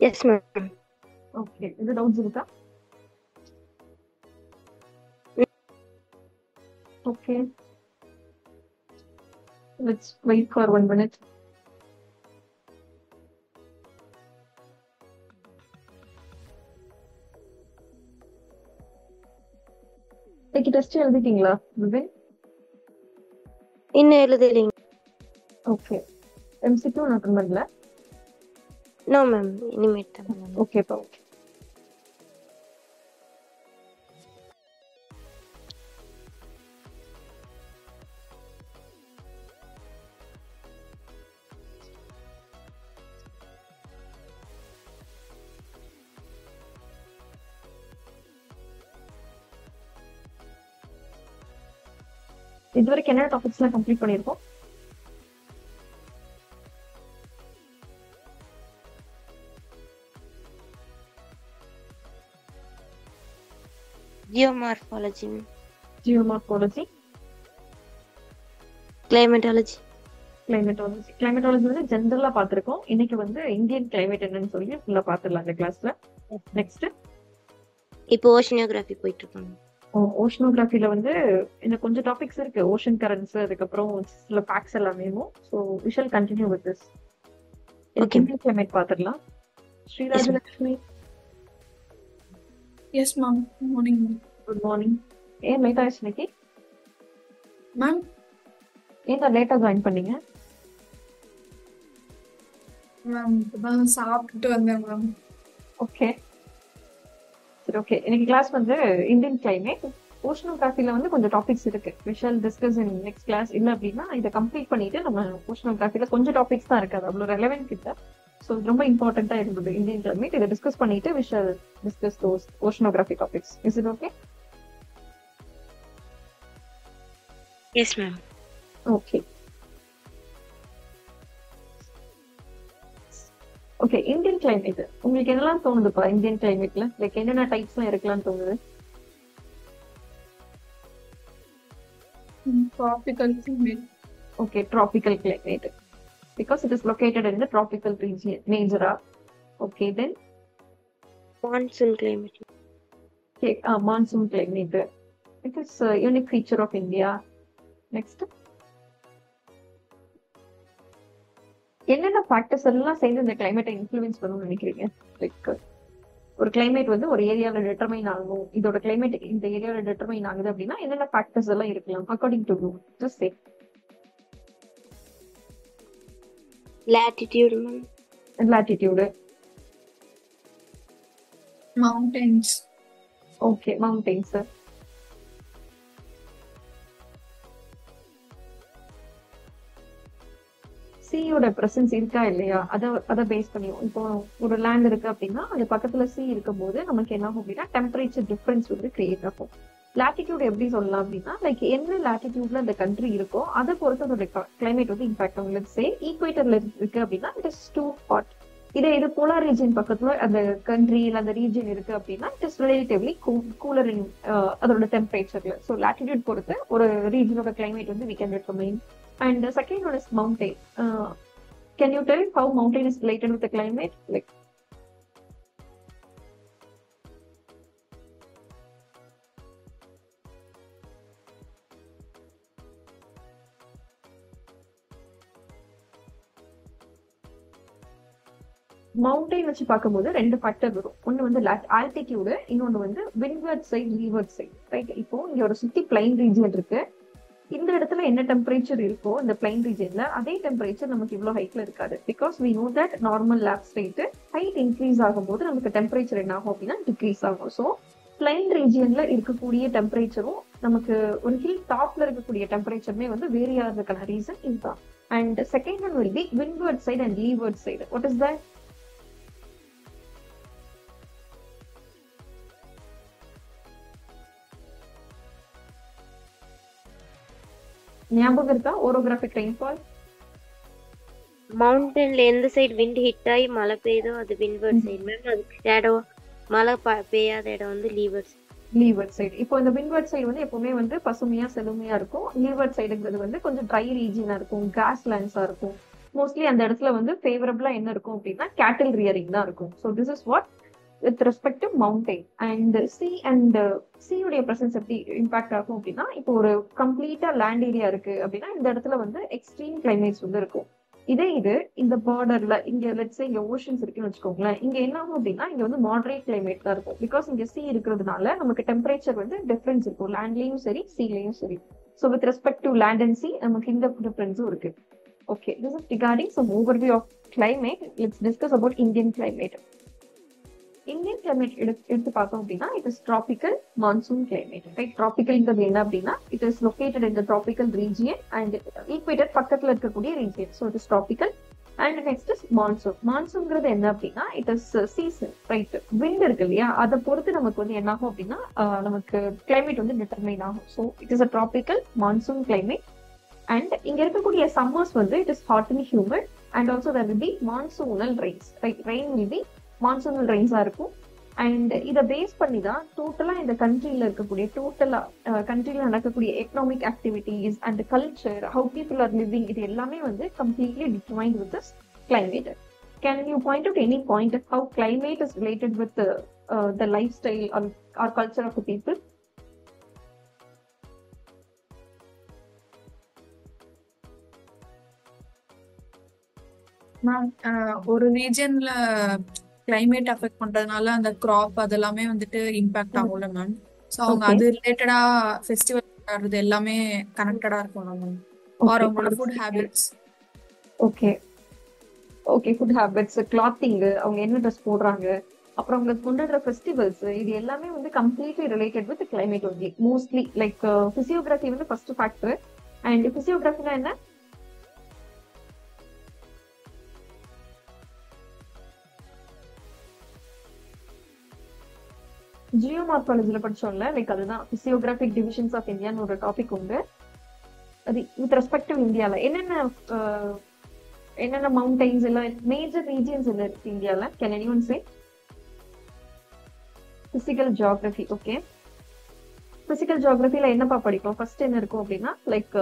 S ma'am. Okay, இது doubts இருக்கா? Okay, let's wait for 1 minute. இன்னைக்கு டெஸ்ட் எழுதிட்டீங்களா விபின்? இன்னும் எழுதலைங்க. ஓகே, எம்சிக்யூ அட்டன் பண்ணல. நோ மேம், இனிமேட் தான் மேம். ஓகேப்பா, ஓகே. இதுவரைக்கும் என்ன டாபிக்ஸ்லாம் கம்ப்ளீட் பண்ணியிருக்கோம்? Geomorphology, geomorphology, climatology. கிளைமேட்டாலஜி வந்து ஜென்ரலா பார்த்திருக்கோம். இன்னைக்கு வந்து இந்தியன் கிளைமேட் என்னன்னு சொல்லி ஃபுல்லா பார்த்துடலாம் இந்த கிளாஸ்ல. நெக்ஸ்ட் இப்போ ஓஷனியோகிராஃபி போயிட்டு இருக்காங்க. ஓஷனோகிராஃபில வந்து இன்னும் கொஞ்சம் டாபிக்ஸ் இருக்கு. ஓஷன் கரண்ட்ஸ், அதுக்கப்புறம் சில ஃபேக்ட்ஸ் எல்லாமே. So we shall continue with this. Okay. Indian climate பார்த்துடலாம். Srirajalakshmi, Yes, ma'am. Good morning, ma'am. Good morning. ஏன் லேட் ஆயிடுச்சு இன்னைக்கு? Ma'am, ஏன் தான் லேட்டா ஜாயின் பண்ணீங்க? ma'am, இப்பதான் சாப்பிட்டுட்டு வந்தேன் மேம். ஓகே, சரி, ஓகே. இன்னைக்கு கிளாஸ் வந்து இந்தியன் கிளைமேட். ஓஷனோகிராஃபில வந்து கொஞ்சம் டாபிக்ஸ் இருக்கு. We shall discuss in next class. இல்ல அப்படின்னா இதை கம்ப்ளீட் பண்ணிட்டு நம்ம ஓஷனோகிராஃபில கொஞ்சம் டாபிக்ஸ் தான் இருக்காது, அவ்வளவு ரெலவென்ட் கிட்ட. ஸோ ரொம்ப இம்பார்ட்டண்டா இருந்தது இந்தியன் கிளைமேட். இதை டிஸ்கஸ் பண்ணிட்டு we shall discuss those oceanography topics. Is it okay? Yes ma'am. Okay, okay. Indian climate உங்களுக்கு என்னெல்லாம் தோணுதுப்பா? இந்தியன் கிளைமேட்ல லைக் என்னென்ன டைப்ஸ் எல்லாம் இருக்கலாம்னு தோணுது? Tropical climate. Okay, tropical climate because it is located in the tropical region majora. Okay, then monsoon climate. okay, monsoon climate. It is a unique feature of India. Next, என்னென்ன factors எல்லாம் சேர்ந்து இந்த கிளைமேட்டை influence பண்ணணும்னு நினைக்கிறீங்க? Like ஒரு climate வந்து ஒரு ஏரியாவில் டிட்டர்மைன் ஆகும், இதோட கிளைமேட் இந்த ஏரியாவில் டிட்டர்மைன் ஆகுது அப்படின்னா என்னென்ன ஃபேக்டர்ஸ் எல்லாம் இருக்கலாம் according to you? Just say. latitude ma'am. latitude. Mountains. Okay, mountains. சீயோட பிரசன்ஸ் இருக்கா இல்லையா, அதை பேஸ் பண்ணி இப்போ ஒரு லேண்ட் இருக்கு அப்படின்னா அது பக்கத்துல சீ இருக்கும் போது நமக்கு என்ன ஆகும் அப்படின்னா டெம்பரேச்சர் டிஃபரன்ஸ் வந்து கிரியேட் ஆகும். லாட்டிடியூட் எப்படி சொல்லலாம் அப்படின்னா லைக் என்ன லாட்டிடியூட்ல அந்த கண்ட்ரி இருக்கோ அதை பொறுத்து அதோட கிளைமேட் வந்து இம்பாக்ட் ஆகும். லெட்ஸ் சே ஈக்குவேட்டர்ல இருக்கு அப்படின்னா இட் இஸ் டூ ஹாட். இதே இது போலார் ரீஜன் பக்கத்துல அந்த கண்ட்ரி இல்ல அந்த ரீஜன் இருக்கு அப்படின்னா it is relatively cooler in அதோட டெம்பரேச்சர்ல. ஸோ லாட்டிடியூட் பொறுத்து ஒரு ரீஜனோட கிளைமேட் வந்து we can determine. And the second one is mountain. Can you tell how mountain is related with the climate? Like, mountain வச்சு பார்க்கும்போது ரெண்டு ஃபேக்டர் வரும். ஒன்னு வந்து ஆல்டிடியூடு, இன்னொன்னு வந்து விண்ட்வர்ட் சைட், லீவர்ட் சைட். ரைட், இப்போ இங்க ஒரு சுத்தி பிளைன் ரீஜன் இருக்கு. இந்த இடத்துல என்ன டெம்பரேச்சர் இருக்கோ இந்த பிளைன் ரீஜன்ல அதே டெம்பரேச்சர் நமக்கு இவ்வளவு ஹைட்ல இருக்காது. Because we know that normal lapse rate height increase ஆகும்போது நமக்கு டெம்பரேச்சர் என்ன ஆகும் அப்படின்னா டிக்ரீஸ் ஆகும். ஸோ பிளைன் ரீஜன்ல இருக்கக்கூடிய டெம்பரேச்சரும் நமக்கு ஒரு ஹில் டாப்ல இருக்கக்கூடிய டெம்பரேச்சருமே வந்து வேரி ஆகிறதுக்கான ரீசன் இதுதான். And second one will be windward side and leeward side. What is that? ஞாபகம் இருக்கா? Orographic rainfall. மவுண்டன்ல எந்த சைடு விண்ட் ஹிட் ஆகி மழை பெய்யுதோ அது விண்ட்வர்ட் சைடு மேம். அதுக்கு ஷேடோ மழை பெய்யாத இடம் வந்து லீவர்ட். Leeward side. இப்போ இந்த விண்ட்வர்ட் சைடு வந்து எப்பவுமே வந்து பசுமையா செழுமையா இருக்கும். லீவர்ட் சைடுங்கிறது வந்து கொஞ்சம் ட்ரை ரீஜனா இருக்கும், கிராஸ் லேண்ட்ஸா இருக்கும். மோஸ்ட்லி அந்த இடத்துல வந்து ஃபேவரபிளா என்ன இருக்கும் அப்படின்னா கேட்டில் ரியரிங் தான் இருக்கும். So this is what with respect to mountain. And சீயுடைய பிரசன்ஸ் எப்படி இம்பாக்ட் ஆகும் அப்படின்னா, இப்போ ஒரு கம்ப்ளீட்டா லேண்ட் ஏரியா இருக்கு அப்படின்னா இந்த இடத்துல வந்து எக்ஸ்ட்ரீம் கிளைமேட்ஸ் வந்து இருக்கும். இது இந்த பார்டர்ல இங்க லெட்ஸ் இங்க ஓஷன்ஸ் இருக்குன்னு வச்சுக்கோங்களேன், இங்க என்ன ஆகும் அப்படின்னா இங்க வந்து மாடரேட் கிளைமேட் தான் இருக்கும். பிகாஸ் இங்க சீ இருக்கிறதுனால நமக்கு டெம்பரேச்சர் வந்து டிஃபரன்ஸ் இருக்கும், லேண்ட்லயும் சரி சீலயும் சரி. So with respect to land and C நமக்கு இந்த டிஃபரன்ஸும் இருக்கு. Okay, this is regarding some overview of climate. Let's discuss about Indian climate. Indian climate எடுத்து பார்த்தோம் அப்படின்னா it is tropical monsoon climate. Right? Tropical ங்கிறது என்ன அப்படின்னா it is located in the tropical region and equator பக்கத்துல இருக்கக்கூடிய region. So it is tropical. And next is monsoon. Monsoonங்கிறது என்ன அப்படின்னா it is season. Right? Wind இருக்கு இல்லையா, அதை பொறுத்து நமக்கு வந்து என்ன ஆகும் அப்படின்னா நமக்கு climate வந்து determine ஆகும். So it is a tropical monsoon climate. And இங்க இருக்கக்கூடிய summers வந்து it is hot and humid and also there will be monsoonal rains. Right? Rain will be monsoonal rains ஆ இருக்கும். And இதை பேஸ் பண்ணி தான் டோட்டலா இந்த கண்ட்ரில இருக்கக்கூடிய கண்ட்ரில நடக்கக்கூடிய economic activities and culture, how people are living, இது எல்லாமே வந்து completely determined with this climate. Can you point out any point of how climate is related with the lifestyle or culture of the people? Ma'am ஒரு ரீஜன்ல climate affect பண்றதுனால அந்த graph அதெல்லாமே வந்துட்டு impact ஆகும்ல ma'am. So அவங்க Okay. அது ரிலேட்டடா festival கொண்டாடுறது எல்லாமே கனெக்டடா இருக்கும் மேம். ஆர் அவங்களோட food habits. Okay okay, food habits, clothing, அவங்க என்ன ட்ரெஸ் போடுறாங்க, அப்புறம் அவங்க கொண்டாடுற ஃபெஸ்டிவல்ஸ், இது எல்லாமே வந்து completely related with climate only. Mostly like physiography வந்து ஃபர்ஸ்ட் ஃபேக்டர். அண்ட் பிசியோகிராஃபினா என்ன? ஜியோமார்பாலஜில படிச்சோம்ல, லைக் அதுதான் பிசியோகிராபிக் டிவிஷன்ஸ் ஆஃப் இந்தியான்னு ஒரு டாபிக் உண்டு. அது வித் ரெஸ்பெக்ட் டு இந்தியால என்னென்ன மவுண்டைன்ஸ் எல்லாம், மேஜர் ரீஜியன்ஸ் என்ன இருக்கு இந்தியால? Can anyone say? Physical geography. Okay, physical ஜியோகிராஃபில என்னப்பா படிப்போம்? ஃபர்ஸ்ட் என்ன இருக்கும் அப்படின்னா லைக்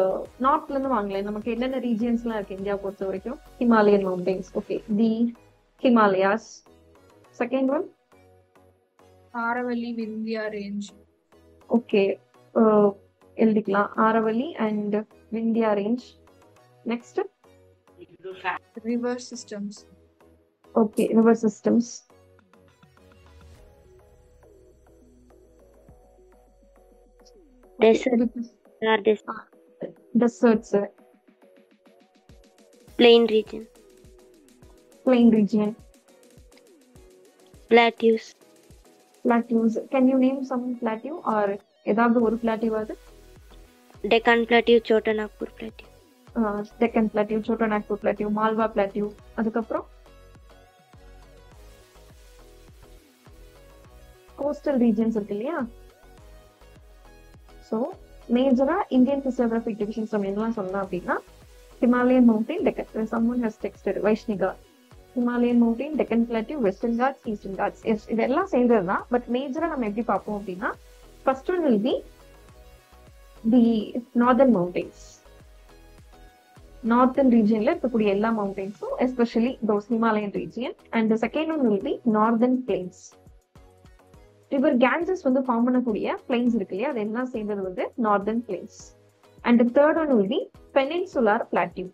நார்த்ல இருந்து வாங்கலாம், நமக்கு என்னென்ன ரீஜியன்ஸ் எல்லாம் இருக்கு இந்தியா பொறுத்த வரைக்கும்? Himalayan mountains. Okay, the Himalayas. Second one Aravalli Vindhya range. Okay, எழுதிக்கலாம், Aravalli and Vindhya range. Next river systems. Okay, river systems. Deserts. plain region, plain region. plateaus, plateaus. Can you name some plateau or ஏதாவது ஒரு plateau அது? Deccan plateau, Chota Nagpur plateau, Deccan plateau, Chota Nagpur plateau, Malwa plateau. அதுக்கப்புறம் coastal regions இருக்கு இல்லையா? So மேஜரா Indian physiographic divisions நம்ம என்னெல்லாம் சொல்லலாம் அப்படின்னா Himalayan mountain, Deccan. someone has texted Vaishnika. Himalayan mountain, Deccan plateau, Western Ghats, Eastern Ghats. Yes, இதெல்லாம் சேர்ந்தது தான். பட் மேஜரா நம்ம எப்படி பார்ப்போம் அப்படின்னா first one will be the northern mountains. Northern ரீஜியன்ல இருக்கக்கூடிய எல்லா மவுண்டைன்ஸும், especially those Himalayan region. And second one will be northern plains. River Ganges வந்து ஃபார்ம் பண்ணக்கூடிய பிளைன்ஸ் இருக்கு இல்லையா, அது எல்லாம் சேர்ந்தது வந்து northern planes. And third one will B peninsular plateau.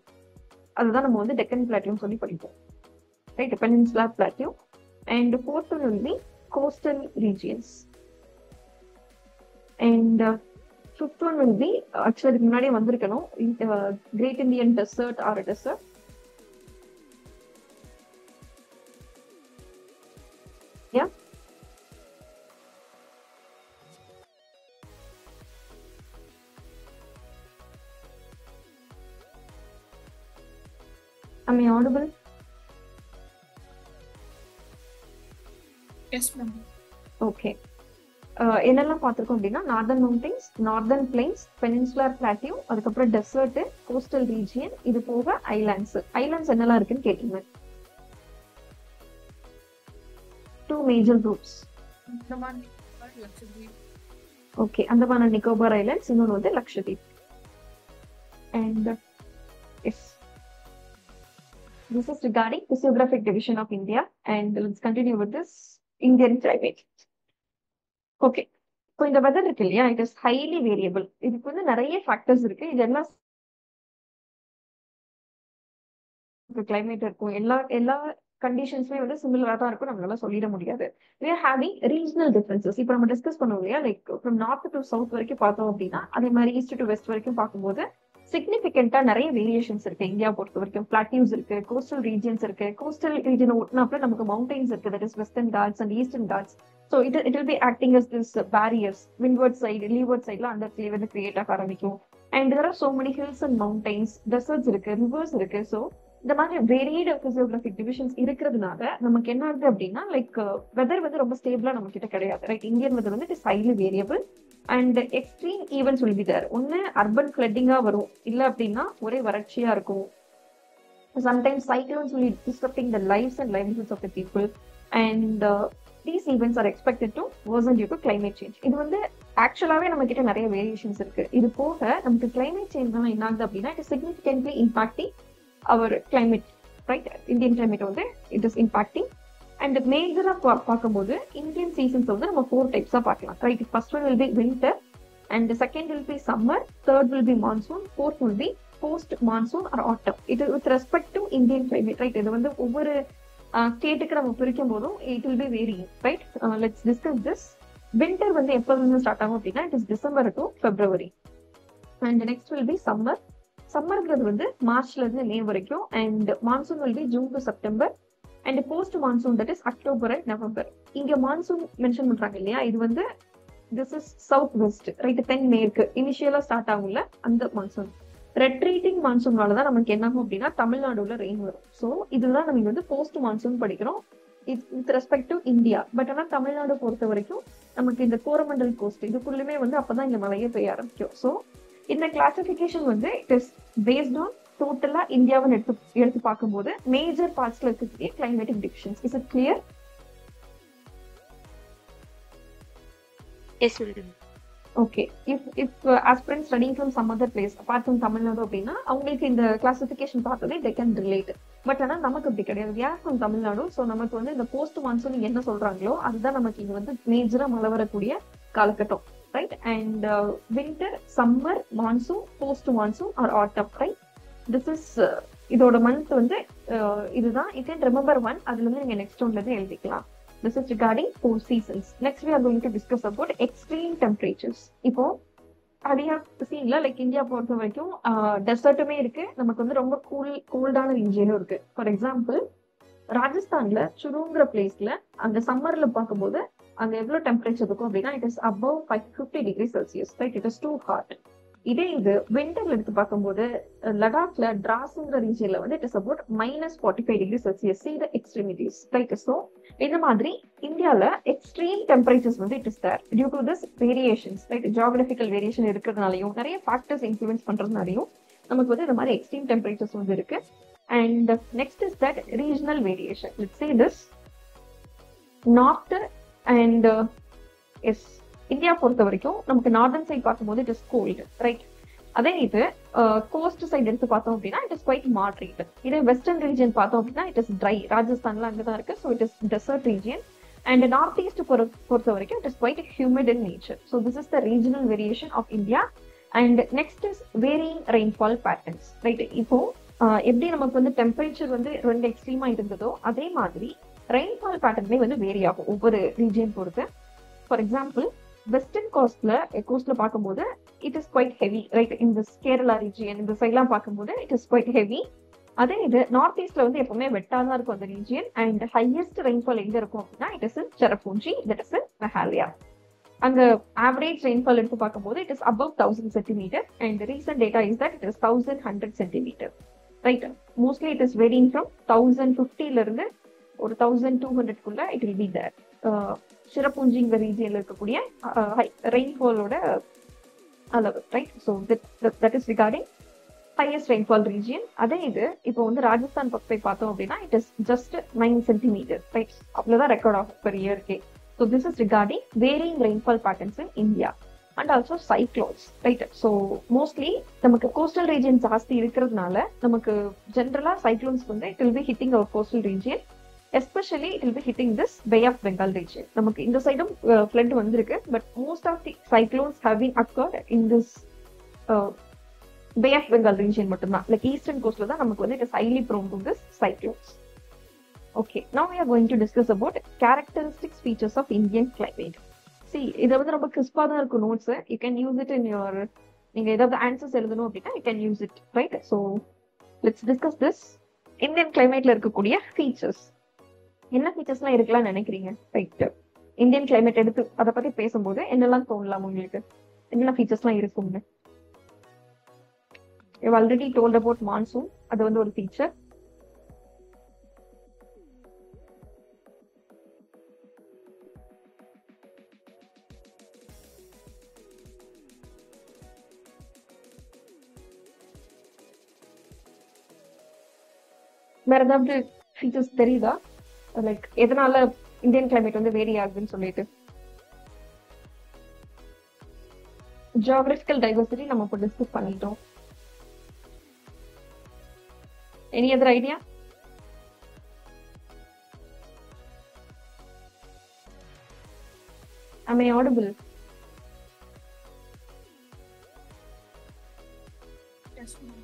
அதுதான் நம்ம வந்து டெக்கன் பிளாட்டியூன்னு சொல்லி படிப்போம். Right, peninsular plateau. And fourth one will be coastal regions. And fifth one will be actually முன்னாடியே வந்திருக்கணும், Great Indian Desert or a desert. Yeah. Am I audible? Yes ma'am. Okay, என்னெல்லாம் பார்த்துருக்கோம் அப்படின்னா northern mountains, northern plains, peninsular plateau, அதுக்கப்புறம் desert, coastal region, இது போக islands. Islands என்னெல்லாம் இருக்குன்னு கேட்டீங்க. 2 major groups. Andaman Nicobar, Lakshadweep. Okay, Andaman and Nicobar islands, இன்னொன்று வந்து Lakshadweep. And yes, This is regarding physiographic division of India, and let's continue with this Indian climate. Okay. இப்போ இந்த வெதர் இருக்கு இல்லையா, இட் இஸ் ஹைலி வேரியபிள். இதுக்கு வந்து நிறைய ஃபேக்டர்ஸ் இருக்கு. இதெல்லாம் கிளைமேட் இருக்கும், எல்லா எல்லா கண்டிஷன்ஸுமே வந்து சிமிலரா தான் இருக்கும், நம்மளால சொல்லிட முடியாது. we are having regional differences. இப்போ நம்ம டிஸ்கஸ் பண்ணுவோம் இல்லையா, like from north to south வரைக்கும் பார்த்தோம் அப்படின்னா, அதே மாதிரி ஈஸ்ட் டு வெஸ்ட் வரைக்கும் பார்க்கும்போது சிக்னிபிகண்டா நிறைய வேரியேஷன்ஸ் இருக்கு. இந்தியா பொறுத்த வரைக்கும் பிளாட்டியூஸ் இருக்கு, கோஸ்டல் ரீஜன்ஸ் இருக்கு. கோஸ்டல் ரீஜன் ஒட்டினாப்ல நமக்கு மவுண்டைன்ஸ் இருக்கு, that is Western Ghats and Eastern Ghats. So it will be acting as this barriers. Windward side, leeward சைட்ல அந்த இடத்துல வந்து கிரியேட் ஆக ஆரம்பிக்கும். And there are so many hills and mountains, deserts இருக்கு, ரிவர்ஸ் இருக்கு. ஸோ இந்த மாதிரி வேரியட் பிசியோகிராபிக் டிவிஷன்ஸ் இருக்கிறதுனால நமக்கு என்ன ஆகுது அப்படின்னா, லைக் வெதர் வந்து ரொம்ப ஸ்டேபிளா நம்ம கிட்ட கிடையாது. ரைட், இந்தியன் வெதர் வந்து it's highly variable and extreme events will be there. ஒன்னு அர்பன் ஃபிளட்டிங்கா வரும், இல்ல அப்படின்னா ஒரே வறட்சியா இருக்கும். Sometimes cyclones will disturbing the lifes and livelihoods of the people. And these events are expected to worsen due to climate change. இது வந்து ஆக்சுவலாவே நம்ம கிட்ட நிறைய வேரியேஷன்ஸ் இருக்கு. இது போக நமக்கு கிளைமேட் சேஞ்ச் என்ன ஆகுது அப்படின்னா, it is significantly impacting our climate. Right, Indian climate வந்து இட் இஸ் இம்பாக்டிங். அண்ட் மேஜரா பார்க்கும்போது இந்தியன் சீசன்ஸ் வந்து நம்ம 4 டைப்ஸா பார்க்கலாம். Right, first one will be winter, and second will be summer, third will be monsoon, fourth will be post monsoon R autumn. இது with respect to Indian climate. Right, இது வந்து ஒவ்வொரு ஸ்டேட்டுக்கு நம்ம பிரிக்கும் போதும் it will be varying. Right, let's discuss this. Winter வந்து எப்போ இருந்து ஸ்டார்ட் ஆகும் அப்படின்னா, it is December to February. And next will be summer. சம்மர்ங்கிறது வந்து மார்ச்ல இருந்து மே வரைக்கும். And monsoon will be June to September. And post monsoon that is October and November. இங்க மான்சூன் மென்ஷன் பண்றாங்க இல்லையா, இது வந்து this is south west. Right, தென் மேற்கு இனிஷியலா ஸ்டார்ட் ஆகும்ல அந்த மான்சூன். ரெட்ரீட்டிங் மான்சூன்னாலதான் நமக்கு என்ன ஆகும் அப்படின்னா, தமிழ்நாடுல ரெயின் வரும். ஸோ இதுதான் நம்ம வந்து போஸ்ட் மான்சூன் படிக்கிறோம் with respect to India. But ஆனா தமிழ்நாடு பொறுத்த வரைக்கும் நமக்கு இந்த கோரமண்டல் கோஸ்ட் இதுக்குள்ளுமே வந்து அப்பதான் இங்க மழையே பெய்ய ஆரம்பிக்கும். ஸோ இந்த கிளாசிபிகேஷன் வந்து இட் இஸ் பேஸ்ட் ஆன் டோட்டலா இந்தியாவை எடுத்து பார்க்கும்போது மேஜர் பார்ட்ஸ்ல இருக்கக்கூடிய climatic divisions. Is it clear? Yes madam. Okay. If aspirants studying from some other place apart from Tamil Nadu அப்படின்னா அவங்களுக்கு இந்த கிளாசிபிகேஷன் பார்த்ததே they can relate. பட் ஆனா நமக்கு அப்படி கிடையாது. we are from Tamil Nadu. So நமக்கு வந்து இந்த போஸ்ட் மான்சூன் என்ன சொல்றாங்களோ அதுதான் நமக்கு இங்க வந்து மேஜரா மழை வரக்கூடிய காலகட்டம். Right, and winter, summer, monsoon, post monsoon R autumn. Right, this is இதோட மந்த் வந்து இதுதான். யூ கேன் ரிமெம்பர் ஒன், அதுல இருந்து நீங்க நெக்ஸ்ட் ஒன்ல இருந்து எழுதிக்கலாம். This is regarding 4 seasons. Next we are going to discuss about extreme temperatures. இப்போ அதிகா சீன்ல லைக் இந்தியா பொறுத்த வரைக்கும் டெசர்ட்டுமே இருக்கு, நமக்கு வந்து ரொம்ப கோல்டான ரீஜியனும் இருக்கு. ஃபார் எக்ஸாம்பிள் ராஜஸ்தான்ல சுருங்கிற பிளேஸ்ல அந்த சம்மர்ல பார்க்கும்போது அங்க எவ்வளவு டெம்பரேச்சர் இருக்கும் அப்படின்னா, it is above 50 degree Celsius. Right, it is too hot. இதே இது விண்டர்ல எடுத்து பார்க்கும்போது லடாக்ல டிராஸ்ங்கிற ரீஜியன்ல வந்து it is about -45 degree Celsius. See the extremities. Right, so இந்த மாதிரி இந்தியால எக்ஸ்ட்ரீம் டெம்பரேச்சர்ஸ் வந்து it is there due to this variations. Right, geographical variation இருக்கிறதுனாலையும் நிறைய ஃபேக்டர்ஸ் இன்ஃப்ளூயன்ஸ் பண்றதுனாலையும் நமக்கு வந்து இந்த மாதிரி எக்ஸ்ட்ரீம் டெம்பரேச்சர்ஸ் வந்து இருக்கு. And next is that regional variation. Let's say this north and S India பொறுத்த வரைக்கும் நமக்கு நார்தர்ன் சைட் பார்க்கும்போது இட் இஸ் கோல்டு. ரைட், அதே இது கோஸ்ட் சைடு எடுத்து பார்த்தோம் அப்படின்னா இட் இஸ் குவைட் மாட்ரேட். இதே வெஸ்டர்ன் ரீஜன் பார்த்தோம் அப்படின்னா இட் இஸ் ட்ரை. ராஜஸ்தான்ல அங்கதான் இருக்கு. So it is desert region. And north east பொறுத்த வரைக்கும் it is quite humid in nature. So this is the regional variation of India. And next is varying rainfall patterns. Right, இப்போ எப்படி நமக்கு வந்து temperature வந்து ரொம்ப எக்ஸ்ட்ரீமா இருந்ததோ அதே மாதிரி ரெயின்ஃபால் பேட்டர்னே வந்து வேரி ஆகும் ஒவ்வொரு ரீஜன் பொறுத்து. ஃபார் எக்ஸாம்பிள் வெஸ்டர்ன் கோஸ்ட்ல பார்க்கும்போது it is quite heavy. Right, இந்த கேரளா ரீஜியன் இந்த சைட்லாம் பார்க்கும்போது இட் இஸ் குவைட் ஹெவி. அதே இது நார்த் ஈஸ்ட்ல வந்து எப்பவுமே வெட்டா தான் இருக்கும் அந்த ரீஜியன். அண்ட் ஹையஸ்ட் ரெயின்ஃபால் எங்க இருக்கும் அப்படின்னா it is in Cherrapunji, that is in Meghalaya. அங்க ஆவரேஜ் ரெயின்ஃபால் எடுத்து பார்க்கும்போது it is above 1000 centimetre. And recent data is that it is 1100 centimetre. Right, mostly it is varying from 1050ல இருந்து ஒரு 1200க்குள்ள இட் வில் பி தேர். சிறப்புஞ்சிங்கிற ரீஜியன்ல இருக்கக்கூடிய ரெயின்ஃபாலோட அளவு. Right, so that is regarding highest rainfall region. அதே இது இப்போ வந்து ராஜஸ்தான் பக்கம் போய் பார்த்தோம் அப்படின்னா it is just 9 centimetre. Right, அவ்வளவுதான் ரெக்கார்ட் ஆகும் பெர் இயர்க்கே. So this is regarding varying rainfall patterns in India. And also cyclones, right? So mostly நமக்கு கோஸ்டல் ரீஜியன் ஜாஸ்தி இருக்கிறதுனால நமக்கு ஜென்ரலா சைக்ளோன்ஸ் வந்து it will be hitting our coastal region, especially it will be hitting this Bay of Bengal region. நமக்கு இந்த சைடும் flood வந்திருக்கு, but most of the cyclones have been occurred in this Bay of Bengal region மட்டும்தான். Like eastern கோஸ்ட்ல தான் நமக்கு வந்து it is highly prone to this cyclones. Okay, now we are going to discuss about characteristics features of Indian climate. See, இது வந்து ரொம்ப கிறிஸ்பா தான் இருக்கும் notes. You can use it in your, நீங்க ஏதாவது ஆன்சர்ஸ் எழுதணும் அப்படின்னா you can use it, right? So let's discuss this Indian கிளைமேட்ல இருக்கக்கூடிய ஃபீச்சர்ஸ். என்ன ஃபீச்சர்ஸ்லாம் இருக்கலாம் நினைக்கிறீங்க? ரைட், இந்தியன் கிளைமேட் எடுத்து அதை பத்தி பேசும்போது என்னெல்லாம் தோணலாம் உங்களுக்கு? என்னென்ன ஃபீச்சர்ஸ்லாம் இருக்குங்க? You already told about monsoon, அது வந்து ஒரு ஃபீச்சர். வேற ஏதாவது ஃபீச்சர்ஸ் தெரியுதா? லைக் எதனால இந்தியன் கிளைமேட் வந்து வேரி ஆகுதுன்னு சொல்லிட்டு. ஜியோகிராபிக்கல் டைவர்சிட்டி நம்ம இப்போ டிஸ்கஸ் பண்ணிட்டோம். Any other idea? Am I audible? Yes, ma'am.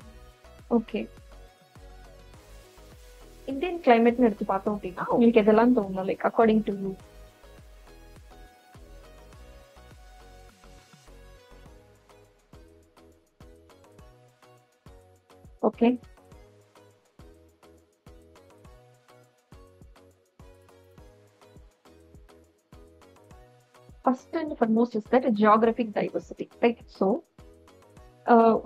Okay. Indian கிளைமேட்னு எடுத்து பார்த்தோம் அப்படின்னா உங்களுக்கு எதெல்லாம் தோணும்? Like according to you. Okay, first and foremost is that geographic diversity, right? So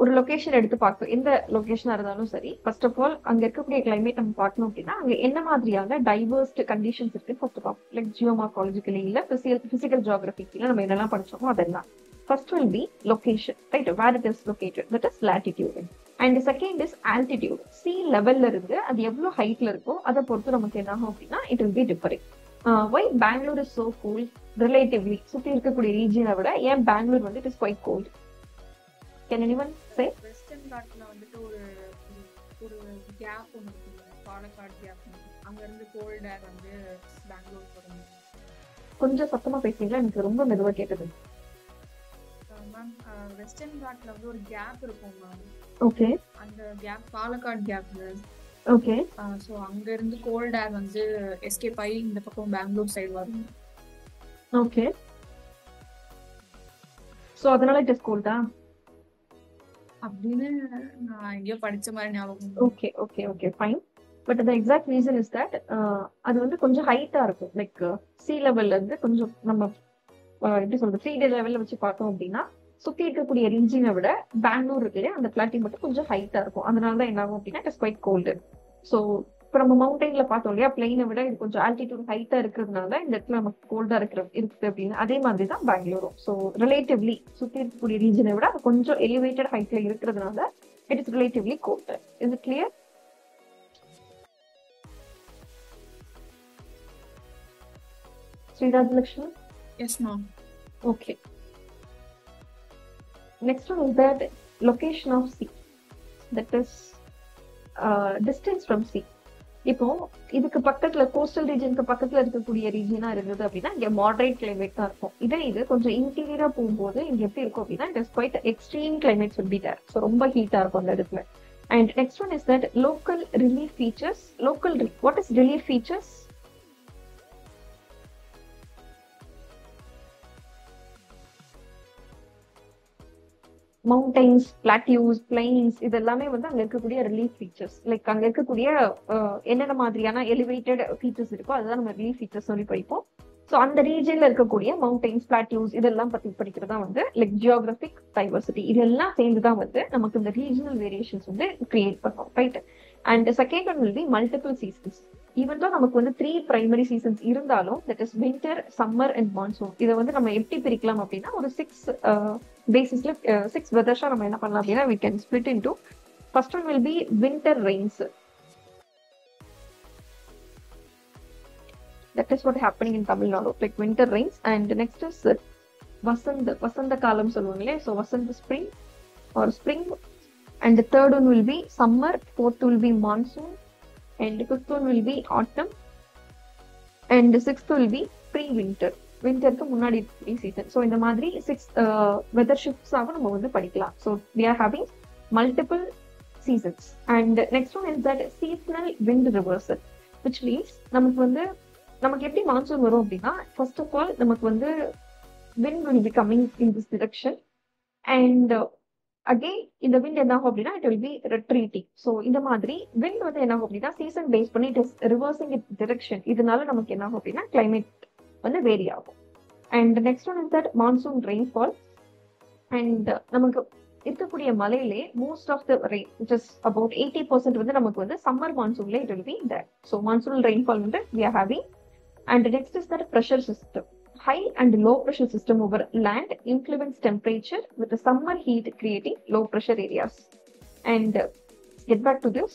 ஒரு லொகேஷன் எடுத்து பார்க்கணும், எந்த லொகேஷனா இருந்தாலும் சரி. ஃபர்ஸ்ட் ஆஃப் ஆல் அங்க இருக்கக்கூடிய கிளைமேட் நம்ம பார்க்கணும் அப்படின்னா அங்க என்ன மாதிரியான டைவர்ஸ்ட் கண்டிஷன்ஸ் இருக்கு first of all. Like geomorphologically இல்ல பிசிக்கல் ஜியோகிராபிக்ல நம்ம என்னெல்லாம் படிச்சோமோ அதெல்லாம். First will be location, right? Where it is located, that is latitude. And second is altitude. Sea லெவல்ல இருந்து அது எவ்வளவு ஹைட்ல இருக்கோ அதை பொறுத்து நமக்கு என்ன ஆகும் அப்படின்னா it will be differing. Why Bangalore is so cool relatively? சுத்தி இருக்கக்கூடிய ரீஜியனை விட ஏன் பெங்களூர் வந்து it is quite cold? Can anyone say? Western காட்ல வந்துட்டு ஒரு ஒரு கேப் ஒன்று இருக்குங்க, பாலக்காடு கேப். அங்க இருந்து கோல்ட் ஏர் வந்து பெங்களூர் போறோம். கொஞ்சம் சத்தமா பேசுறீங்களா? எனக்கு ரொம்ப மெதுவா கேக்குது. மேம், வெஸ்டர்ன் காட்ல வந்து ஒரு கேப் இருக்கும் மேம். ஓகே, அந்த gap Palakkad gap. Okay. So அங்க இருந்து கோல்ட் ஏர் வந்து எஸ்கேப் ஆகி இந்த பக்கம் பெங்களூர் சைடு வரும். ஓகே, ஸோ அதனால இட் இஸ் கோல்டா அப்படின்னு நான் எங்கேயோ படிச்ச மாதிரி ஞாபகம். Okay okay okay, fine. But the exact reason is that அது வந்து கொஞ்சம் ஹைட்டா இருக்கும். லைக் சி லெவல்ல இருந்து கொஞ்சம் நம்ம எப்படி சொல்றது, 3D லெவல்ல வச்சு பார்த்தோம் அப்படின்னா சுத்தி இருக்கக்கூடிய ரீஜியனை விட பெங்களூர் இருக்கு இல்லையா, அந்த பிளாட்டி மட்டும் கொஞ்சம் ஹைட்டா இருக்கும். அதனால தான் என்ன ஆகும் அப்படின்னா it is quite cold. So இப்போ நம்ம மவுண்டெயின்ல பார்த்தோம் இல்லையா, பிளெயினை விட இது கொஞ்சம் ஆல்டிடியூட் ஹைட்டா இருக்கிறதுனால இந்த இடத்துல நமக்கு கோல்டா இருக்குது அப்படின்னு. அதே மாதிரி தான் பெங்களூரும். ஸோ ரிலேட்டிவ்லி சுத்தி இருக்கக்கூடிய ரீஜனை விட அது கொஞ்சம் எலிவேட்டட் ஹைட்ல இருக்கிறதுனால it is relatively cold. Is it clear? Srirajalakshmi? Yes ma'am. Okay. Next one is that location of sea. That is distance from sea. இப்போ இதுக்கு பக்கத்துல கோஸ்டல் ரீஜனுக்கு பக்கத்துல இருக்கக்கூடிய ரீஜனா இருந்தது அப்படின்னா இங்க மாடரேட் கிளைமேட் தான் இருக்கும். இதே இது கொஞ்சம் இன்டீரியரா போகும்போது இங்க எப்படி இருக்கும் அப்படின்னா it is quite extreme climate will be there. So ரொம்ப ஹீட்டா இருக்கும் அந்த இடத்துல. And next one is that local relief features. What is relief features? Mountains, plateaus, plains, இது எல்லாமே வந்து அங்க இருக்கக்கூடிய ரிலீஃப் ஃபீச்சர்ஸ். லைக் அங்க இருக்கக்கூடிய என்னென்ன மாதிரியான எலிவேட்டட் ஃபீச்சர்ஸ் இருக்கோ அதுதான் நம்ம ரிலீஃப் ஃபீச்சர்ஸ் சொல்லி படிப்போம். ஸோ அந்த ரீஜன்ல இருக்கக்கூடிய மவுண்டைன்ஸ், பிளாட்டியூஸ் இதெல்லாம் பத்தி படிக்கிறதா வந்து லைக் ஜியோகிராபிக் டைவர்சிட்டி. இதெல்லாம் சேர்ந்துதான் வந்து நமக்கு இந்த ரீஜனல் வேரியேஷன்ஸ் வந்து கிரியேட் பண்ணும், right? And second one will B multiple seasons. Even தான் நமக்கு வந்து 3 பிரைமரி சீசன்ஸ் இருந்தாலும் that is winter, summer and monsoon. இதை வந்து நம்ம எப்படி பிரிக்கலாம் அப்படின்னா ஒரு 6 பேசிஸ்ல 6 வெதர்ஸா நம்ம என்ன பண்ணலாம் அப்படின்னா we can split into first one will be winter rains. That is what happening in Tamil Nadu, like winter rains. And next is வசந்த காலம் சொல்லுவாங்களே. So Vasantha spring or spring, and the third one will be summer, fourth will be monsoon, and the fifth one will be autumn, and the sixth will be pre-winter. விண்டருக்கு முன்னாடி season. So இந்த மாதிரி 6 weather ஷிஃப்ட்ஸாக நம்ம வந்து படிக்கலாம். So we are having multiple seasons. And next one is that seasonal wind reversal, which means நமக்கு எப்படி monsoon வரும் அப்படின்னா, ஃபர்ஸ்ட் ஆஃப் ஆல் நமக்கு வந்து wind will be coming in this direction, and again இந்த wind என்ன ஆகும் அப்படின்னா it will be retreating. So இந்த மாதிரி wind வந்து என்ன ஆகும் அப்படின்னா சீசன் பேஸ் பண்ணி it is reversing its direction. இதனால நமக்கு என்ன ஆகும் அப்படின்னா climate வந்து வேரி ஆகும். And next one is that monsoon rainfall. And நமக்கு இருக்கக்கூடிய மலையிலே most of the rain which is about 80% வந்து நமக்கு வந்து சம்மர் மான்சூன்ல it will be there. So monsoon rainfall வந்து we are having. And next is that pressure system. High and low pressure system over land influence temperature with the summer heat creating low pressure areas. And get back to this.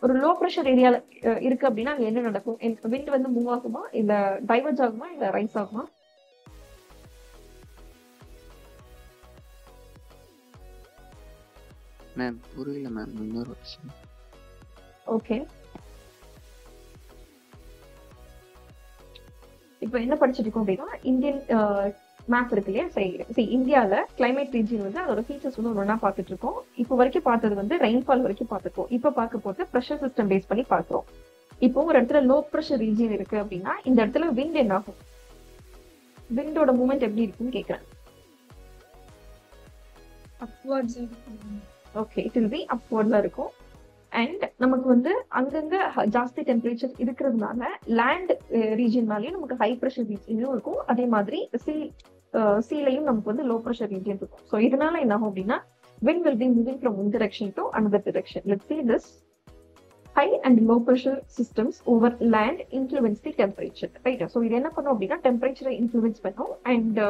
ஒரு low pressure ஏரியால இருக்கு அப்படின்னா அங்க என்ன நடக்கும்? Wind வந்து move ஆகுமா, இல்ல டைவர்ஜ் ஆகுமா, இல்ல ரைஸ் ஆகுமா? மேம் புரியல மேம், இன்னொரு விஷயம். ஓகே, இப்போ என்ன படிச்சுட்டு இருக்கோம் அப்படின்னா இந்தியன் மேப் இருக்கு இல்லையா. சரி, இந்தியால கிளைமேட் ரீஜியன் வந்து அதோட ஃபீச்சர்ஸ் வந்து ஒன்னா பார்த்துட்டு இருக்கோம். இப்போ வரைக்கும் பார்த்தது வந்து ரெயின்ஃபால் வரைக்கும் பார்த்துருக்கோம். இப்போ பார்க்க போது ப்ரெஷர் சிஸ்டம் பேஸ் பண்ணி பார்க்குறோம். இப்போ ஒரு இடத்துல லோ ப்ரெஷர் ரீஜியன் இருக்கு அப்படின்னா இந்த இடத்துல விண்ட் என்ன ஆகும்? விண்டோட மூவ்மெண்ட் எப்படி இருக்குன்னு கேட்குறேன். ஓகே, இட் வில் பி அப்வர்ட்ல இருக்கும். அண்ட் நமக்கு வந்து அங்கங்க ஜாஸ்தி டெம்பரேச்சர் இருக்கிறதுனால லேண்ட் ரீஜியன் மேலேயும் நமக்கு ஹை ப்ரெஷர் ரீஜியனும் இருக்கும். அதே மாதிரி சீலையும் நமக்கு வந்து லோ ப்ரெஷர் ரீஜியன் இருக்கும். ஸோ இதனால என்ன ஆகும் அப்படின்னா wind will be moving from one direction to another direction. Let's see this. High and low pressure systems over land influence the temperature, right? So இது என்ன பண்ணும் அப்படின்னா டெம்பரேச்சரை இன்ஃப்ளூயன்ஸ் பண்ணும். And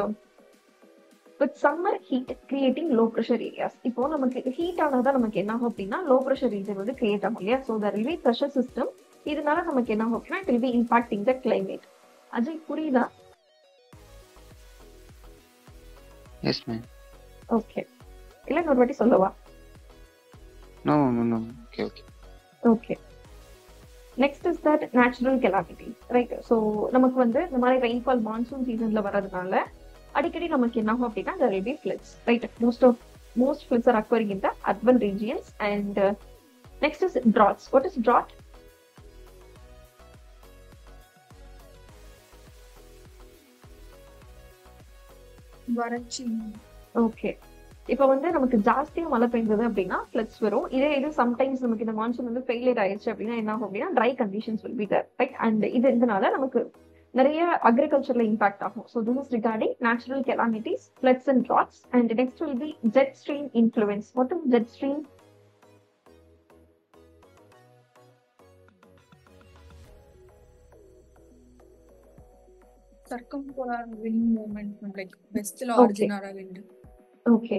with summer heat creating low pressure areas. இப்போ நமக்கு heat ஆனதான் நமக்கு என்ன ஆகும் அப்படின்னா லோ ப்ரெஷர் ரீஜன் வந்து கிரியேட் ஆகும் இல்லையா. So there will be pressure system. இதனால நமக்கு என்ன ஆகும் அப்படின்னா it will be impacting the climate. Ajay புரியுதா? S ma'am. ஓகே, இல்ல இன்னொரு வாட்டி சொல்லவா? No no, okay okay okay. Next is that natural calamity, right? So நமக்கு வந்து இந்த மாதிரி ரெயின்ஃபால் மான்சூன் சீசன்ல வர்றதுனால அடிக்கடி நமக்கு என்ன ஆகும் அப்படின்னா there will be floods, right? Most floods are occurring in the urban regions. And next is droughts. What is drought? வறட்சி. ஓகே, இப்போ வந்து நமக்கு ஜாஸ்தியா மழை பெய்ஞ்சது அப்படின்னா ஃப்ளட்ஸ் வரும். இது சம்டைம்ஸ் நமக்கு இந்த மான்சூன் வந்து ஃபெயிலியர் ஆயிடுச்சு அப்படின்னா என்ன ஆகும் அப்படின்னா dry conditions will be there, right? And இதனால நமக்கு நிறைய அக்ரிகல்ச்சர்ல இம்பாக்ட் ஆகும். So this is regarding natural calamities, floods and droughts. And next will be jet stream influence. What is jet stream? circumpolar wind movement, like westல ஆரிஜினாரா wind. Okay,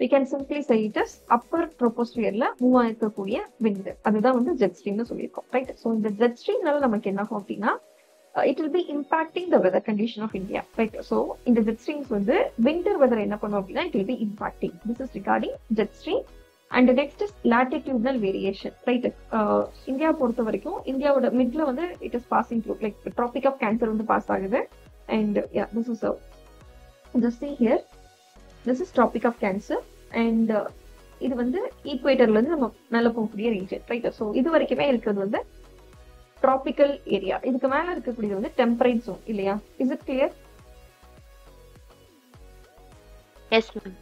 we can simply say it as upper troposphereல move ஆயிருக்கக்கூடிய wind. அதுதான் வந்து jet ஸ்ட்ரீம்னு சொல்லியிருக்கோம், right? So இந்த jet ஸ்ட்ரீம்னால நமக்கு என்ன ஆகும் அப்படின்னா it will be impacting the weather condition of India, right? So in the jet streams வந்து winter weather என்ன பண்ணும் அப்படின்னா it will be impacting. This is regarding jet stream. And the next is latitudinal variation, right? India பொறுத்த வரைக்கும் இந்தியாவோட மிட்ல வந்து it is passing through like the tropic of cancer வந்து pass ஆகுது. And yeah, this is just see here, this is tropic of cancer. And இது வந்து ஈக்குவேட்டர்ல இருந்து நம்ம மேல போகக்கூடிய ரீஜன், ரைட்? ஸோ இது வரைக்குமே இருக்கிறது வந்து ட்ராபிக்கல் ஏரியா. இதுக்கு மேல இருக்கக்கூடியது வந்து டெம்பரேட் ஜோன் இல்லையா? Is it clear? Yes ma'am.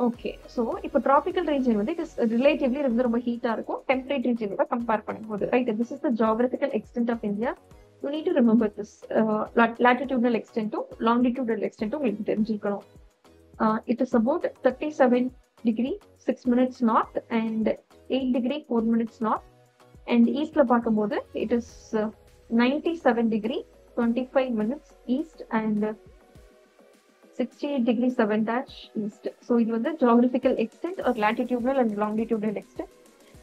Okay, so இப்போ ட்ராபிக்கல் ரீஜன் வந்து இட் இஸ் ரிலேட்டிவ்லி வந்து ரொம்ப ஹீட்டா இருக்கும் டெம்பரேட் ரீஜனோட கம்பேர் பண்ணும்போது, right? This is the geographical extent of India. You need to remember this. Latitudinal எக்ஸ்டென்ட்டும் லாங்கிடியூடனல் எக்ஸ்டென்ட்டும் உங்களுக்கு தெரிஞ்சுக்கணும். It is about 37 degree 6 minutes north and 8 degree 4 minutes north. And eastல பார்க்கும்போது it is 97 degree 25 minutes east and 68 degree 7 dash east. So இது வந்து geographical extent or latitudinal and longitudinal extent.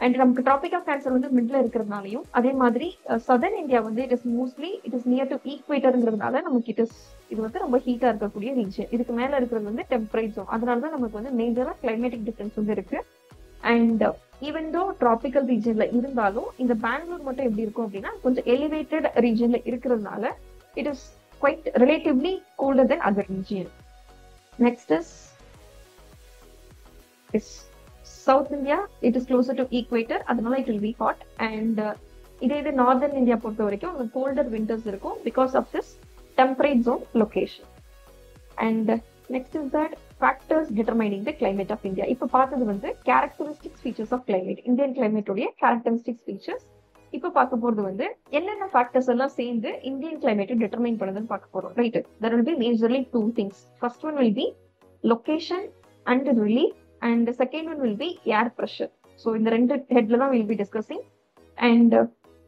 And நமக்கு traffic of cancer வந்து மிட்ல இருக்கிறதுனாலையும், அதே மாதிரி southern India வந்து it is near to ஈக்வேட்டருங்கிறதுனால நமக்கு இது வந்து ரொம்ப ஹீட்டா இருக்கக்கூடிய ரீஜன். இதுக்கு மேல இருக்கிறது வந்து டெம்பரேட் ஜோன். அதனாலதான் நமக்கு வந்து மேஜரா கிளைமேட்டிக் டிஃபரன்ஸ் வந்து இருக்கு. அண்ட் ஈவன் தோ ட்ராபிக்கல் ரீஜன்ல இருந்தாலும் இந்த பெங்களூர் மட்டும் எப்படி இருக்கும் அப்படின்னா கொஞ்சம் எலிவேட்டட் ரீஜன்ல இருக்கிறதுனால it is quite relatively colder then other region. Next is South India, it is closer to equator, அதனால it will be hot. And இதே இது Northern India பொறுத்த வரைக்கும் colder winters இருக்கும் because of this temperate zone location. And next is that factors determining the climate of India. இப்போ பார்த்தது வந்து characteristic features of climate, Indian climate உடைய characteristic features. இப்போ பார்க்க போறது வந்து என்னென்ன factors எல்லாம் சேர்ந்து Indian climate determine பண்ணுதுன்னு பார்க்க போறோம். Right? There will be majorly two things. First one will be location and relief. And the second one will be air pressure. So in the rented head la we'll be discussing. And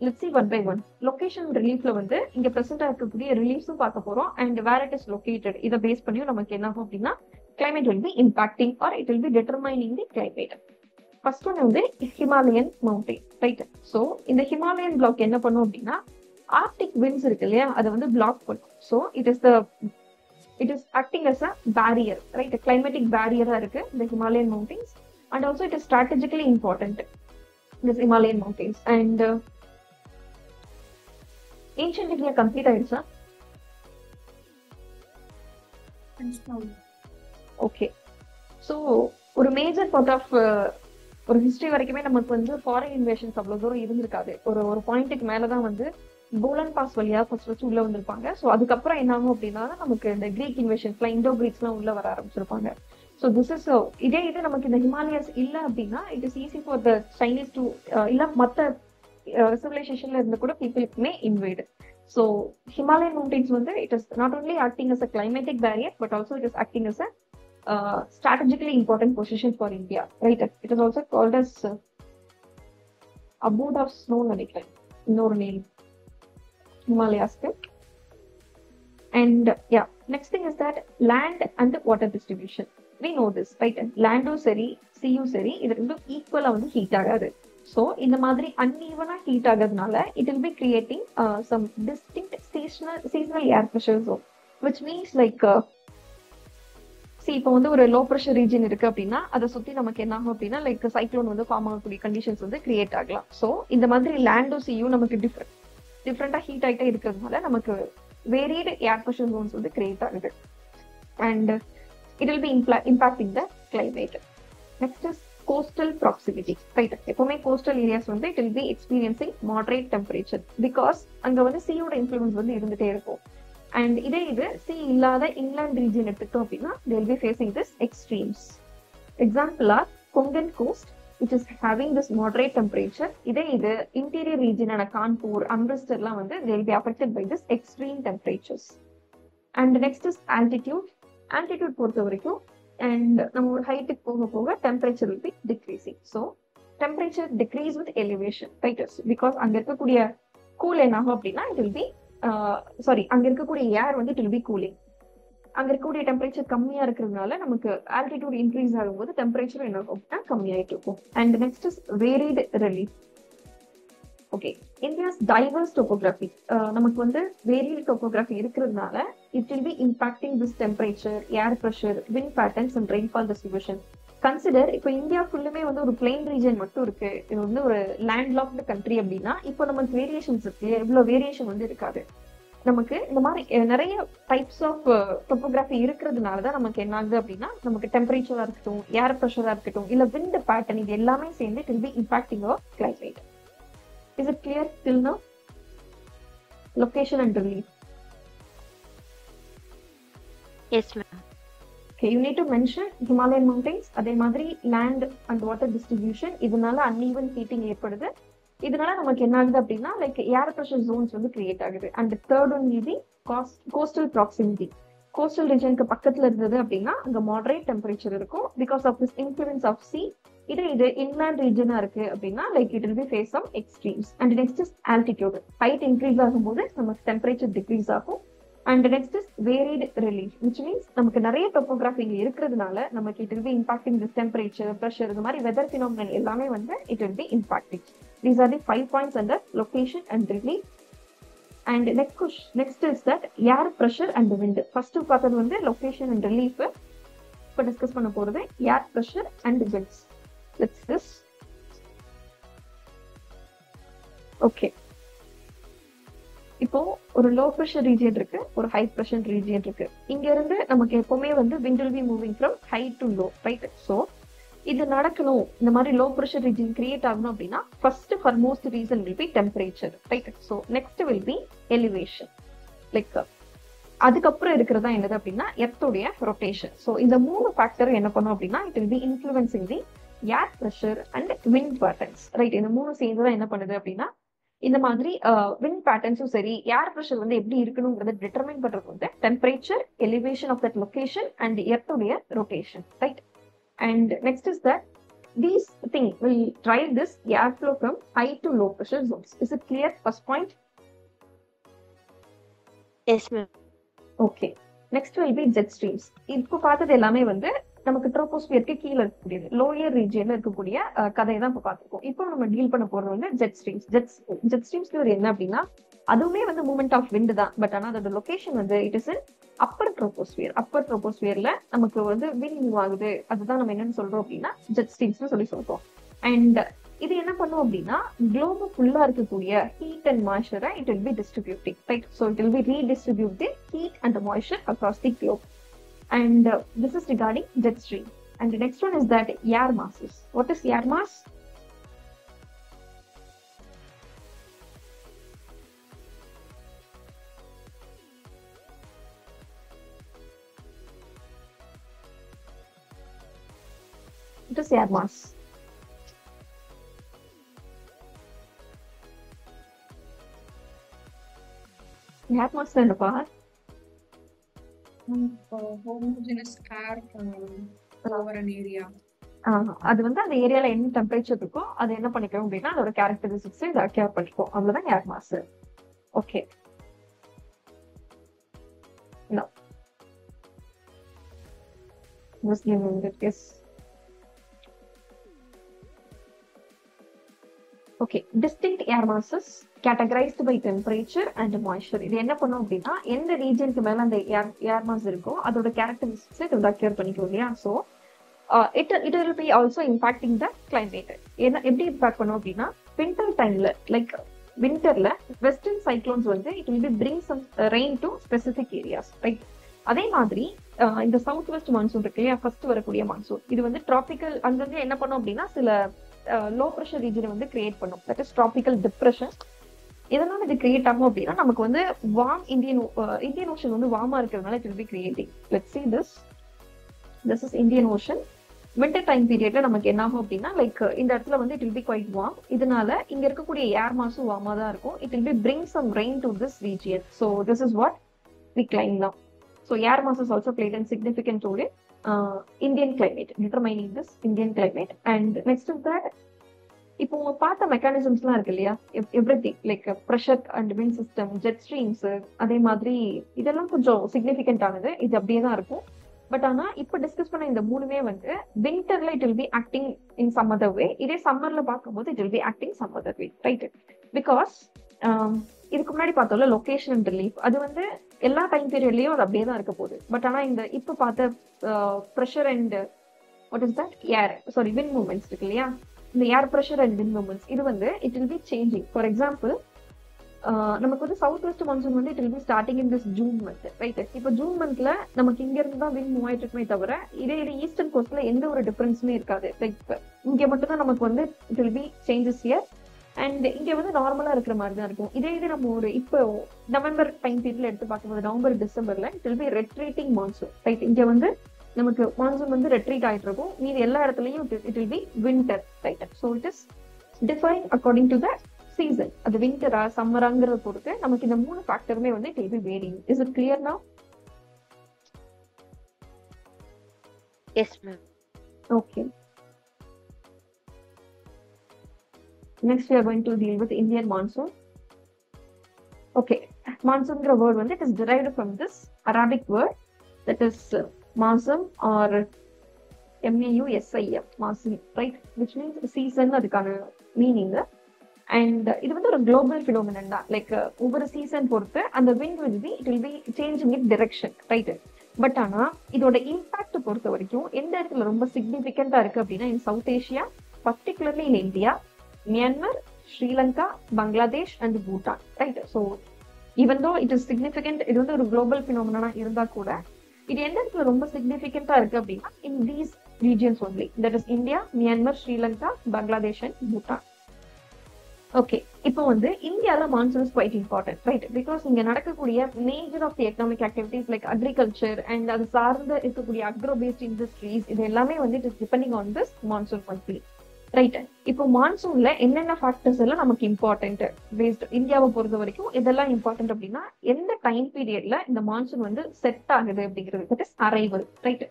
let's see one by one. Location relief la வந்து இங்க present இருக்கக்கூடிய reliefs பார்க்க போறோம். And where it is located இத base பண்ணியும் நமக்கு என்ன ஆகும் அப்படின்னா climate will be impacting or it will be determining the climate. First one வந்து Himalayan mountain, right? So இந்த Himalayan block என்ன பண்ணும் அப்படின்னா Arctic winds இருக்கு இல்லையா அதை வந்து block பண்ணும். So it is acting as a barrier, right? A climatic barrier இருக்கு the Himalayan mountains, and also it is strategically important, this Himalayan mountains. And ancient India complete ஆயிடுச்சா? Okay, so ஒரு major part of ஒரு history வரைக்குமே நமக்கு வந்து foreign invasions அவ்வளவு தூரம் இருந்திருக்காது. ஒரு பாயிண்ட்டுக்கு மேலதான் வந்து போலன் பாஸ் வழியா ஃபர்ஸ்ட் உள்ள வந்திருப்பாங்க. ஸோ அதுக்கப்புறம் என்ன ஆகும் அப்படின்னா நமக்கு இந்த கிரீக் இன்வேஷன்ஸ்லாம் இண்டோ கிரீக்ஸ்லாம் உள்ள வர ஆரம்பிச்சிருப்பாங்க. ஸோ திஸ் இஸ் இதே இது நமக்கு இந்த ஹிமாலயஸ் இல்லை அப்படின்னா it is easy for the Chinese to இல்லை மற்ற சிவிலைசேஷன்ல இருந்து கூட பீப்புளுக்குமே இன்வைடு. ஸோ ஹிமாலயன் மவுண்டன்ஸ் வந்து it is not only acting as a climatic barrier but also it is acting as a strategically important position for India, right? It is also called as abode of snow நினைக்கிறேன் இன்னொரு name Himalayas. And yeah, next thing is that land and water distribution. We know this, right? Land சரி sea சரி இது ரெண்டும் ஈக்குவலா வந்து heat ஆகாது. So இந்த மாதிரி அன்ஈவனா ஹீட் ஆகிறதுனால it will be creating some distinct seasonal air pressure zone, which means like இப்போ வந்து ஒரு லோ ப்ரெஷர் ரீஜன் இருக்கு அப்படின்னா அதை சுத்தி நமக்கு என்ன ஆகும் அப்படின்னா லைக் சைக்ளோன் வந்து ஃபார்ம் ஆகக்கூடிய கண்டிஷன்ஸ் வந்து கிரியேட் ஆகலாம். ஸோ இந்த மாதிரி லேண்டும் சீயும் நமக்கு டிஃப்ரெண்டா ஹீட் ஆகிட்டே இருக்கிறதுனால நமக்கு வேரியட் ஏர் ப்ரெஷர் ஜோன்ஸ் வந்து கிரியேட் ஆகுது. And it will be impacting the climate. Next is coastal proximity, right? எப்பவுமே கோஸ்டல் ஏரியாஸ் வந்து it will B experiencing moderate temperature because அங்க வந்து சீயோட இன்ஃப்ளூயன்ஸ் வந்து இருந்துட்டே இருக்கும். அண்ட் இதே இது சி இல்லாத இன்லாண்ட் ரீஜன் எடுத்துட்டோம் அப்படின்னா they will be facing this extremes. Example are Konkan coast which is having this moderate temperature. இதே இது interior region ஆன கான்பூர் அம்ரிஸ்டர்லாம் வந்து they will be affected by this extreme temperatures. And next is altitude பொறுத்த வரைக்கும் and நம்ம ஒரு ஹைட்டுக்கு போக போக temperature will be decreasing. So temperature decrease with elevation, right? Because அங்க இருக்கக்கூடிய கூல் என்ன ஆகும் அப்படின்னா it will be அங்க இருக்கக்கூடிய ஏர் வந்து இட் வில் பி கூலிங். அங்க இருக்கக்கூடிய டெம்பரேச்சர் கம்மியா இருக்கிறதுனால நமக்கு ஆல்டிடியூட் இன்க்ரீஸ் ஆகும்போது டெம்பரேச்சர் என்ன ஆகும்னா கம்மியாயிட்டு இருக்கும். And next is variate relief. Okay, India's divorce topography, நமக்கு வந்து வேரியட் டோபோகிராஃபி இருக்கிறதுனால it will be impacting this temperature, air pressure, wind patterns and rainfall distribution. Consider இப்போ இந்தியா ஃபுல்லுமே வந்து ஒரு பிளெயின் ரீஜன் மட்டும் இருக்கு, இது வந்து ஒரு லேண்ட் லாக்டு கண்ட்ரி அப்படின்னா இப்போ நமக்கு வேரியேஷன்ஸ் இருக்கு, இவ்வளவு வேரியேஷன் வந்து இருக்காது. நமக்கு இந்த மாதிரி நிறைய டைப்ஸ் ஆஃப் டோபோகிராஃபி இருக்கிறதுனாலதான் நமக்கு என்ன ஆகுது அப்படின்னா நமக்கு டெம்பரேச்சரா இருக்கட்டும், ஏர் ப்ரெஷரா இருக்கட்டும், இல்ல விண்ட் பேட்டர்ன், இது எல்லாமே சேர்ந்து it will be impacting our climate. Is it clear till now? Location and relief. Yes ma'am. Okay, you need to mention Himalayan mountains, அதே மாதிரி land and water distribution, இதனால uneven heating ஏற்படுது. இதனால நமக்கு என்ன ஆகுது அப்படின்னா லைக் ஏர் ப்ரெஷர் ஜோன்ஸ் வந்து கிரியேட் ஆகுது. அண்ட் தேர்ட் ஒன் இது கோஸ்டல் ப்ராக்சிமிட்டி. கோஸ்டல் ரீஜனுக்கு பக்கத்துல இருந்தது அப்படின்னா அங்க மாடரேட் டெம்பரேச்சர் இருக்கும் because of this influence of sea. இது இன்லாண்ட் ரீஜனா இருக்கு அப்படின்னா like it will be face some extremes. And next is altitude. Height increase ஆகும்போது நமக்கு டெம்பரேச்சர் டிக்ரீஸ் ஆகும். And next is varied relief, which means நமக்கு நிறைய டோபோகிராஃபி இங்க இருக்கிறதுனால நமக்கு it will be impacting this temperature, pressure, இது மாதிரி வெதர் ஃபினாமினன் எல்லாமே வந்து it will be impacting. These are the 5 points under location and relief. And next is that air pressure and wind. First பார்த்தது வந்து location and relief. இப்போ discuss பண்ண போறது air pressure and winds. Let's this. Okay, இப்போ ஒரு low pressure region இருக்கு, ஒரு high pressure region இருக்கு. இங்க இருந்து நமக்கு எப்பவுமே வந்து wind will be moving from high to low, right? So இது நடக்கணும், இந்த மாதிரி லோ ப்ரெஷர் ரீஜியன் கிரியேட் ஆகணும் அப்படின்னா first foremost reason will be temperature, right? So next will be elevation, like அதுக்கப்புறம் இருக்கிறதா என்னது அப்படின்னா எர்த்தோடைய ரொட்டேஷன். ஸோ இந்த 3 ஃபேக்டர் என்ன பண்ணும் அப்படின்னா it will be influencing the air pressure and wind patterns, right? இந்த 3 சேர்ந்து தான் என்ன பண்ணுது அப்படின்னா இந்த மாதிரி விண்ட் பேட்டர்ன்ஸும் சரி, ஏர் ப்ரெஷர் வந்து எப்படி இருக்கணுங்கிறத டிட்டர்மைன் பண்றது வந்து temperature, elevation of that location and எர்த்துடைய rotation, right? And next is that these thing will drive this air flow from high to low pressure zones. Is it clear? First point. Yes ma'am. Okay, next will be jet streams. இப்போ பார்த்தது எல்லாமே வந்து நமக்கு ட்ரோபோஸ்பியருக்கு கீழே இருக்கக்கூடியது, lower ரீஜியன்ல இருக்கக்கூடிய கதையை தான் இப்போ பார்த்துருக்கோம். இப்போ நம்ம டீல் பண்ண போறது வந்து ஜெட் ஸ்ட்ரீம்ஸ். ஜெட் ஸ்ட்ரீம்ஸ்க்கு ஒரு என்ன அப்படின்னா அதுவுமே வந்து மூவ்மெண்ட் ஆஃப் விண்ட் தான், பட் ஆனால் அதோட லொகேஷன் வந்து it is upper troposphere. Upper ட்ரோபோஸ்பியர்ல நமக்கு வந்து விண்ட் மூவ் ஆகுது, அதுதான் நம்ம என்னன்னு சொல்றோம் அப்படின்னா ஜெட் ஸ்ட்ரீம்ஸ் சொல்லி சொல்றோம். அண்ட் இது என்ன பண்ணும் அப்படின்னா குளோபு ஃபுல்லா இருக்கக்கூடிய ஹீட் அண்ட் மாய்ச்சரை it will be distributing, right? So it will be redistribute the heat and moisture across the globe. And this is regarding jet stream. And the next one is that air masses. What is air mass? What is air mass? Air mass என்னப்பா? homogeneous air over an area. அது வந்து அந்த ஏரியால என்ன temperature இருக்கோ அது என்ன பண்ணிக்கிறோம் அப்படின்னா அதோட கேரக்டரிஸ்டிக்ஸ் இதை கேர் பண்ணிப்போம், அவ்வளவுதான் air mass. Okay, okay. Distinct air masses categorized by temperature and moisture. இது என்ன பண்ணும் அப்படின்னா எந்த ரீஜனுக்கு மேல அந்த ஏர் மாஸ் இருக்கோ அதோட கேரக்டரிஸ்டிக்ஸ் இது கேர் பண்ணிக்கும் இல்லையா? So it will be also impacting the climate. என்ன எப்படி இம்பாக்ட் பண்ணும் அப்படின்னா வின்டர் டைம்ல, லைக் வின்டர்ல வெஸ்டர்ன் சைக்ளோன்ஸ் வந்து it will be bring some rain to specific areas, right? அதே மாதிரி இந்த சவுத் வெஸ்ட் மான்சூன் இருக்கு இல்லையா, ஃபர்ஸ்ட் வரக்கூடிய மான்சூன், இது வந்து டிராபிக்கல் அங்கங்க என்ன பண்ணும் அப்படின்னா சில லோ ப்ரெஷர் ரீஜனை வந்து கிரியேட் பண்ணும், தட் இஸ் டிராபிக்கல் டிப்ரெஷன். இதனால இது கிரியேட் ஆகும் அப்படின்னா நமக்கு வந்து வார்ம் இந்தியன் ஓஷன் வந்து வார்மா இருக்கிறதுனால it will be creating. Let's see this is Indian ocean. Winter time பீரியட்ல நமக்கு என்ன ஆகும் அப்படின்னா லைக் இந்த இடத்துல வந்து it will be quite warm, இதனால இங்க இருக்கக்கூடிய ஏர் மாஸும் வார்மா தான் இருக்கும். It will be bring some rain to this region. So this is what we claim now. So air mass is also played and significant role Indian climate, determining this Indian climate. And next is that இப்போ பார்த்த மெக்கானிசம்ஸ்லாம் இருக்கு இல்லையா, everything like pressure and wind system, jet streams, அதே மாதிரி இதெல்லாம் கொஞ்சம் significant ஆனது, இது அப்படியே தான் இருக்கும். பட் ஆனா இப்ப டிஸ்கஸ் பண்ண இந்த மூணுமே வந்து வின்டர்ல it will be acting in some other way, இதே சம்மர்ல பார்க்கும்போது it will be acting some other way, right? Because இதுக்கு முன்னாடி பார்த்தோம்ல லொகேஷன் அண்ட் ரிலீஃப், அது வந்து எல்லா டைம் பீரியட்லயும் அது அப்படியே தான் இருக்க போகுது. பட் ஆனா இந்த இப்ப பார்த்த pressure and what is that wind movements இருக்கு இல்லையா, இந்த ஏர் ப்ரெஷர் அண்ட் விண்ட் மூவ்மெண்ட்ஸ் இது வந்து it will B changing. For example நமக்கு வந்து சவுத் வெஸ்ட் மான்சூன் வந்து it will be starting in this June month, right? இப்போ ஜூன் மந்த்ல நமக்கு இங்க இருந்து தான் விண்ட் மூவ் ஆயிட்டு இருக்குமே தவிர இதே ஈஸ்டர்ன் கோஸ்ட்ல எந்த ஒரு டிஃபரன்ஸுமே இருக்காது. லைக் இங்க மட்டும் தான் நமக்கு வந்து it will B changes here, and இங்க வந்து நார்மலா இருக்கிற மாதிரி தான் இருக்கும். இதே இது நம்ம ஒரு இப்போ நவம்பர் டைம் பீரியட்ல எடுத்து பார்க்கும்போது நவம்பர் டிசம்பர்ல it will be retreating monsoon, right? இங்க வந்து நமக்கு மான்சூன் வந்து ரெட்ரீட் ஆயிட்டு இருக்கும், மீது எல்லா இடத்துலயும் it will be winter, right? So it is define according to the season. அது விண்டரா சம்மராங்கிறத பொறுத்து நமக்கு இந்த மூணு ஃபேக்டருமே வந்து it will be varying. Is it clear now? Yes ma'am. Okay, next we are going to deal with Indian monsoon. Okay, மான்சூன்ங்கிற word வந்து it is derived from this Arabic word that is மாசம் or MAUSIM, மாசம், right, which means season, அதுக்கான meaning. And இது வந்து ஒரு global phenomenon தான். Like ஒவ்வொரு சீசன் பொறுத்து அந்த wind will be changing it direction, right. But ஆனா இதோட இம்பாக்ட் பொறுத்த வரைக்கும் எந்த இடத்துல ரொம்ப சிக்னிபிகண்டா இருக்கு அப்படின்னா in South Asia, particularly in India, Myanmar, Sri Lanka, Bangladesh and Bhutan, right. So even though it is significant, இது வந்து ஒரு குளோபல் ஃபினோமினா இருந்தா கூட இது எந்த இடத்துல ரொம்ப சிக்னிபிகண்டா இருக்கு அப்படின்னா in these regions only, that is India, Myanmar, Sri Lanka, Bangladesh and Bhutan. Okay, இப்போ வந்து இந்தியாவில் monsoon is quite important, right. Because இங்க நடக்கக்கூடிய major of the economic activities like agriculture and அது சார்ந்து இருக்கக்கூடிய அக்ரோ பேஸ்ட் இண்டஸ்ட்ரீஸ், இது எல்லாமே வந்து it is depending on this monsoon monthly, right. இப்போ மான்சூன்ல என்னென்ன ஃபேக்டர்ஸ் எல்லாம் நமக்கு இம்பார்ட்டன்ட் பேஸ்ட் இந்தியாவை பொறுத்த வரைக்கும் இதெல்லாம் இம்பார்ட்டன்ட் அப்படின்னா எந்த டைம் பீரியட்ல இந்த மான்சூன் வந்து செட் ஆகுது அப்படிங்கிறது, that is arrival, right.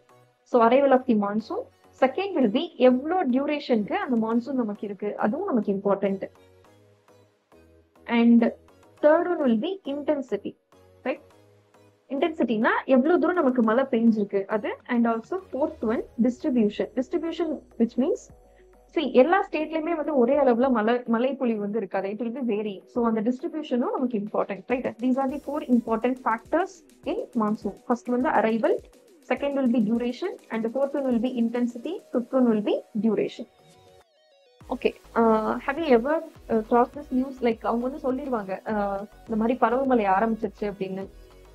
So arrival of the monsoon. Second will be எவ்வளோ டியூரேஷனுக்கு அந்த மான்சூன் நமக்கு இருக்கு, அதுவும் நமக்கு important. And third one will be intensity, right. இன்டென்சிட்டினா எவ்வளவு தூரம் நமக்கு மழை பெஞ்சிருக்கு அது. And also fourth one distribution which means எல்லா ஸ்டேட்லயுமே வந்து ஒரே அளவுல மழைப்பொழிவு வந்து இருக்காது, it will be vary. So அந்த டிஸ்ட்ரிபியூஷனும் நமக்கு important, right. These are the 4 important factors in monsoon. First வந்து arrival, second will B duration, and fourth one will be intensity, fifth one will B duration. Okay, have you ever cross this news? Like அவங்க வந்து சொல்லிடுவாங்க இந்த மாதிரி பருவமழை ஆரம்பிச்சிருச்சு அப்படின்னு.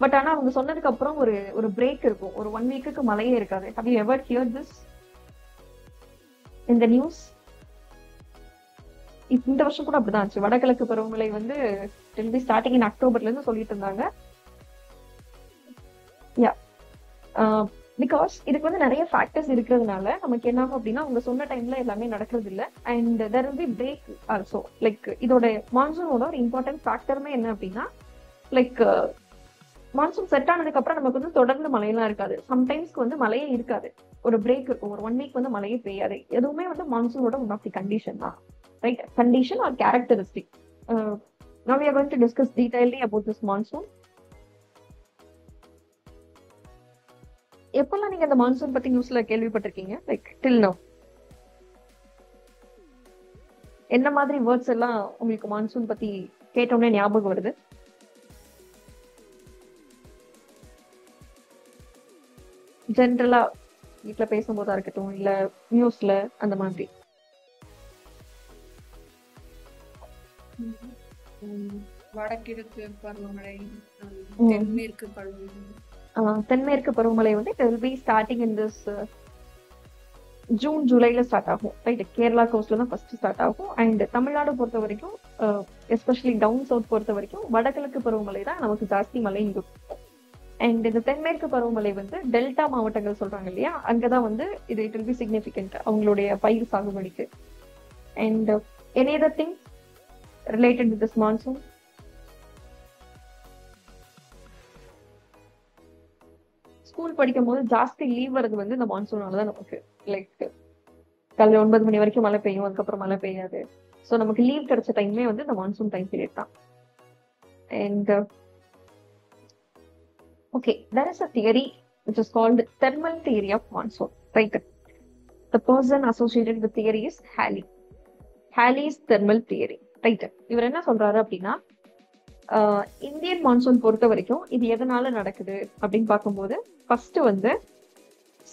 But ஆனா அவங்க சொன்னதுக்கு அப்புறம் ஒரு பிரேக் இருக்கும், ஒரு 1 வீக்குக்கு மழையே இருக்காது. Have you ever here this இந்த நியூஸ்? இந்த வருஷம் கூட அப்படிதான் ஆச்சு. வடகிழக்கு பருவமழை வந்து ஸ்டார்டிங் இன் அக்டோபர்ல இருந்து சொல்லிட்டு இருந்தாங்க. யா, பிகாஸ் இதுக்கு வந்து நிறைய ஃபேக்டர்ஸ் இருக்கிறதுனால நமக்கு என்ன ஆகும் அப்படின்னா அவங்க சொன்ன டைம்ல எல்லாமே நடக்கிறது இல்லை. And there will be break also. Like இதோட மான்சூனோட ஒரு இம்பார்ட்டன்ட் ஃபேக்டருமே என்ன அப்படின்னா லைக் மான்சூன் செட் ஆனதுக்கு அப்புறம் நமக்கு வந்து தொடர்ந்து மழையெல்லாம் இருக்காது. சம்டைம்ஸ்க்கு வந்து மழையே இருக்காது, ஒரு பிரேக் இருக்கும், ஒரு 1 வீக் வந்து மழையே பெய்யாது. எதுவுமே வந்து மான்சூனோட ஒன் ஆஃப் தி கண்டிஷன் தான், right. Condition are characteristic. Now we are going to discuss detailedly about this monsoon. எப்பெல்லாம் நீங்க இந்த மான்சூன் பத்தி நியூஸ்ல கேள்விப்பட்டிருக்கீங்க? லைக் டில் நவ் என்ன மாதிரி வேர்ட்ஸ் எல்லாம் உங்களுக்கு மான்சூன் பத்தி கேட்டோன்னே ஞாபகம் வருது? ஜென்ரலா வீட்டுல பேசும்போதா இருக்கட்டும், இல்ல நியூஸ்ல, அந்த மாதிரி. வடகிழக்கு பருவமழை, தென்மேற்கு பருவமழை. தென்மேற்கு பருவமழை வந்து it will be starting in this June ஜூலைல ஸ்டார்ட் ஆகும், ரைட். கேரளா கோஸ்ட்ல தான் ஃபர்ஸ்ட் ஸ்டார்ட் ஆகும். அண்ட் தமிழ்நாடு பொறுத்த வரைக்கும் எஸ்பெஷலி டவுன் சவுத் பொறுத்த வரைக்கும் வடகிழக்கு பருவமழை தான் நமக்கு ஜாஸ்தி மழை இருக்கும். அண்ட் இந்த தென்மேற்கு பருவமழை வந்து டெல்டா மாவட்டங்கள் சொல்றாங்க இல்லையா, அங்கதான் வந்து இது இட் வில் பி சிக்னிஃபிகண்ட் அவங்களுடைய பயிர் சாகுபடிக்கு. And any other thing related with this monsoon? School படிக்கும் போது ஜாஸ்தி லீவ் வருது வந்து இந்த மான்சூனாலதான் நமக்கு. லைக் காலையில் 9 மணி வரைக்கும் மழை பெய்யும், அதுக்கப்புறம் மழை பெய்யாது. ஸோ நமக்கு லீவ் கிடைச்ச டைமே வந்து இந்த மான்சூன் டைம் பீரியட் தான். And okay, there is a theory which is called thermal theory of monsoon, right. The person associated with theory is Halley's thermal theory, right. இவர் என்ன சொல்றாரு அப்படின்னா இந்தியன் மான்சூன் பொறுத்த வரைக்கும் இது எதனால நடக்குது அப்படின்னு பார்க்கும்போது ஃபர்ஸ்ட் வந்து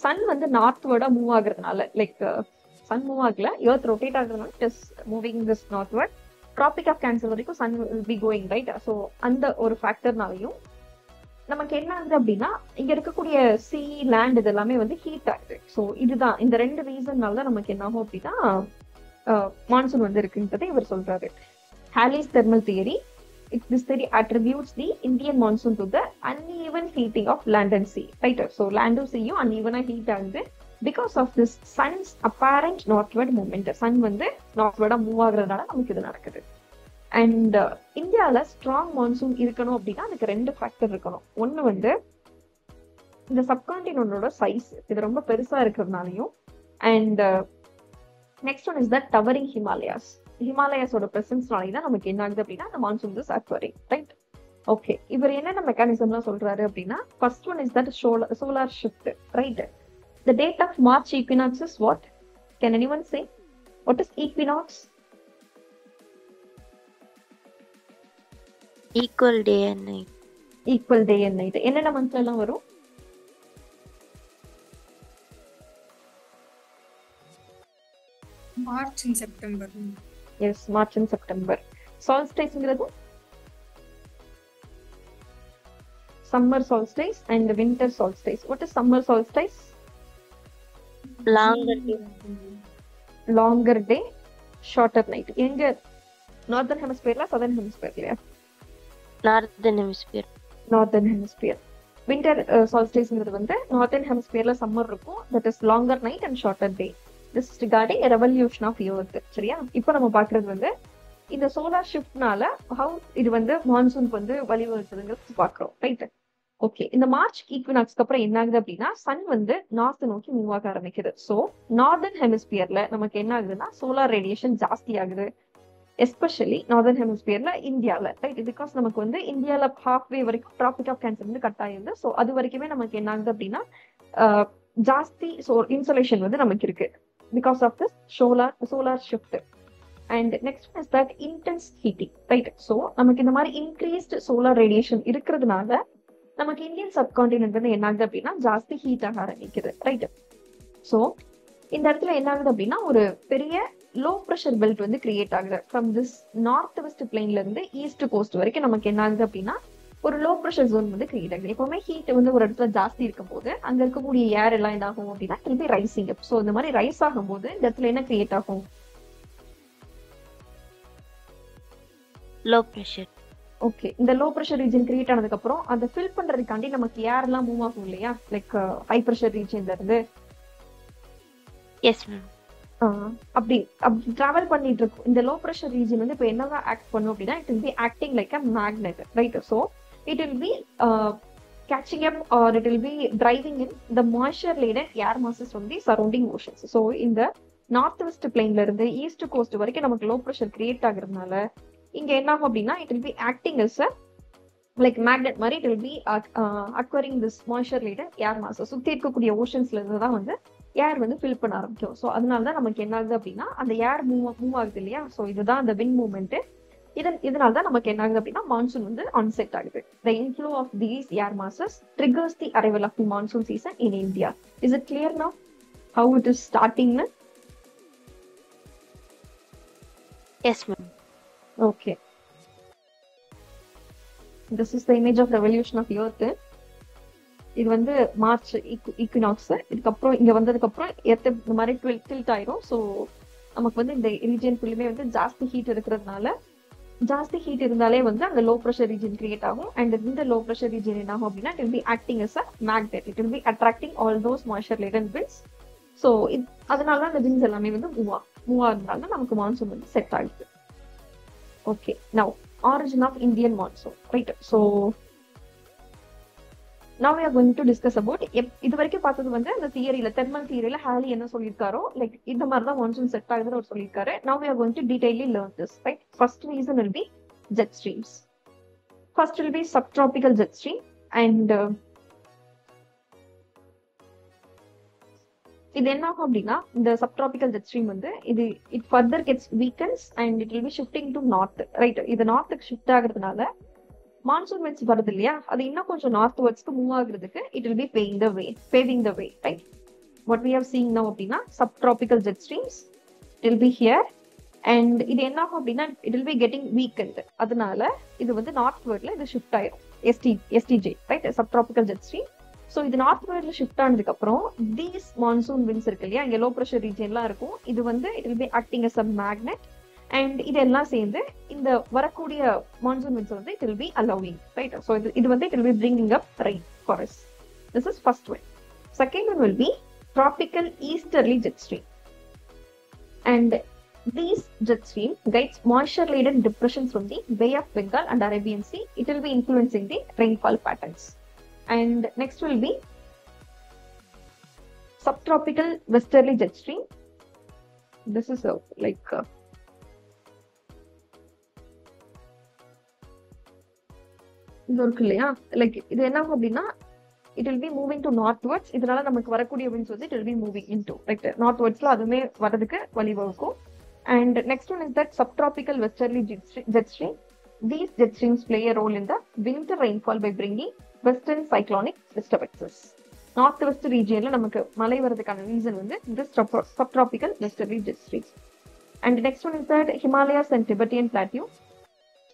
சன் வந்து நார்த்வர்டா மூவ் ஆகுறதுனால, லைக் சன் மூவ் ஆகல, எர்த் ரொட்டேட் ஆகுறதுனால it is moving this northward. Tropic of Cancer வரைக்கும் sun will be going, right. So அந்த ஒரு ஃபேக்டர்னாலையும் நமக்கு என்ன ஆகுது அப்படின்னா இங்க இருக்கக்கூடிய சி லேண்ட் இது எல்லாமே வந்து ஹீட் ஆகுது. ஸோ இதுதான் இந்த 2 ரீசன்னால தான் நமக்கு என்ன ஆகும் அப்படின்னா மான்சூன் வந்து இருக்குன்றதை இவர் சொல்றாரு. Halley's thermal theory. This theory attributes the Indian monsoon to the uneven heating of land and sea, right. So land and sea uneven heat ஆகுது because of this sun's apparent northward movement. sun வந்து நார்த்வர்டா move ஆகுறதுனால நமக்கு இது நடக்குது. And இந்தியாவில் strong monsoon இருக்கணும் அப்படின்னா அதுக்கு 2 ஃபேக்டர் இருக்கணும். ஒன்று வந்து இந்த சப்கான்டினோட சைஸ், இது ரொம்ப பெருசா இருக்கிறதுனாலையும். And next one is the towering ஹிமாலயாஸோட பிரசன்ஸ்னாலே தான் நமக்கு என்ன ஆகுது அப்படின்னா அந்த monsoon is acquiring, right. Okay, இவர் என்னென்ன மெக்கானிசம்லாம் சொல்றாரு அப்படின்னா, first one is that solar shift, right? The date of March equinox is what? Can anyone say what is equinox? Equal day and night. Equal day and night என்னென்ன மந்த்ல எல்லாம் வரும்? March and September. Yes, March and September. சால்ஸ்டைஸ்ங்கிறது summer solstice and winter solstice. What is summer solstice? Longer day. Longer day, shorter night. எங்க? Northern ஹெமிஸ்பியர்ல, southern ஹெமிஸ்பியர்லயா? Northern hemisphere. Northern hemisphere. Winter சால்ஸ்டைஸ்ங்கிறது வந்து நார்தர்ன் ஹெமிஸ்பியர்ல சம்மர் இருக்கும், that is longer night and shorter day. This is regarding revolution of earth. சரியா? இப்போ நம்ம பாக்குறது வந்து இந்த சோலார் ஷிஃப்ட்னால ஹவு இது வந்து மான்சூனுக்கு வந்து வழிவகுக்குதுங்கிறது பாக்குறோம், ரைட்? ஓகே, இந்த மார்ச் ஈக்வினாக்ஸ்க்கு அப்புறம் என்ன ஆகுது அப்படின்னா, சன் வந்து நார்த் நோக்கி மூவ் ஆக ஆரம்பிக்குது. ஸோ நார்தர்ன் ஹெமிஸ்பியர்ல நமக்கு என்ன ஆகுதுன்னா சோலார் ரேடியேஷன் ஜாஸ்தி ஆகுது, எஸ்பெஷலி நார்தர்ன் ஹெமிஸ்பியர்ல, இந்தியால, ரைட்? பிகாஸ் நமக்கு வந்து இந்தியால ஹாஃப்வே வரைக்கும் டிராபிக் ஆஃப் கேன்சர் வந்து கட் ஆயிருது. ஸோ அது வரைக்குமே நமக்கு என்ன ஆகுது அப்படின்னா ஜாஸ்தி இன்சோலேஷன் வந்து நமக்கு இருக்கு because of this solar shift. And next is that intense heating, right? So நமக்கு இந்த மாதிரி இன்க்ரீஸ்ட் சோலார் ரேடியேஷன் இருக்கிறதுனால நமக்கு இந்தியன் சப்கான்டினென்ட் வந்து என்ன ஆகுது அப்படின்னா ஜாஸ்தி ஹீட் ஆக ஆரம்பிக்குது, ரைட்? ஸோ இந்த இடத்துல என்ன ஆகுது அப்படின்னா ஒரு பெரிய லோ ப்ரெஷர் பெல்ட் வந்து கிரியேட் ஆகுது. ஃப்ரம் திஸ் நார்த் வெஸ்ட் பிளைன்ல இருந்து ஈஸ்ட் கோஸ்ட் வரைக்கும் நமக்கு என்ன ஆகுது அப்படின்னா ஒரு லோ ப்ரெஷர் ஜோன் வந்து கிரியேட் ஆகுது. எப்பவுமே ஹீட் வந்து ஒரு இடத்துல ஜாஸ்தி இருக்கும் போது அங்க இருக்கக்கூடிய ஏர் எல்லாம் என்ன ஆகும் அப்படின்னா திருப்பி ரைசிங் அப். ஸோ இந்த மாதிரி ரைஸ் ஆகும் போது இந்த இடத்துல என்ன கிரியேட் ஆகும்? Low pressure. ஓகே, இந்த லோ ப்ரெஷர் ரீஜன் கிரியேட் ஆனதுக்கு அப்புறம் அதை ஃபில் பண்றதுக்காண்டி நமக்கு ஏர் எல்லாம் மூவ் ஆகும் இல்லையா, லைக் ஹை ப்ரெஷர் ரீஜன்ல இருந்து. Yes ma'am. அப்படி டிராவல் பண்ணிட்டு இருக்கும் இந்த லோ ப்ரெஷர் ரீஜன் வந்து இப்போ என்னவா ஆக்ட் பண்ணும் அப்படின்னா it will be acting like a magnet, right? So it will B catching up or it will be driving in the moisture laden air masses from the surrounding oceans. So இந்த north west பிளைன்ல இருந்து east cost வரைக்கும் நமக்கு low pressure create ஆகுறதுனால இங்க என்ன ஆகும் அப்படின்னா it will be acting as a like magnet மாதிரி it will be acquiring this moisture laden air masses. சுத்தி இருக்கக்கூடிய ஓஷன்ஸ்ல இருந்து தான் வந்து ஏர் வந்து ஃபில் பண்ண ஆரம்பிக்கும். ஸோ அதனாலதான் நமக்கு என்ன ஆகுது அப்படின்னா அந்த ஏர் மூவ் ஆகுது இல்லையா, ஸோ இதுதான் அந்த விண்ட் மூவ்மெண்ட். இதனால தான் நமக்கு என்ன ஆகுது அப்படின்னா மான்சூன் வந்து ஆன்செட் ஆகுது. The inflow of these air masses triggers the arrival of the monsoon season in India. Is it clear now how it is starting? Yes ma'am. Okay. This is the image of revolution of earth. இது வந்து March equinox. இதுக்கப்புறம் இங்க வந்ததுக்கு அப்புறம் earth இந்த மாதிரி tilt ஆயிரும். So நமக்கு வந்து இந்த ரீஜன் ஃபுல்லுமே வந்து ஜாஸ்தி ஹீட் இருக்கிறதுனால ஜாஸ்தி ஹீட் இருந்தாலே வந்து அந்த லோ ப்ரெஷர் ரீஜன் கிரியேட் ஆகும். அண்ட் இந்த லோ ப்ரெஷர் ரீஜன் என்ன ஆகும் அப்படின்னா it will be acting as a magnet. It will be attracting all those moisture laden winds. So அதனால தான் அந்த விண்ட்ஸ் எல்லாமே வந்து மூவ் ஆகுறதுனால நமக்கு மான்சூன் வந்து செட் ஆகுது. Okay, now origin of Indian monsoon, right? So now we are going to discuss about இது வரைக்கும் பார்த்தது வந்து அந்த தியரியில தெர்மல் தியரியில ஹாலி என்ன சொல்லியிருக்காரோ லைக் இந்த மாதிரி தான் மான்சூன் செட் ஆகுதுன்னு அவர் சொல்லியிருக்காரு. Now we are going to detailedly learn this, right? First reason will be jet streams. First will be subtropical jet stream and இது என்ன ஆகும் அப்படின்னா இந்த சப்ட்ராபிக்கல் ஜெட் ஸ்ட்ரீம் வந்து it further gets weakens and it will be shifting to north, right? இது நார்த்துக்கு shift ஆகுறதுனால monsoon winds வருது இல்லையா, அது இன்னும் கொஞ்சம் நார்த் வேர்ட்ஸ்க்கு மூவ் ஆகுறதுக்கு it will be paving the way, right? What we have seen now அப்படின்னா subtropical jet streams it will be here and இது என்ன ஆகும் அப்படின்னா it will be getting weakened. அதனால இது வந்து நார்த் வேர்ட்ல இது ஷிஃப்ட் ஆயிரும், STJ, right? Subtropical jet stream. So இது நார்த் வேர்ட்ல ஷிஃப்ட் ஆனதுக்கு அப்புறம் தீஸ் மான்சூன் விண்ட்ஸ் இருக்கு இல்லையா, இங்க லோ ப்ரெஷர் ரீஜன்லாம் இருக்கும், இது வந்து it will be acting as a magnet and இதெல்லாம் சேர்ந்து இந்த வரக்கூடிய மான்சூன் விண்ட்ஸ் வந்து it will B allowing, right? So இது வந்து it will B bringing up rain for us. This is first one. Second one will be tropical easterly jet stream and these jet stream guides moisture laden depressions from the Bay of Bengal and Arabian Sea. It will be influencing the rainfall patterns. And next will be subtropical westerly jet stream. This is like இது இருக்கு இல்லையா, like இது என்ன ஆகும் அப்படின்னா it will be moving to northwards. இதனால நமக்கு வரக்கூடிய winds வந்து it will be moving into right நார்த்வர்ட்ஸ்ல அதுவுமே வரதுக்கு வழிவகுக்கும். And next one is that subtropical westerly jet stream. These jet streams play a role in the winter rainfall by bringing western cyclonic disturbances. North west ரீஜியன்ல நமக்கு மழை வரதுக்கான reason வந்து இந்த subtropical westerly jet streams. And next one is that Himalayas and Tibetan plateau.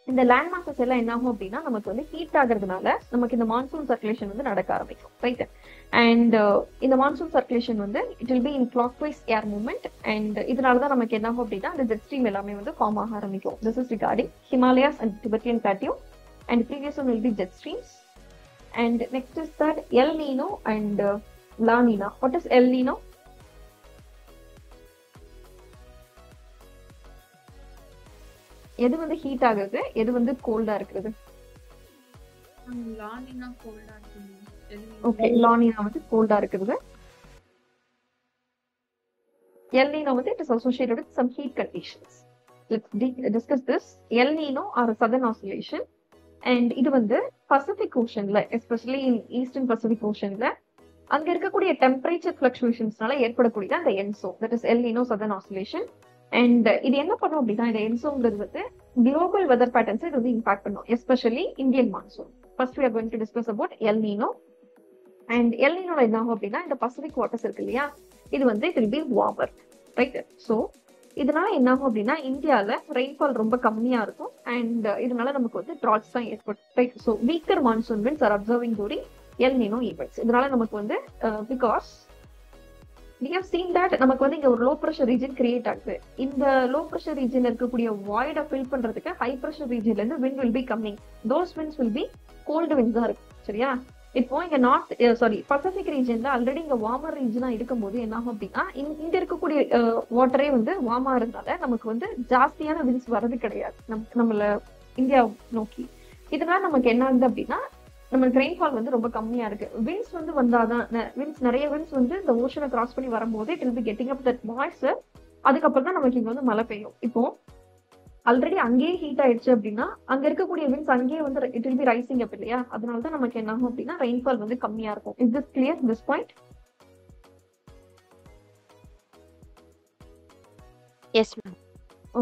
இந்த land masses எல்லாம் என்ன ஆகும் அப்படின்னா நமக்கு வந்து ஹீட் ஆகுறதுனால நமக்கு இந்த மான்சூன் சர்க்குலேஷன் வந்து நடக்க ஆரம்பிக்கும் ரைட். அண்ட் இந்த மான்சூன் சர்க்குலேஷன் வந்து it will be in clockwise air movement. And இதனாலதான் நமக்கு என்ன ஆகும் அப்படின்னா அந்த ஜெட் ஸ்ட்ரீம் எல்லாமே வந்து ஃபார்ம் ஆக ஆரம்பிக்கும். This is regarding Himalayas and Tibetan plateau. And previous one will be jet streams. And next is that El Nino and La Nina. What is El Nino? எது வந்து ஹீட் ஆகுது, எது வந்து கோல்டா இருக்குது? லானினா கோல்டா இருக்கு. ஓகே, லானினா வந்து கோல்டா இருக்குது. எல் நீனோ வந்து it is associated with some heat conditions. Let's discuss this. El Nino or southern oscillation. And இது வந்து பசிபிக் ஓஷன்ல, எஸ்பெஷலி இன் ஈஸ்டர்ன் பசிபிக் ஓஷன்ல அங்க இருக்கக்கூடிய டெம்பரேச்சர் ஃபிளக்சுவேஷன்ஸ்னால ஏற்படக்கூடிய அந்த ENSO, that is El Nino southern oscillation. And இது என்ன பண்ணும் அப்படின்னா இந்த என்சோங்கிறது வந்து குளோபல் வெதர் பேட்டர்ன்ஸ் இது வந்து இம்பாக்ட் பண்ணும், especially Indian monsoon. First we are going to discuss about El Nino. And El நீனோல என்ன ஆகும் அப்படின்னா இந்த பசிபிக் வாட்டர்ஸ் இருக்கு இல்லையா, இது வந்து it will B warmer right. So இதனால என்ன ஆகும் அப்படின்னா இந்தியால ரெயின்ஃபால் ரொம்ப கம்மியா இருக்கும். அண்ட் இதனால நமக்கு வந்து ட்ராட்ஸ் தான் ஏற்படும் right. So weaker monsoon winds are observing during L Niño events. இதனால நமக்கு வந்து because we have seen that நமக்கு வந்து இங்க ஒரு லோ ப்ரெஷர் ரீஜன் கிரியேட் ஆகுது. இந்த லோ ப்ரெஷர் ரீஜன்ல இருக்கக்கூடிய வாய்டை ஃபில் பண்றதுக்கு ஹை ப்ரெஷர் ரீஜன்ல இருந்து wind will be coming. those winds will be cold winds ஆ இருக்கும் சரியா. இப்போ இங்க பசிபிக் ரீஜன்ல ஆல்ரெடி இங்க வார்மர் ரீஜனா இருக்கும்போது என்ன ஆகும் அப்படின்னா இங்க இருக்கக்கூடிய வாட்டரே வந்து வார்மா இருந்தால நமக்கு வந்து ஜாஸ்தியான winds வரது கிடையாது நம்மள இந்தியா நோக்கி. இதனால நமக்கு என்ன ஆகுது அப்படின்னா நமக்கு ரெயின்ஃபால் வந்து ரொம்ப கம்மியா இருக்கு. விண்ட்ஸ் வந்து வந்தாதான் நிறைய விண்ட்ஸ் வந்து இந்த ஓஷனை கிராஸ் பண்ணி வரும்போது it will be getting up that moisture. அதுக்கப்புறம் தான் நமக்கு இங்க வந்து மழை பெய்யும். இப்போ ஆல்ரெடி அங்கேயே ஹீட் ஆயிடுச்சு அப்படின்னா அங்க இருக்கக்கூடிய விண்ட்ஸ் அங்கேயே வந்து it will be rising up இல்லையா. அதனாலதான் நமக்கு என்ன ஆகும் அப்படின்னா ரெயின்ஃபால் வந்து கம்மியா இருக்கும். Is this clear this point? Yes ma'am.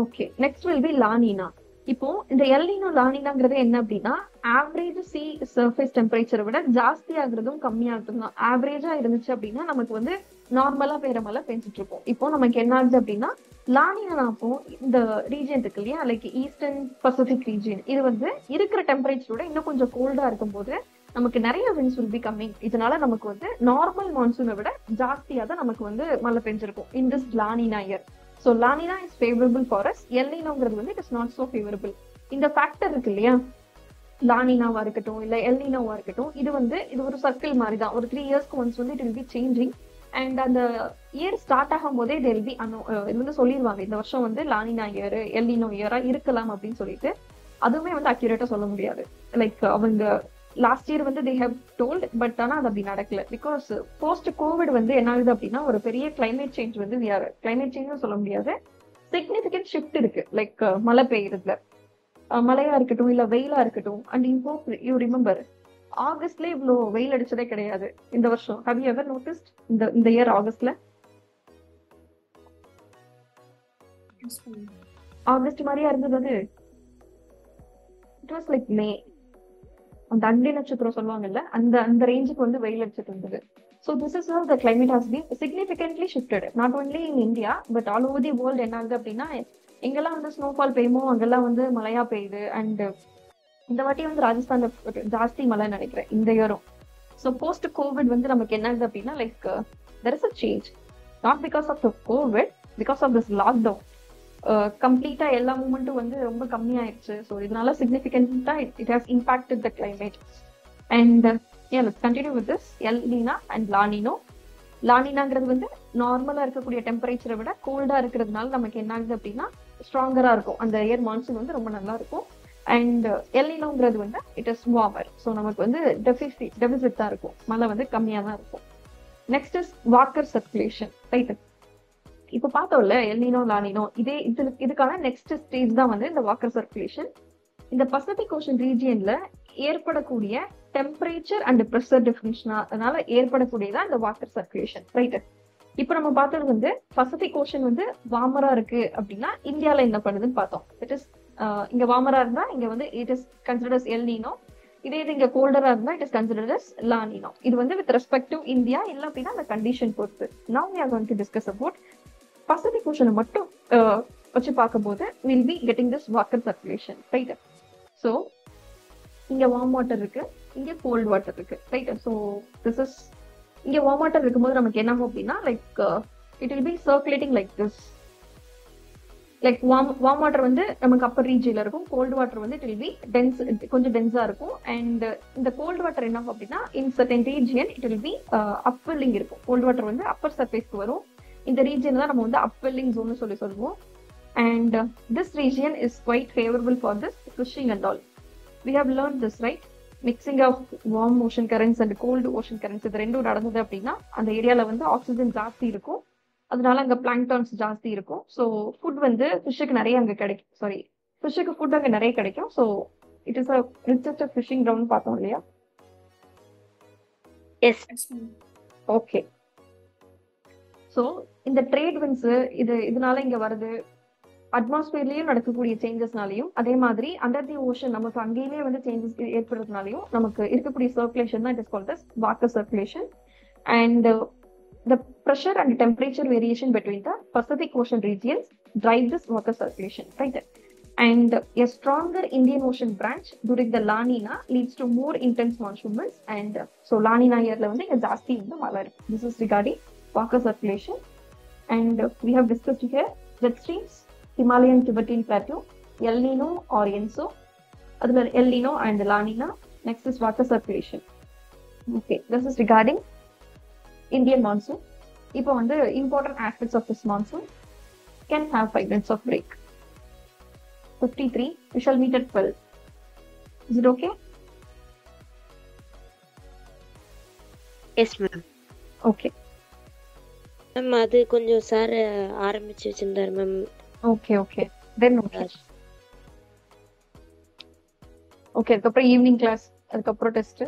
Okay, next will be La Nina. இப்போ இந்த எல் நீனோ லா நீனாங்கிறது என்ன அப்படின்னா ஆவரேஜ் சி சர்ஃபேஸ் டெம்பரேச்சரை விட ஜாஸ்தி ஆகுறதும் கம்மியாகிறதும் தான். ஆவரேஜா இருந்துச்சு அப்படின்னா நமக்கு வந்து நார்மலா பெய்யற மழை பெஞ்சிட்டு இருக்கும். இப்போ நமக்கு என்ன ஆகுது அப்படின்னா லா நீனா அப்போ இந்த ரீஜன் இருக்கு இல்லையா, லைக் ஈஸ்டர்ன் பசிபிக் ரீஜன், இது வந்து இருக்கிற டெம்பரேச்சரோட இன்னும் கொஞ்சம் கோல்டா இருக்கும் போது நமக்கு நிறைய winds will be coming. இதனால நமக்கு வந்து நார்மல் மான்சூனை விட ஜாஸ்தியா தான் நமக்கு வந்து மழை பெஞ்சிருக்கும் in this law Neena year. So La Nina is favorable for us. El Ninoங்கிறது வந்து it is not so favorable. இந்த ஃபேக்டர் இருக்கு இல்லையா, லா நீனாவா இருக்கட்டும் இல்ல எல் நீனோவா இருக்கட்டும், இது ஒரு சர்க்கிள் மாதிரி தான். ஒரு 3 yearsக்கு ஒன்ஸ் வந்து it will B changing. And அந்த இயர் ஸ்டார்ட் ஆகும் போதே இது வந்து சொல்லிடுவாங்க இந்த வருஷம் வந்து லா நீனா இயர் எல் நீனோ இயரா இருக்கலாம் அப்படின்னு சொல்லிட்டு. அதுவுமே வந்து அக்யூரேட்டா சொல்ல முடியாது. லைக் அவங்க லாஸ்ட் இயர் வந்து தே ஹேவ் டோல்ட், பட் ஆனா அது அப்படி நடக்கல. பிகாஸ் போஸ்ட் கோவிட் வந்து என்ன ஆகுது அப்படின்னா ஒரு பெரிய கிளைமேட் சேஞ்ச் வந்து கிளைமேட் சேஞ்ச் சொல்ல முடியாது, சிக்னிபிகன்ட் ஷிஃப்ட் இருக்கு. லைக் மழை பெய்யறதுல மழையா இருக்கட்டும் இல்ல வெயிலா இருக்கட்டும். அண்ட் இப்போ யூ ரிமெம்பர் ஆகஸ்ட்ல இவ்வளோ வெயில் அடிச்சதே கிடையாது இந்த வருஷம். ஹேவ் யூ எவர் நோட்டிஸ்ட் இந்த இயர் ஆகஸ்ட்ல? ஆகஸ்ட் மாதிரியா இருந்தது அது. இட் வாஸ் லைக் மே, அந்த அண்டை நட்சத்திரம் சொல்லுவாங்கல்ல அந்த ரேஞ்சுக்கு வந்து வெயில் அடிச்சிட்டு இருந்தது. So this is how the climate has been significantly shifted not only in India but all over the world. என்ன ஆகுது அப்படின்னா எங்கெல்லாம் வந்து ஸ்னோஃபால் பெய்யுமோ அங்கெல்லாம் வந்து மழையா பெய்யுது. அண்ட் இந்த வாட்டி வந்து ராஜஸ்தான்ல ஜாஸ்தி மழை நினைக்கிறேன் இந்த இயரும். ஸோ போஸ்ட் கோவிட் வந்து நமக்கு என்ன ஆகுது அப்படின்னா like there is a change, not because of the Covid, because of this lockdown. கம்ப்ளீட்டா எல்லா மூமெண்ட்டும் வந்து ரொம்ப கம்மியாயிடுச்சு. ஸோ இதனால சிக்னிஃபிகண்டா it has impacted the climate. And let's continue with this El Nina and La Nino. லா நீனாங்கிறது வந்து நார்மலா இருக்கக்கூடிய டெம்பரேச்சரை விட கோல்டா இருக்கிறதுனால நமக்கு என்ன ஆகுது அப்படின்னா ஸ்ட்ராங்கரா இருக்கும். அந்த இயர் மான்சூன் வந்து ரொம்ப நல்லா இருக்கும். அண்ட் எல் நீனோங்கிறது வந்து இட் இஸ் வார்மர். ஸோ நமக்கு வந்து டெபிசிட் தான் இருக்கும், மழை வந்து கம்மியா தான் இருக்கும். Next is Walker circulation right. இப்ப பார்த்தோம்ல எல் நீனோ லா நீனோ, இதுக்கான நெக்ஸ்ட் ஸ்டேஜ் தான் வந்து இந்த வாக்கர் சர்க்குலேஷன். இந்த பசிபிக் ஓஷன் ரீஜியன்ல ஏற்படக்கூடிய டெம்பரேச்சர் அண்ட் ப்ரெஷர் டிஃபரன்ஸ்னால ஏற்படக்கூடியதான் இந்த வாட்டர் சர்க்குலேஷன், ரைட்? இப்போ நம்ம பார்த்தது வந்து பசிபிக் ஓஷன் வந்து வார்மரா இருக்கு அப்படின்னா இந்தியால என்ன பண்ணுதுன்னு பார்த்தோம். இட் இஸ் இங்க வார்மரா இருந்தா இங்க வந்து it is considered as El Nino. இதே இது இங்க கோல்டரா இருந்தா it is considered as La Nino. இது வந்து வித் ரெஸ்பெக்ட் டு இந்தியா, இல்ல அப்படின்னா அந்த கண்டிஷன் பொறுத்து. Now we are going to discuss about Pacific ஓஷனை மட்டும் வச்சு பார்க்கும்போது will be getting this water circulation, right? So இங்க வார்ம் வாட்டர் இருக்கு, இங்க கோல்ட் வாட்டர் இருக்கு, ரைட்? ஸோ திஸ் இஸ் இங்க வார்ம் வாட்டர் இருக்கும்போது நமக்கு என்ன ஆகும் அப்படின்னா like it will be circulating like this. Like warm water வந்து நமக்கு அப்பர் ரீஜியன்ல இருக்கும், கோல்டு வாட்டர் வந்து இட் வில் பி டென்ஸ், கொஞ்சம் டென்ஸா இருக்கும். அண்ட் இந்த கோல்டு வாட்டர் என்ன ஆகும் அப்படின்னா in certain region it will be upwelling இருக்கும். கோல்டு வாட்டர் வந்து அப்பர் சர்ஃபேஸ்க்கு வரும். இந்த ரீஜியன் தான் நம்ம வந்து அப்வெல்லிங் ஜோன் சொல்லுவோம். And this region is quite favourable for this fishing and all. We have learned this, right? Mixing of warm ocean currents and cold ocean currents இது ரெண்டும் நடந்தது அப்படின்னா அந்த ஏரியால வந்து ஆக்சிஜன் ஜாஸ்தி இருக்கும், அதனால அங்க பிளாங்டான்ஸ் ஜாஸ்தி இருக்கும். ஸோ ஃபுட் வந்து ஃபிஷ்ஷுக்கு நிறைய அங்க கிடைக்கும். ஃபிஷ்ஷுக்கு ஃபுட் அங்க நிறைய கிடைக்கும். So it is a richest fishing ground பார்த்தோம் இல்லையா? எஸ். ஓகே. ஸோ இந்த ட்ரேட் வின்ஸ் இதனால இங்க வருது. அட்மாஸ்பியர்லயும் நடக்கக்கூடிய சேஞ்சஸ்னாலையும் அதே மாதிரி அண்டர் தி ஓஷன் நமக்கு அங்கேயுமே வந்து சேஞ்சஸ் ஏற்படுறதுனாலையும் நமக்கு இருக்கக்கூடிய சர்க்குலேஷன் தான் it is called as water circulation. And the pressure and temperature variation between the Pacific ocean regions drive this water circulation, right? And a stronger Indian Ocean branch during the La Nina leads to more intense monsoon winds. And so La Nina yearல வந்து இங்க ஜாஸ்தி வந்து மழை இருக்கு. This is regarding water circulation. And we have discussed here jet streams, Himalayan Tibetan Plateau, El Nino or Enso. அதுல El Nino and La Nina. Next is water circulation. Okay, this is regarding Indian monsoon. இப்போ வந்து important aspects of this monsoon can have 5 minutes of break. 53, we shall meet at 12. Is it okay? S ma'am. Okay. Ma'am அது கொஞ்சம் sir ஆரம்பிச்சு வச்சிருந்தாரு ma'am. Okay. Then okay. Okay, அதுக்கப்புறம் evening class, அதுக்கப்புறம் test.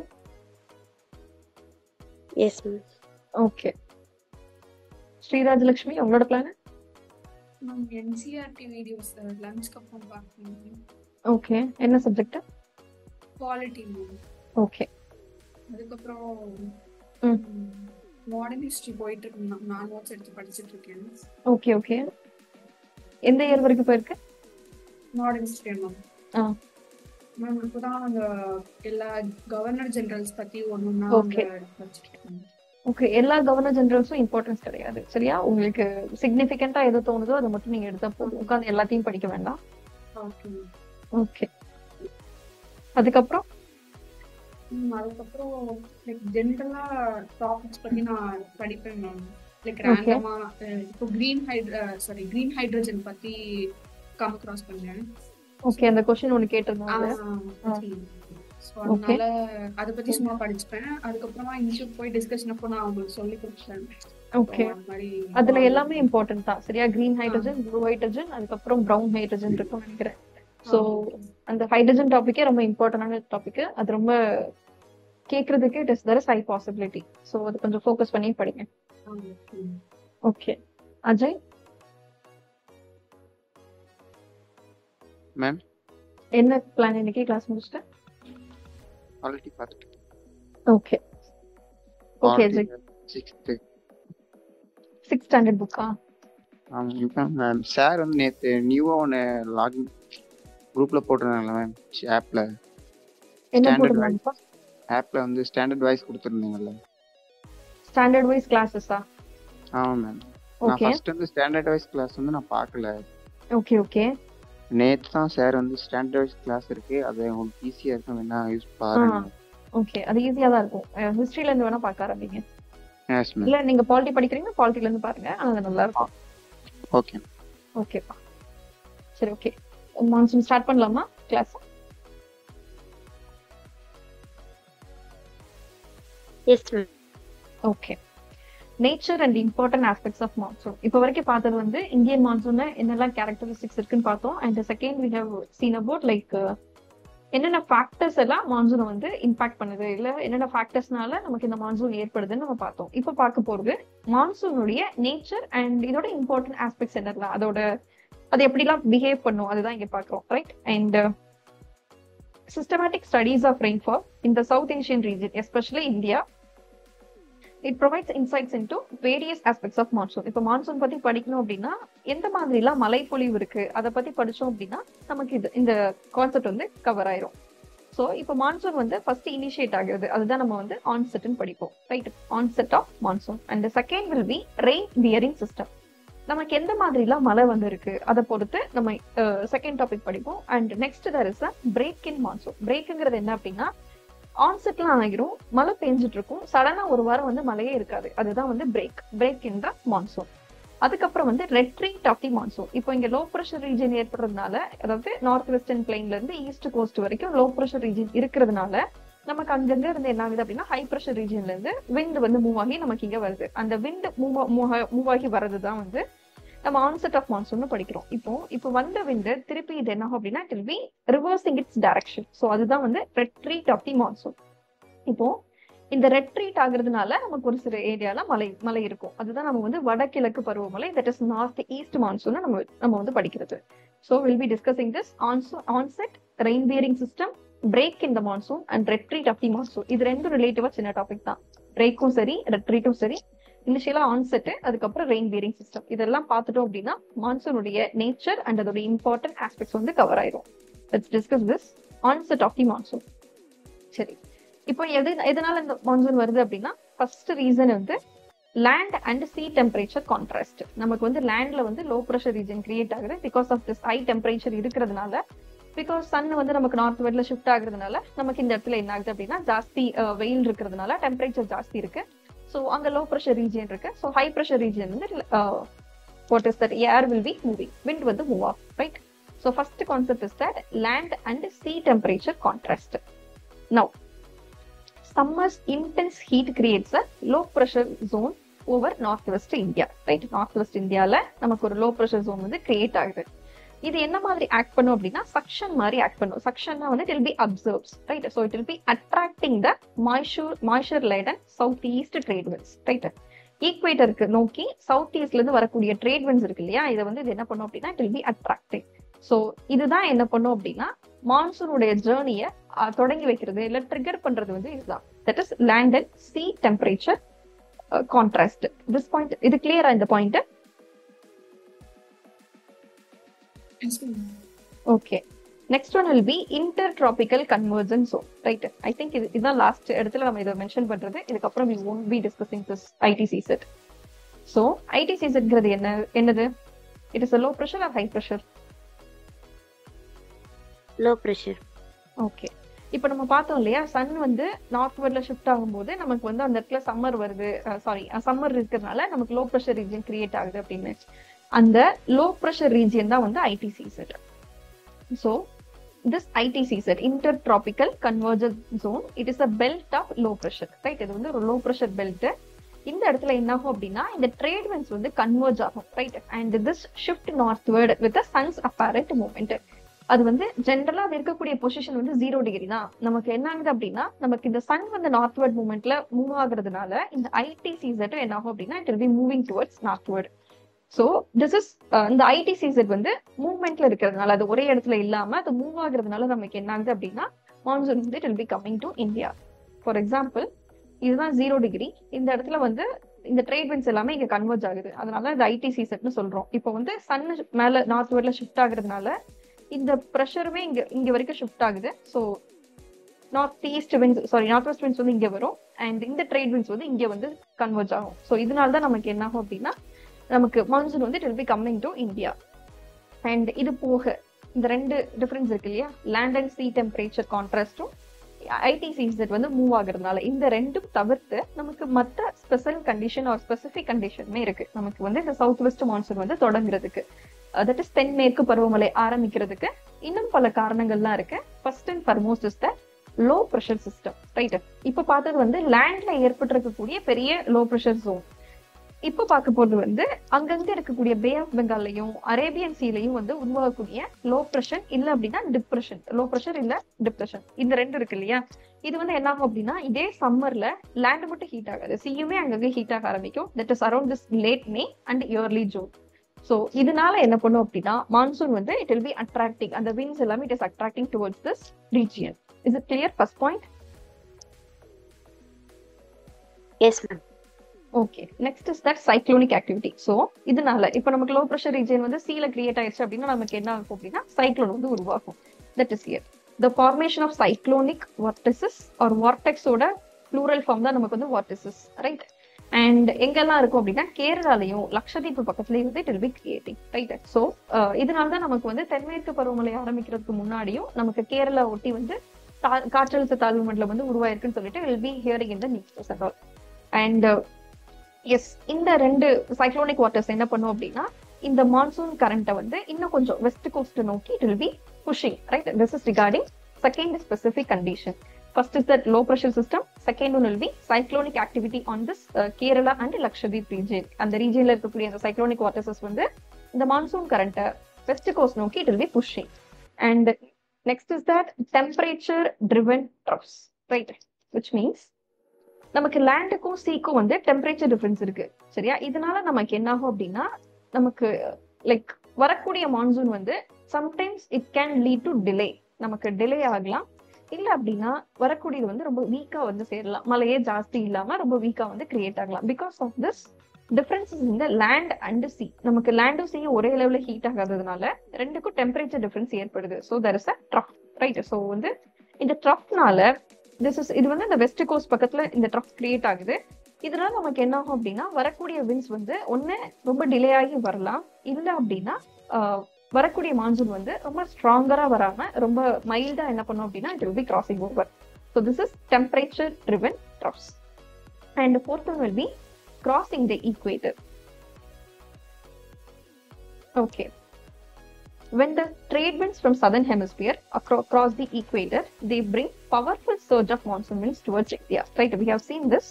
S ma'am. Okay. ஸ்ரீராஜலட்சுமி உங்களோட plan? Ma'am NCERT videos லஞ்ச்க்கு அப்புறம் பார்க்கணும். Okay. என்ன சப்ஜெக்ட்? Quality ma'am. ஓகே. அதுக்கப்புறம் ம். மாடர்ன் ஹிஸ்டரி போயிட்டு இருக்கு மேம். நான் நோட்ஸ் எடுத்து படிச்சுட்டு இருக்கேன். ஓகே. எந்த இயர் வரைக்கும் போயிருக்கு? Modern history ma'am. ஆ. மேம் இப்போதான் அந்த எல்லா கவர்னர் ஜெனரல்ஸ் பத்தி ஒன்னொன்னா Okay. படிச்சுட்டு இருக்கேன். ஓகே. எல்லா கவர்னர் ஜெனரல்ஸும் இம்பார்ட்டன்ஸ் கிடையாது, சரியா? உங்களுக்கு சிக்னிஃபிகண்டா எது தோணுதோ அதை மட்டும் நீங்க எடுத்தா போதும். உட்காந்து எல்லாத்தையும் படிக்க வேண்டாம். Okay ma'am. ஓகே. அதுக்கப்புறம் அதுக்கப்புறம் லைக் ஜென்ரலா டாபிக்ஸ் பத்தி நான் படிப்பேன் மேம். Like Okay. ரேண்டமா இப்போ கிரீன் ஹைட்ரஜன் பத்தி கம் அக்ராஸ் பண்ணேன். ஓகே. அந்த கொஸ்டின் ஒன்னு கேட்டிருந்தாங்க. So, அதனால அத பத்தி சும்மா படிச்சுப்பேன். அதுக்கப்புறமா இன்ஸ்டியூட் போய் டிஸ்கஷன் அப்போ நான் உங்களுக்கு சொல்லி கொடுத்தேன். ஓகே. அதுல எல்லாமே இம்பார்ட்டன்ட் தான், சரியா? கிரீன் ஹைட்ரஜன், ப்ளூ ஹைட்ரஜன், அதுக்கப்புறம் ப்ரௌன் ஹைட்ரஜன் இருக்கும்னு நினைக்கிறேன். ஸோ அந்த ஹைட்ரஜன் டாபிக்கே ரொம்ப இம்பார்ட்டன்டான டாபிக். அது ரொம்ப கேட்கறதுக்கு it is there is high possibility. So அது கொஞ்சம் ஃபோக்கஸ் பண்ணி படிங்க. ஓகே. அஜய் மேம் என்ன பிளான் இன்னைக்கு? கிளாஸ் முடிச்சிட்டேன். ஆல்ரெடி பார்த்துட்டு okay. Okay Ajay. 6th standard புக்கா? ஆமாம் மேம். சார் வந்து நேற்று நியூவாக ஒன்று லாகின் குரூப்பில் போட்டிருந்தாங்களா மேம்? ஆப்பில் என்ன Standard போட்டுருந்தாங்கப்பா? ஆப்பில் வந்து ஸ்டாண்டர்ட் வைஸ் கொடுத்துருந்தீங்கல்ல? ஸ்டாண்டர்ட் வைஸ் கிளாஸஸா? ஆமாம் மேம். நான் ஓகே. ஃபர்ஸ்ட் வந்து ஸ்டாண்டர்ட் வைஸ் கிளாஸ் வந்து நான் பார்க்கல. ஓகே. நேற்று தான் சார் வந்து ஸ்டாண்டர்ட் வைஸ் கிளாஸ் இருக்கு, அது உங்களுக்கு ஈஸியாக இருக்கும், வேணா யூஸ் பாருங்க. ஓகே. அது ஈஸியா தான் இருக்கும். ஹிஸ்டரியில இருந்து வேணா பார்க்க ஆரம்பிங்க. Yes ma'am. இல்ல நீங்க பாலிட்டி படிக்கிறீங்கன்னா பாலிட்டில இருந்து பாருங்க, அது நல்லா இருக்கும். ஓகே. ஓகேப்பா. சரி, ஓகே. மான்சூன் ஸ்டார்ட் பண்ணலாமா class? Yes ma'am. Okay. Nature and important aspects of monsoon. இப்போ வரைக்கும் பார்த்தது வந்து இந்தியன் மான்சூன்ல என்னெல்லாம் கேரக்டரிஸ்டிக்ஸ் இருக்குன்னு பார்த்தோம். And second we have seen about like என்னென்ன ஃபேக்டர்ஸ் எல்லாம் மான்சூனை வந்து இம்பாக்ட் பண்ணுது, இல்ல என்னென்ன ஃபேக்டர்ஸ்னால நமக்கு இந்த மான்சூன் ஏற்படுதுன்னு நம்ம பார்த்தோம். இப்போ பார்க்க போறது மான்சூனுடைய நேச்சர் அண்ட் இதோட இம்பார்ட்டன்ட் ஆஸ்பெக்ட்ஸ் என்னெல்லாம், அது எப்படிலாம் பிஹேவ் பண்ணும், அதுதான் இங்க பாக்குறோம், right? And systematic studies of rainfall in the South Asian region, especially India, it provides insights into various aspects of monsoon. இப்போ மான்சூன் பத்தி படிக்கணும் அப்படின்னா எந்த மாதிரிலாம் மழைப்பொழிவு இருக்கு அதை பத்தி படிச்சோம் அப்படின்னா நமக்கு இந்த கான்செப்ட் வந்து கவர் ஆயிரும். ஸோ இப்போ மான்சூன் வந்து ஃபர்ஸ்ட் இனிஷியேட் ஆகுது, அதுதான் நம்ம வந்து ஆன்செட்னு படிப்போம், right? Onset of monsoon. And second will be rain bearing system. நமக்கு எந்த மாதிரிலாம் மழை வந்து இருக்கு அதை பொறுத்து நம்ம செகண்ட் டாபிக் படிப்போம். And next there is break in monsoon. பிரேக்குங்கிறது என்ன அப்படின்னா ஆன்செட்லாம் ஆகிரும், மழை பெஞ்சிட்டு இருக்கும், சடனா ஒரு வாரம் வந்து மழையே இருக்காது, அதுதான் வந்து பிரேக் இன் த மான்சூன். அதுக்கப்புறம் வந்து ரெட்ரீட் ஆஃப் தி மான்சூன். இப்போ இங்க லோ ப்ரெஷர் ரீஜன் ஏற்படுறதுனால, அதாவது நார்த் வெஸ்டர்ன் பிளைன்ல இருந்து ஈஸ்ட் கோஸ்ட் வரைக்கும் லோ ப்ரெஷர் ரீஜன் இருக்கிறதுனால நமக்கு அங்கிருந்து இருந்து என்ன ஆகுது அப்படின்னா ஹை ப்ரெஷர் ரீஜன்ல இருந்து விண்ட் வந்து மூவ் ஆகி நமக்கு இங்க வருது. அந்த விண்ட் மூவ் ஆகி வர்றதுதான் வந்து நம்ம ஆன்செட் ஆஃப் மான்சூன் படிக்கிறோம். இப்போ வந்த விண்ட் திருப்பி இது என்ன ஆகும் அப்படின்னா it will B reversing it's direction. So அதுதான் வந்து ரெட்ரீட் ஆஃப் தி மான்சூன். இப்போ இந்த ரெட்ரீட் ஆகுறதுனால நமக்கு ஒரு சில ஏரியால மழை இருக்கும், அதுதான் நம்ம வந்து வடகிழக்கு பருவமழை, that is north east monsoon நம்ம வந்து படிக்கிறது. So will be discussing this onset, rain bearing system, break in the monsoon and retreat of the monsoon. இது ரெண்டும் ரிலேட்டிவா சின்ன டாபிக் தான். பிரேக்கும் சரி, ரெட்ரீட்டும் சரி. இனிஷியலா ஆன்செட், அதுக்கப்புறம் ரெயின் பியரிங் சிஸ்டம், இதெல்லாம் பார்த்துட்டோம் அப்படின்னா மான்சூனுடைய நேச்சர் அண்ட் அதோட இம்பார்ட்டன்ட் ஆஸ்பெக்ட்ஸ் வந்து கவர் ஆயிரும். Let's discuss this onset of the monsoon. சரி, இப்போ எதனால இந்த மான்சூன் வருது அப்படின்னா ஃபர்ஸ்ட் ரீசன் வந்து land and sea temperature contrast. நமக்கு வந்து லேண்ட்ல வந்து லோ ப்ரெஷர் ரீஜன் கிரியேட் ஆகுது because of this high temperature இருக்கிறதுனால. பிகாஸ் சன் வந்து நமக்கு நார்த் வெஸ்ட்ல ஷிஃப்ட் ஆகுறதுனால நமக்கு இந்த இடத்துல என்ன ஆகுது அப்படின்னா ஜாஸ்தி வெயில் இருக்கிறதுனால டெம்பரேச்சர் ஜாஸ்தி இருக்கு. ஸோ அங்க லோ ப்ரெஷர் ரீஜன் இருக்கு. ஸோ ஹை ப்ரெஷர் ரீஜன் வந்து what is that, air will be moving, wind வந்து move off, right? So first concept is that land and sea temperature contrast. Now summer's intense heat creates a low pressure zone over northwest India, right? northwest Indiaல நமக்கு ஒரு low pressure zone வந்து create ஆகுது. இது என்ன மாதிரி act பண்ணும் அப்படின்னா suction மாதிரி ஆக்ட் பண்ணும். சக்ஷன்னா வந்து it will be absorbs, right? so it will be attracting the moisture laden southeast trade winds, right? ஈக்குவேட்டருக்கு நோக்கி சவுத் ஈஸ்ட்ல இருந்து வரக்கூடிய ட்ரேட் விண்ட்ஸ் இருக்கு இல்லையா, இதை வந்து இது என்ன பண்ணும் அப்படின்னா it will be attracting. So இதுதான் என்ன பண்ணும் அப்படின்னா மான்சூனுடைய ஜேர்னியை தொடங்கி வைக்கிறது இல்ல ட்ரிகர் பண்றது வந்து இதுதான், that is land and sea temperature contrast. This point, இது கிளியரா இந்த point? Okay, next one will be inter tropical convergence zone, right? I think இதுதான் லாஸ்ட் இடத்துல நம்ம இதை மென்ஷன் பண்றது. இதுக்கப்புறம் we won't be discussing this ITCZ. So ITCZங்கிறது என்னது? It is a low pressure or high pressure? Low pressure. Okay, இப்போ நம்ம பார்த்தோம் இல்லையா, சன் வந்து நார்த் வெஸ்ட்ல ஷிஃப்ட் ஆகும்போது நமக்கு வந்து அந்த இடத்துல சம்மர் வருது, சம்மர் இருக்கிறதுனால நமக்கு லோ ப்ரெஷர் ரீஜன் கிரியேட் ஆகுது அப்படின்னு. அந்த லோ ப்ரெஷர் ரீஜன் தான் வந்து ITCZ. So this ITCZ, inter tropical convergence zone, it is a belt of low pressure, right? இது வந்து ஒரு லோ ப்ரெஷர் பெல்ட். இந்த இடத்துல என்ன ஆகும் அப்படின்னா இந்த ட்ரேட் விண்ட்ஸ் வந்து கன்வர்ஜ் ஆகும், right? And this shift northward with the sun's apparent movement. அது வந்து ஜென்ரலா அது இருக்கக்கூடிய பொசிஷன் வந்து 0 டிகிரி தான். நமக்கு என்ன ஆகுது அப்படின்னா நமக்கு இந்த சன் வந்து நார்த்வர்ட் மூவ்மெண்ட்ல மூவ் ஆகுறதுனால இந்த ITCZ என்ன ஆகும் அப்படின்னா it will be moving towards northward. So this is இந்த ITCZ வந்து மூவ்மெண்ட்ல இருக்கிறதுனால, அது ஒரே இடத்துல இல்லாம அது மூவ் ஆகுறதுனால நமக்கு என்ன ஆகுது அப்படின்னா மான்சூன் வந்து it will be coming to India. For example, இதுதான் 0 டிகிரி, இந்த இடத்துல வந்து இந்த ட்ரேட் விண்ட்ஸ் எல்லாமே இங்க கன்வர்ஜ் ஆகுது, அதனால இது ITCZன்னு சொல்றோம். இப்போ வந்து சன் மேல நார்த்வர்ட்ல ஷிஃப்ட் ஆகுறதுனால இந்த ப்ரெஷருமே இங்க வரைக்கும் ஷிஃப்ட் ஆகுது. ஸோ நார்த் வெஸ்ட் விண்ட்ஸ் வந்து இங்க வரும் அண்ட் இந்த ட்ரேட் விண்ட்ஸ் வந்து இங்க வந்து கன்வர்ஜ் ஆகும். ஸோ இதனால தான் நமக்கு என்ன ஆகும் அப்படின்னா நமக்கு மான்சூன் வந்து it will be coming to India. And இது போக இந்த ரெண்டு டிஃபரன்ஸ் இருக்கு இல்லையா, லேண்ட் அண்ட் சி டெம்பரேச்சர் கான்ட்ராஸ்டும் ITCZ வந்து மூவ் ஆகுறதுனால, இந்த ரெண்டும் தவிர்த்து நமக்கு மற்ற ஸ்பெஷல் கண்டிஷன் ஆர் ஸ்பெசிபிக் கண்டிஷனுமே இருக்கு நமக்கு வந்து இந்த சவுத் வெஸ்ட் மான்சூன் வந்து தொடங்குறதுக்கு, தட் இஸ் தென்மேற்கு பருவமழை ஆரம்பிக்கிறதுக்கு இன்னும் பல காரணங்கள்லாம் இருக்கு. First and foremost is the low pressure system, right? இப்ப பார்த்தது வந்து லேண்ட்ல ஏற்பட்டிருக்கக்கூடிய பெரிய லோ ப்ரெஷர் ஜோன். இப்போ பார்க்க போறது வந்து அங்கங்க இருக்கக்கூடிய பே ஆஃப் பெங்கால்லையும் அரேபியன் சீலையும் வந்து உருவாகக்கூடிய லோ ப்ரெஷர் இல்ல அப்படின்னா டிப்ரெஷன். லோ ப்ரெஷர் இல்ல டிப்ரெஷன், இந்த ரெண்டு இருக்கு இல்லையா? இது வந்து என்ன ஆகும் அப்படின்னா இதே சம்மர்ல லேண்ட் மட்டும் ஹீட் ஆகாது, சீயுமே அங்கங்க ஹீட் ஆக ஆரம்பிக்கும். That is around this late May and early June. So இதனால என்ன பண்ணும் அப்படின்னா மான்சூன் வந்து இட் வில் பி அட்ராக்டிங், அந்த விண்ட்ஸ் எல்லாமே it is attracting towards this region. Is it clear? First point. Yes ma'am. Okay, next is that cyclonic activity. So இதனால இப்போ நமக்கு லோ ப்ரெஷர் ரீஜன் வந்து சீல கிரியேட் ஆயிடுச்சு அப்படின்னா நமக்கு என்ன ஆகும் அப்படின்னா சைக்ளோன் வந்து உருவாகும். That is clear. The formation of cyclonic vortices or வார்டெக்ஸோட ப்ளூரல் ஃபார்ம் தான் நமக்கு வந்து வார்டிசஸ், ரைட்? அண்ட் எங்கெல்லாம் இருக்கும் அப்படின்னா கேரளாலையும் லட்சதீப் பக்கத்துலயும் வந்து it will be creating, right? So இதனால தான் நமக்கு வந்து தென்மேற்கு பருவமழை ஆரம்பிக்கிறதுக்கு முன்னாடியும் நமக்கு கேரளா ஒட்டி வந்து காற்றழுத்த தாழ்வு மண்டலம் வந்து உருவாயிருக்குன்னு சொல்லிட்டு will be hearing in the news and all. And yes, இந்த ரெண்டு சைக்ளோனிக் வாட்டர்ஸ் என்ன பண்ணும் அப்படின்னா இந்த மான்சூன் கரண்ட்டை வந்து இன்னும் கொஞ்சம் வெஸ்ட் கோஸ்ட் நோக்கி it will B pushing, right? This is regarding second specific condition. First is that low pressure system. Second one will be cyclonic activity on this Kerala and Lakshadweep region. And the region la irukkudiya the cyclonic vortices வந்து இந்த monsoon current west coast நோக்கி it will be pushing. And next is that temperature driven troughs, right? Which means நமக்கு லேண்டுக்கும் சீக்கும் வந்து temperature difference இருக்கு, சரியா? இதனால நமக்கு என்ன ஆகும் அப்படின்னா நமக்கு லைக் வரக்கூடிய மான்சூன் வந்து sometimes it can lead to delay, நமக்கு டிலே ஆகலாம். இல்ல அப்படின்னா வரக்கூடியது வந்து ரொம்ப வீக்கா வந்து சேரலாம், மழையே ஜாஸ்தி இல்லாம ரொம்ப வீக்கா வந்து கிரியேட் ஆகலாம். பிகாஸ் ஆஃப் திஸ் டிஃபரன்சஸ் இந்த லேண்ட் அண்ட் சி. நமக்கு லேண்டும் சீயும் ஒரே லெவல்ல ஹீட் ஆகாததுனால ரெண்டுக்கும் டெம்பரேச்சர் டிஃபரன்ஸ் ஏற்படுது. So there is a ட்ரஃப், right? So வந்து இந்த ட்ரஃப்னால இது வந்து இந்த வெஸ்ட் கோஸ்ட் பக்கத்துல இந்த ட்ரஃப் கிரியேட் ஆகுது. இதனால நமக்கு என்ன ஆகும் அப்படின்னா வரக்கூடிய விண்ட்ஸ் வந்து ஒன்னு ரொம்ப டிலே ஆகி வரலாம், இல்ல அப்படின்னா வரக்கூடிய மான்சூன் வந்து ரொம்ப ஸ்ட்ராங்கரா வராம ரொம்ப மைல்டா என்ன பண்ணும் அப்படின்னா it will be crossing over. So this is temperature driven troughs. And fourth one will be crossing the equator. Okay, when the trade winds from southern hemisphere across the equator, they bring powerful surge of monsoon winds towards India, right? We have seen this.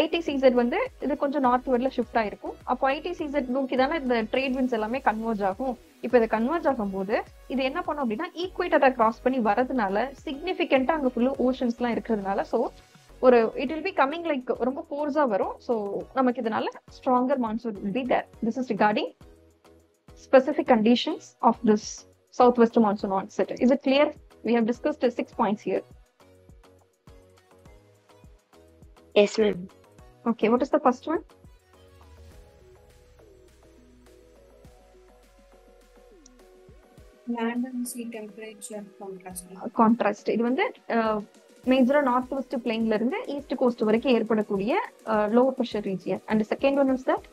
ITCZ வந்து இது கொஞ்சம் நார்த்வர்ட்ல shift ஆயிருக்கும். அப்போ ITCZ நோக்கி தானே இந்த trade winds எல்லாமே converge ஆகும். இப்போ இது கன்வர்ஜ் ஆகும் போது இது என்ன பண்ணும் அப்படின்னா ஈக்குவேட்டரை கிராஸ் பண்ணி வரதுனால சிக்னிஃபிகண்டா அங்க ஃபுல்லு ஓஷன்ஸ் எல்லாம் இருக்கிறதுனால ஸோ ஒரு it will be coming like ரொம்ப ஃபோர்ஸா வரும். ஸோ நமக்கு இதனால stronger monsoon will be there. This is regarding specific conditions of this southwest monsoon onset. Is it clear? We have discussed 6 points here. Yes ma'am. Okay, what is the first one? Land and sea temperature contrast. Contrast. இது வந்து மேஜரா north west பிளேன்ல இருந்து east cost வரைக்கும் ஏற்படக்கூடிய low pressure region. And second one is that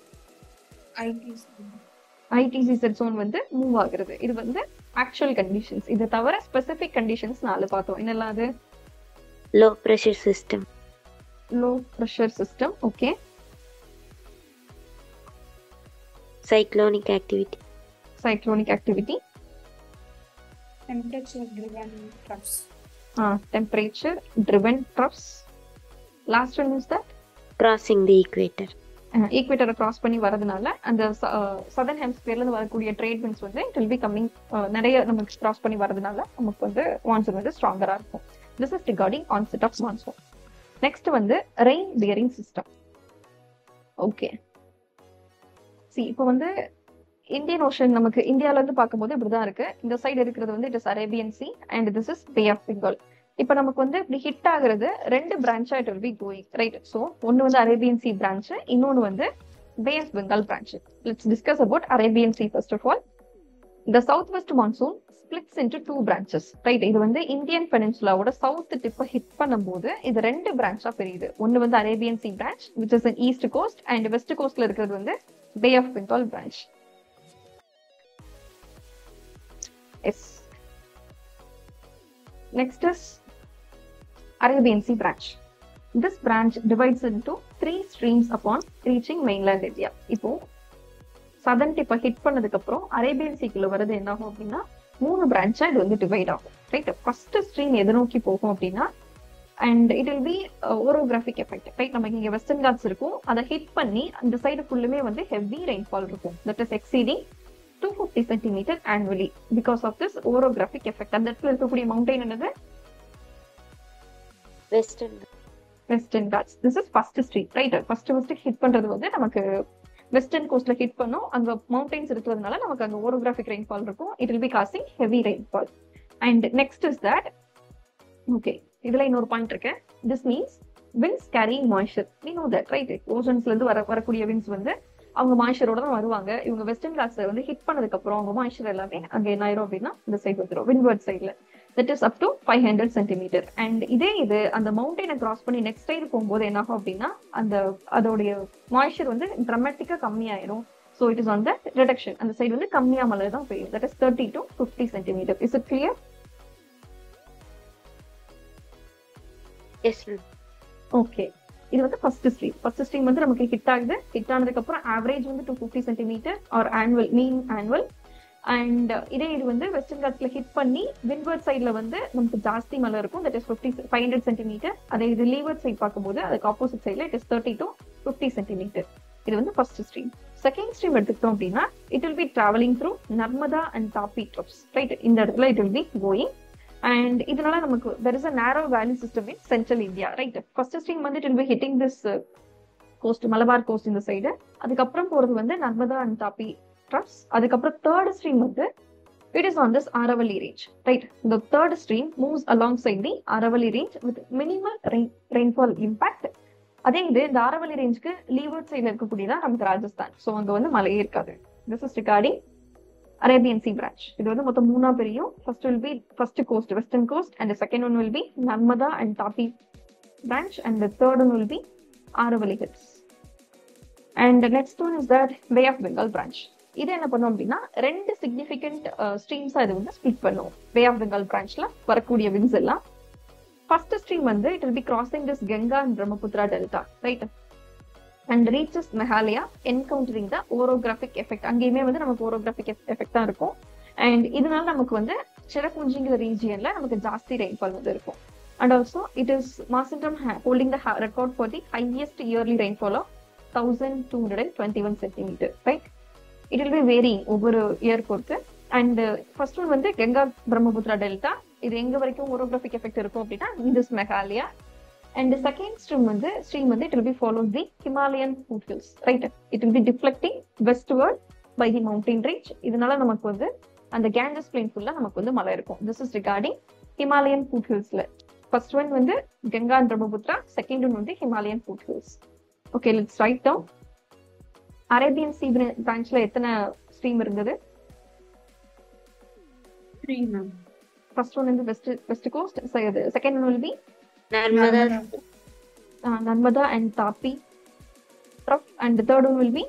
ITCZ zone வந்து move ஆகுறது. இது வந்து actual conditions. இது தவிர ஸ்பெசிபிக் கண்டிஷன்ஸ் 4 பார்த்தோம். என்னெல்லாம் அது? Low pressure system, low pressure system, okay. Cyclonic activity, cyclonic activity. Temperature driven troughs. Temperature driven troughs. Last one is that crossing the equator. ஈக்குவேட்டரை கிராஸ் பண்ணி வரதுனால அந்த சதர்ன் ஹெமிஸ்பியர்ல இருந்து வரக்கூடிய ட்ரேட் விண்ட்ஸ் வந்து இட் வில் பி கம்மிங் நிறைய நமக்கு கிராஸ் பண்ணி வரதுனால நமக்கு வந்து மான்சூன் வந்து ஸ்ட்ராங்கரா இருக்கும். This is regarding onset of monsoon. Next வந்து ரெயின் பியரிங் சிஸ்டம். ஓகே, இப்போ வந்து இந்தியன் ஓஷன் நமக்கு இந்தியால இருந்து பார்க்கும்போது இப்படிதான் இருக்கு. இந்த சைடு இருக்கிறது வந்து it is Arabian sea and this is bay of Bengal. இப்ப நமக்கு வந்து இப்படி ஹிட் ஆகுறது 2 பிரான்ச்சா it will be going, right? So ஒன்னு வந்து அரேபியன் சி பிரான்ச், இன்னொன்னு வந்து bay of Bengal branch. Let's discuss about Arabian sea first of all. The south west monsoon splits into 2 branches, right? இது வந்து இந்தியன் பெனின்சுலாவோட சவுத் டிப்பை ஹிட் பண்ணும்போது இது 2 பிரான்ச்சா பிரியுது. ஒன்னு வந்து Arabian sea branch which is in east coast and west கோஸ்ட்ல இருக்கிறது வந்து bay of Bengal branch. Yes, next is Arabian Sea branch. This branch divides into 3 streams upon reaching mainland India. இப்போ சதர்ன் டிப்பை ஹிட் பண்ணதுக்கு அப்புறம் அரேபியன் சீக்குள்ள வருது என்ன ஆகும் அப்படின்னா 3 பிரான்ச்சா இது வந்து டிவைட் ஆகும், ரைட்? ஃபர்ஸ்ட் ஸ்ட்ரீம் எதை நோக்கி போகும் அப்படின்னா and it will B orographic effect, right? நமக்கு இங்க வெஸ்டர்ன் காட்ஸ் இருக்கும், அதை ஹிட் பண்ணி அந்த சைடு ஃபுல்லுமே வந்து ஹெவி ரெயின்ஃபால் இருக்கும், that is exceeding 250 centimetre annually because of this orographic effect. அந்த இடத்துல இருக்கக்கூடிய மவுண்டைன் என்னது? Western Ghats. This is first stream, right? First hit பண்றது வந்து நமக்கு வெஸ்டர்ன் கோஸ்ட்ல ஹிட் பண்ணும். அங்க மவுண்டைன்ஸ் இருக்கிறதுனால நமக்கு அங்க ஓரோகிராஃபிக் ரெயின்ஃபால் இருக்கும். It will B causing heavy rainfall. And next is that, okay, இதுல இன்னொரு பாயிண்ட் இருக்கு. This means winds carrying moisture. We know that, right? ஓஷன்ஸ்ல இருந்து வரக்கூடிய winds வந்து அவங்க மாய்ச்சரோட தான் வருவாங்க. இவங்க வெஸ்டர்ன் காட்ஸ் வந்து ஹிட் பண்ணதுக்கு அப்புறம் அவங்க மாய்ச்சர் எல்லாமே அங்க என்ன ஆயிரும் அப்படின்னா இந்த சைடு வந்துடும், விண்ட்வர்ட் சைட்ல. That is up to 500 centimetre. And இது அந்த மவுண்டனை கிராஸ் பண்ணி நெக்ஸ்ட் சைடு போகும்போது என்ன ஆகும் அப்படின்னா அதோடைய மாய்ச்சர் வந்து ட்ரமேட்டிக்கா கம்மியாயிரும். So it is on the reduction. அந்த சைடு வந்து கம்மியா மழை தான் பெய்யும். That is 30 to 50 centimetre. Is it clear? Okay, இது வந்து ஃபர்ஸ்ட் ஸ்ட்ரீம் வந்து நமக்கு ஹிட் ஆகுது. ஹிட் ஆனதுக்கு அப்புறம் ஆவரேஜ் வந்து 250 centimetre are annual, mean annual. And இது வந்து வெஸ்டர்ன் காட்ஸ்ல ஹிட் பண்ணி விண்ட்வர்ட் சைட்ல வந்து நமக்கு ஜாஸ்தி மழை இருக்கும். That is 500 centimetre. அதே இது லீவர்ட் சைட் பார்க்கும்போது அதுக்கு ஆப்போசிட் சைட்ல இட் இஸ் 30 to 50 சென்டிமீட்டர். இது வந்து ஃபர்ஸ்ட் ஸ்ட்ரீம். செகண்ட் ஸ்ட்ரீம் எடுத்துக்கிட்டோம் அப்படின்னா it will be travelling through Narmada and Tapi drops, right? இந்த இடத்துல it will be going. And இதனால நமக்கு there is a narrow valley system in central India, right? First stream வந்து it will be hitting this coast, Malabar coast இந்த side. அதுக்கப்புறம் போறது வந்து Narmada and Tapi troughs. அதுக்கப்புறம் தேர்ட் ஸ்ட்ரீம் வந்து it is on this Aravalli range, right? The third stream moves alongside the Aravalli range with minimal rainfall impact. அதே இது இந்த ஆரவல்லி ரேஞ்சுக்கு லீவர்ட் சைட்ல இருக்கக்கூடியதான் நமக்கு ராஜஸ்தான். ஸோ அங்க வந்து மழையே இருக்காது. This is regarding Arabian Sea branch. இது வந்து மொத்தம் மூணா பிரியும். First coast, western coast, and the second one will be Narmada and Tapi branch, and the third one will be Aravalli Hills. And the next one is that Bay of Bengal branch. இது என்ன பண்ணும் அப்படின்னா ரெண்டு significant ஸ்ட்ரீம்ஸா இது வந்து split பண்ணும். பே of Bengal பிரான்ச்ல வரக்கூடிய winds எல்லாம் ஃபர்ஸ்ட் ஸ்ட்ரீம் வந்து it will be crossing this Ganga and Brahmaputra delta, right? And reaches Meghalaya encountering the orographic effect. அங்கேயுமே வந்து நமக்கு ஓரோகிராஃபிக் எஃபெக்ட் தான் இருக்கும். அண்ட் இதனால நமக்கு வந்து சிரப்புஞ்சிங்கிற ரீஜியன்ல நமக்கு ஜாஸ்தி ரெயின்ஃபால் வந்து இருக்கும். And also it is Mawsynram holding the record for the highest yearly rainfall of 1221 centimetre, right? It will be varying ஒவ்வொரு இயர் பொறுத்து. அண்ட் ஃபர்ஸ்ட் ஒன் வந்து கங்கா பிரம்மபுத்திரா டெல்டா. இது எங்க வரைக்கும் ஓரோகிராஃபிக் எஃபெக்ட் இருக்கும் அப்படின்னா Indus மெஹாலயா. And the second stream வந்து it will be following the Himalayan foothills, right? It will be deflecting westward by the mountain range. இதனால நமக்கு வந்து அந்த Ganges plain ஃபுல்லா நமக்கு வந்து மழை இருக்கும். This is regarding Himalayan foothillsல. First one வந்து Ganga and Brahmaputra, second one வந்து Himalayan foothills. Okay, let's write down. Arabian Sea branchல எத்தனை stream இருந்தது? 3, ma'am. First one in the west coast, second one will be Narmada and Tapi Trough, and the third one will be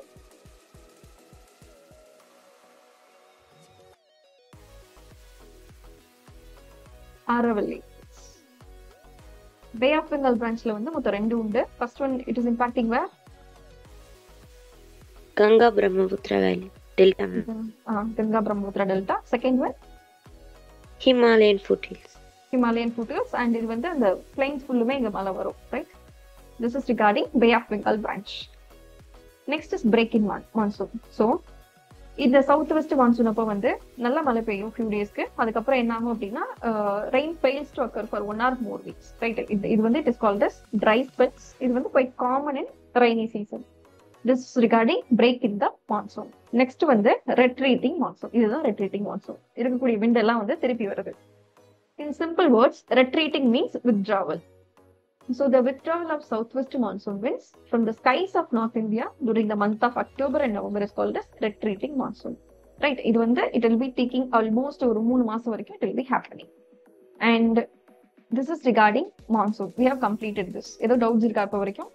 Aravalli. Bay of Bengal branchல வந்து மொத்தம் ரெண்டு உண்டு. First one it is impacting where? Ganga Brahmaputra Valley Delta. Ganga Brahmaputra Delta. Second one Himalayan foothills. And இது வந்து அந்த plains ஃபுல்லுமே இங்க மழை வரும், right? This is regarding Bay of Bengal branch. Next is break in monsoon. So இந்த south west monsoon அப்போ வந்து நல்ல மழை பெய்யும் ஃபியூ டேஸ்க்கு. அதுக்கப்புறம் என்ன ஆகும் அப்படின்னா rain fails to occur for 1 or more weeks, right? இது வந்து it is called as dry spells. இது வந்து quite common in rainy season. This is regarding break in the monsoon. Next வந்து retreating monsoon. இதுதான் retreating monsoon. இருக்கக்கூடிய wind எல்லாம் வந்து திருப்பி வருது. In simple words, retreating means withdrawal. So the withdrawal of southwest monsoon winds from the skies of North India during the month of October and November is called as retreating monsoon. Right? இது வந்து it will be taking almost ஒரு 3 மாசம் வரைக்கும் it will be happening. And this is regarding monsoon. We have completed this. ஏதோ doubts இருக்கா இப்ப வரைக்கும்?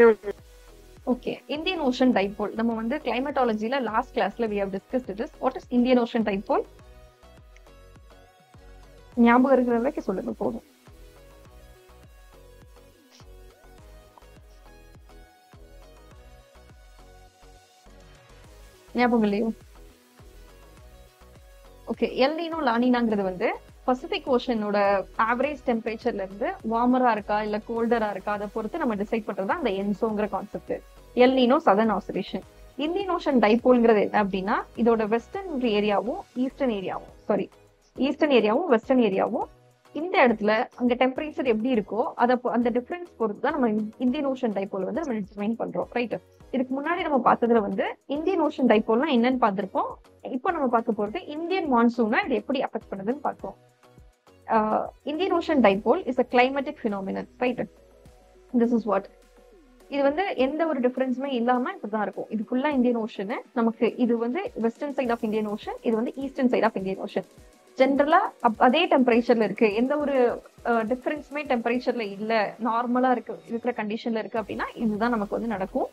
No. Okay, Indian Ocean Dipole. நம்ம வந்து climatologyல last classல we have discussed this. What is Indian Ocean Dipole? ஞாபகம் இருக்கிற வரைக்கும் சொல்லுங்க போதும். ஞாபகம் இல்லையோ? ஓகே, எல் நீனோ லானினாங்கிறது வந்து பசிபிக் ஓஷனோட ஆவரேஜ் டெம்பரேச்சர்ல இருந்து வார்மரா இருக்கா இல்ல கோல்டரா இருக்கா அதை பொறுத்து நம்ம டிசைட் பண்றது அந்த என்சோங்கிற concept. El Nino southern oscillation. Indian ocean டைபோல்ங்கிறது என்ன அப்படின்னா இதோட வெஸ்டர்ன் ஏரியாவும் ஈஸ்டர்ன் ஏரியாவும் வெஸ்டர்ன் ஏரியாவும் இந்த இடத்துல அங்க டெம்பரேச்சர் எப்படி இருக்கோ அந்த டிஃபரன்ஸ் பொறுத்து தான் நம்ம இந்தியன் ஓஷன் டைபோல் வந்து நம்ம டிசைன் பண்றோம். ரைட். இதுக்கு முன்னாடி நம்ம பார்த்ததுல வந்து இந்தியன் ஓஷன் டைபோல்னா என்னன்னு பார்த்திருப்போம். இப்போ நம்ம பார்க்க போறது இந்தியன் மான்சூனை இது எப்படி அஃபெக்ட் பண்ணுதுன்னு பார்ப்போம். Indian ocean dipole is a climatic phenomenon. Right. This is what. இது வந்து எந்த ஒரு டிஃபரன்ஸுமே இல்லாம இப்படிதான் இருக்கும். இது ஃபுல்லா இந்தியன் ஓஷன். நமக்கு இது வந்து western side of Indian ocean, இது வந்து eastern side of Indian ocean. ஜென்ரலா அதே டெம்பரேச்சர்ல இருக்கு, எந்த ஒரு டிஃபரன்ஸுமே டெம்பரேச்சர்ல இல்ல, நார்மலா இருக்கிற கண்டிஷன்ல இருக்கு அப்படின்னா இதுதான் நமக்கு வந்து நடக்கும்.